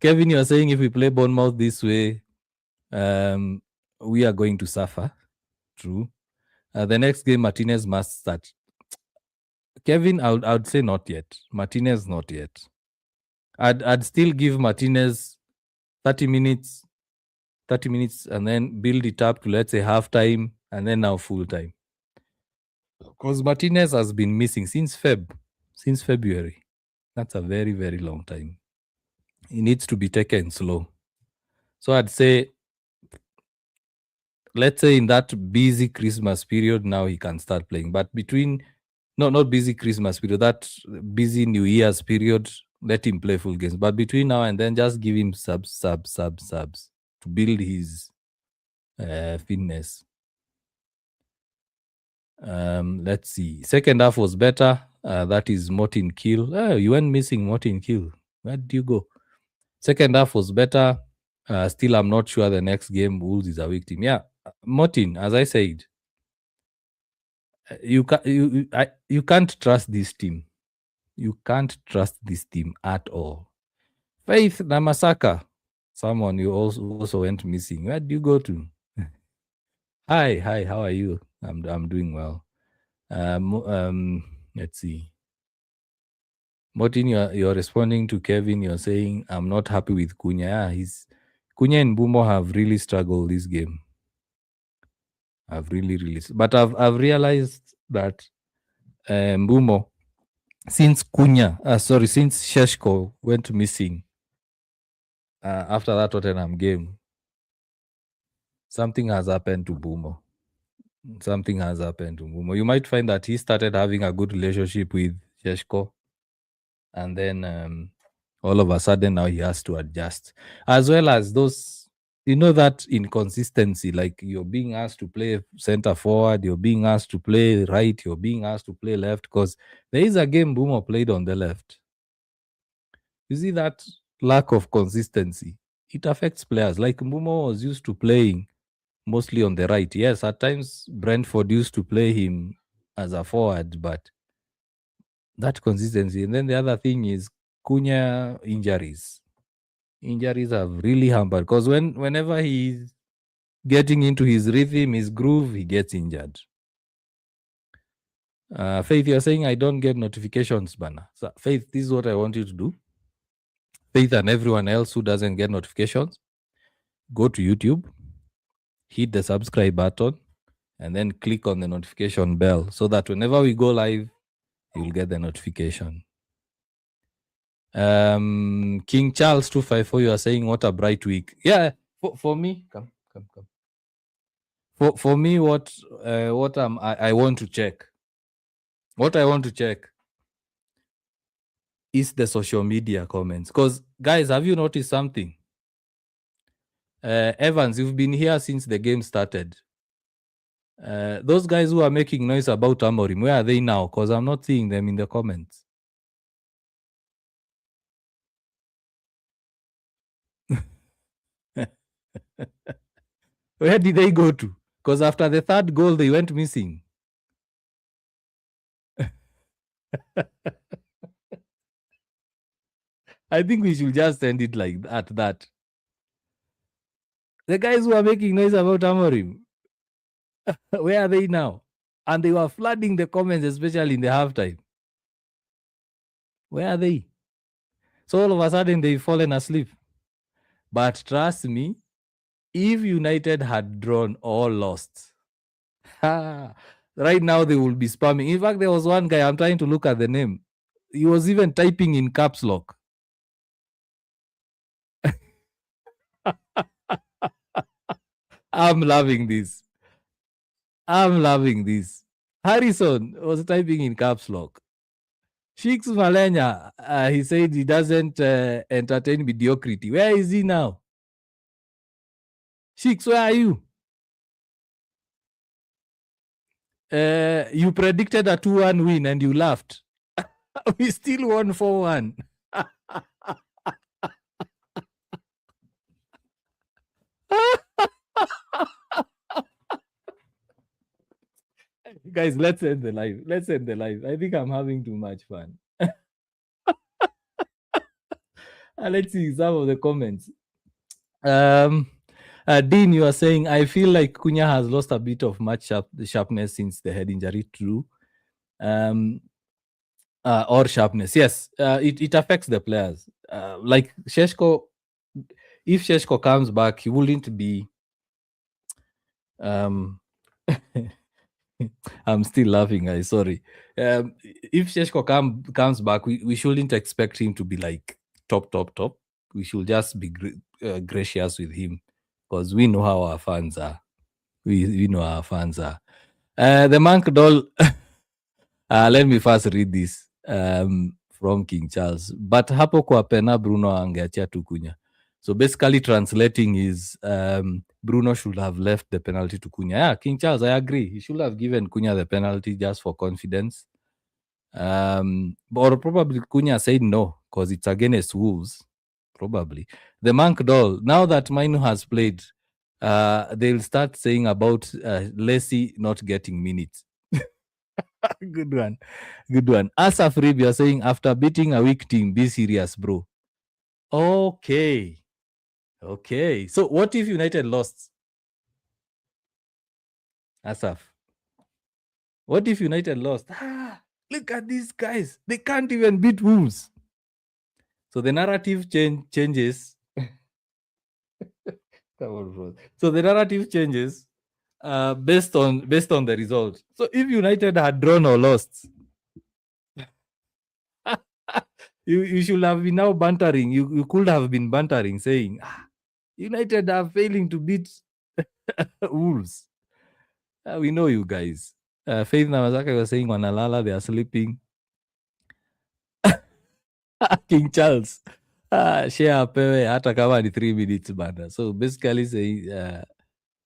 Kevin, you are saying if we play Bournemouth this way, we are going to suffer. True. The next game, Martinez must start. Kevin, I would say not yet. Martinez, not yet. I'd still give Martinez 30 minutes, and then build it up to, let's say, half time, and then now full time. Because Martinez has been missing since February. That's a very, very long time. He needs to be taken slow. So I'd say, let's say in that busy Christmas period, now he can start playing. But not busy Christmas period, that busy New Year's period, let him play full games. But between now and then, just give him subs to build his fitness. Let's see. Second half was better. That is Martin Kill. You went missing Martin Kill. Where did you go? Second half was better. Still, I'm not sure the next game Wolves is a weak team. Yeah, Martin, as I said, you can't trust this team. You can't trust this team at all. Faith Namasaka, someone you also went missing. Where did you go to? Hi, how are you? I'm doing well. Let's see. Martin, you're responding to Kevin. You're saying I'm not happy with Cunha. Cunha and Bumo have really struggled this game. I've really, but I've realized that Mbumo, since Sheshko went missing after that Tottenham game, something has happened to Bumo. You might find that he started having a good relationship with Sheshko, and then all of a sudden now he has to adjust, as well as those. That inconsistency, like you're being asked to play center forward, you're being asked to play right, you're being asked to play left, because there is a game Boomer played on the left. You see that lack of consistency, it affects players. Like Boomer was used to playing mostly on the right. Yes, at times Brentford used to play him as a forward, but that consistency. And then the other thing is Cunha injuries. Injuries have really hampered, because whenever he's getting into his rhythm, his groove, he gets injured. Faith, you're saying I don't get notifications, Bana. So, Faith, this is what I want you to do. Faith and everyone else who doesn't get notifications, go to YouTube, hit the subscribe button, and then click on the notification bell so that whenever we go live, you'll get the notification. King Charles 254, you are saying what a bright week. Yeah, for me, come. For me, what I want to check. What I want to check is the social media comments. Because guys, have you noticed something? Evans, you've been here since the game started. Those guys who are making noise about Amorim, where are they now? Because I'm not seeing them in the comments. Where did they go to? Because after the third goal, they went missing. I think we should just end it like that. The guys who are making noise about Amorim, where are they now? And they were flooding the comments, especially in the halftime. Where are they? So all of a sudden, they've fallen asleep. But trust me, if United had drawn or lost, right now they will be spamming. In fact, there was one guy, I'm trying to look at the name. He was even typing in caps lock. I'm loving this. Harrison was typing in caps lock. Shix Malenya, he said he doesn't entertain mediocrity. Where is he now? Shix, where are you? You predicted a 2-1 win and you laughed. We still won 4-1. Guys, let's end the live. I think I'm having too much fun. Let's see some of the comments. Dean, you are saying, I feel like Cunha has lost a bit of match sharpness since the head injury. True. Or sharpness. Yes, it affects the players. Like Sheshko, if Sheshko comes back, he wouldn't be. I'm still laughing, guys. Sorry. If Sheshko comes back, we shouldn't expect him to be like top. We should just be gracious with him because we know how our fans are. We know our fans are. The Monk Doll. Let me first read this from King Charles. But hapo kwa pena Bruno angeachia tu Cunha. So basically translating is Bruno should have left the penalty to Cunha. Yeah, King Charles, I agree. He should have given Cunha the penalty just for confidence. Or probably Cunha said no because it's against Wolves. Probably. The Monk Doll, now that Mainu has played, they'll start saying about Lacey not getting minutes. Good one. Asaf Rib, you're saying after beating a weak team, be serious, bro. Okay. So what if United lost? Asaf. What if United lost? Look at these guys. They can't even beat Wolves. So the narrative changes. Come on, bro. So the narrative changes based on the result. So if United had drawn or lost, you should have been now bantering. You could have been bantering, saying, United are failing to beat Wolves. We know you guys. Faith Namazaka was saying, Wanalala, they are sleeping. King Charles. Share pewe hata kama ni 3 minutes bana. So basically saying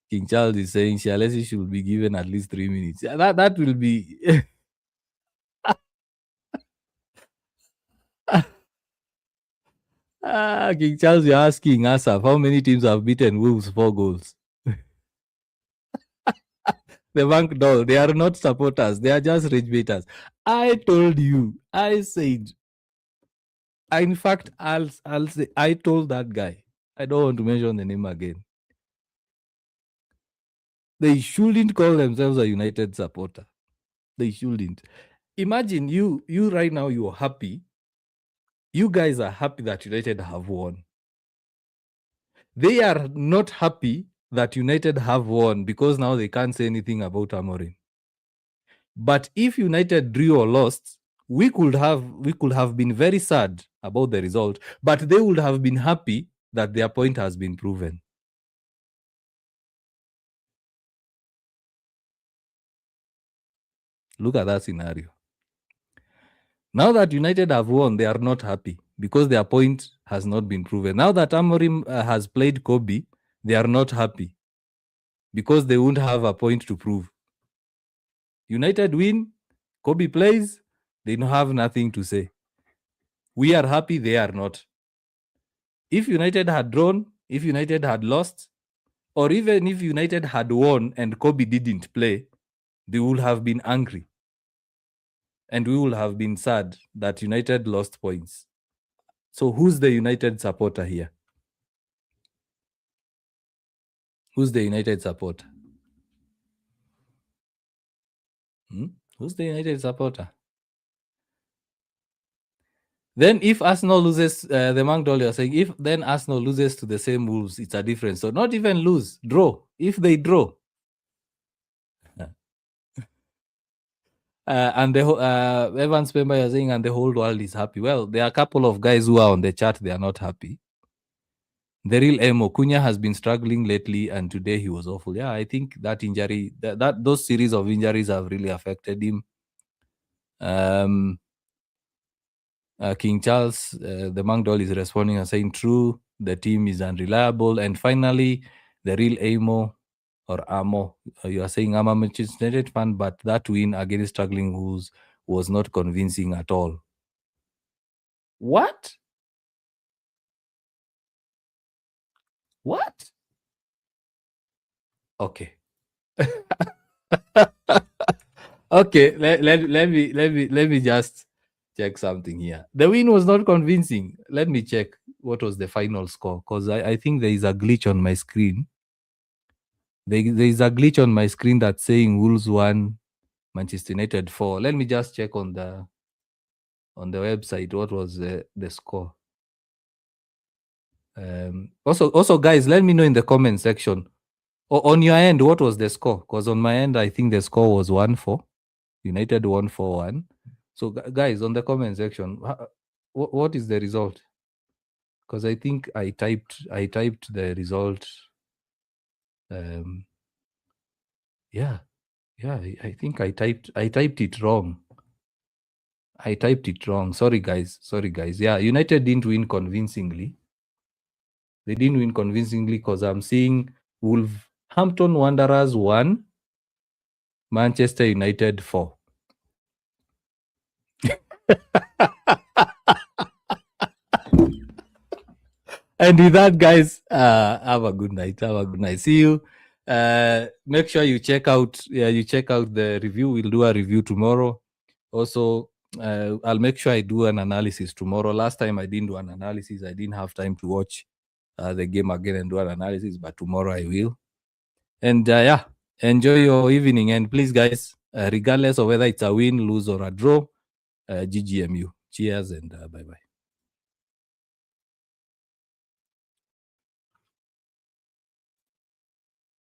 King Charles is saying Shalesi should be given at least 3 minutes. That will be King Charles, you're asking Asaf how many teams have beaten Wolves 4 goals. The Bank Doll, they are not supporters, they are just rage baiters. I told you, I said, in fact, I'll say, I told that guy, I don't want to mention the name again. They shouldn't call themselves a United supporter. They shouldn't. Imagine you right now, you're happy. You guys are happy that United have won. They are not happy that United have won because now they can't say anything about Amorim. But if United drew or lost, we could have been very sad about the result, but they would have been happy that their point has been proven. Look at that scenario. Now that United have won, they are not happy because their point has not been proven. Now that Amorim has played Kobe, they are not happy because they won't have a point to prove. United win, Kobe plays, they don't have nothing to say. We are happy, they are not. If United had drawn, if United had lost, or even if United had won and Kobe didn't play, they would have been angry. And we would have been sad that United lost points. So who's the United supporter here? Who's the United supporter? Who's the United supporter? Then if Arsenal loses, the Mark Dolly are saying, if then Arsenal loses to the same Wolves, it's a difference. So not even lose, draw. If they draw. And the Evans Pemba is saying, and the whole world is happy. Well, there are a couple of guys who are on the chat, they are not happy. The real Emo, Cunha has been struggling lately, and today he was awful. Yeah, I think that injury, those series of injuries have really affected him. King Charles, the Mangdol is responding and saying, true, the team is unreliable. And finally, the real Amo or Amo, you are saying I'm a Manchester United fan, but that win against struggling Wolves was not convincing at all. What? What? Okay. Okay, let me just check something here. The win was not convincing. Let me check what was the final score, because I think there is a glitch on my screen. There is a glitch on my screen that's saying Wolves 1, Manchester United 4. Let me just check on the website what was the score. Also, guys, let me know in the comment section. On your end, what was the score? Because on my end, I think the score was 1-4. United 1-4-1. So, guys, on the comment section, what is the result? Because I think I typed the result. Yeah, I think I typed it wrong. I typed it wrong. Sorry, guys. Yeah, United didn't win convincingly. They didn't win convincingly because I'm seeing Wolverhampton Wanderers 1, Manchester United 4. And with that, guys, have a good night. See you. Make sure you check out the review. We'll do a review tomorrow. Also, I'll make sure I do an analysis tomorrow. Last time I didn't do an analysis. I didn't have time to watch the game again and do an analysis, but tomorrow I will. And yeah, enjoy your evening. And please, guys, regardless of whether it's a win, lose, or a draw, GGMU. Cheers and bye-bye.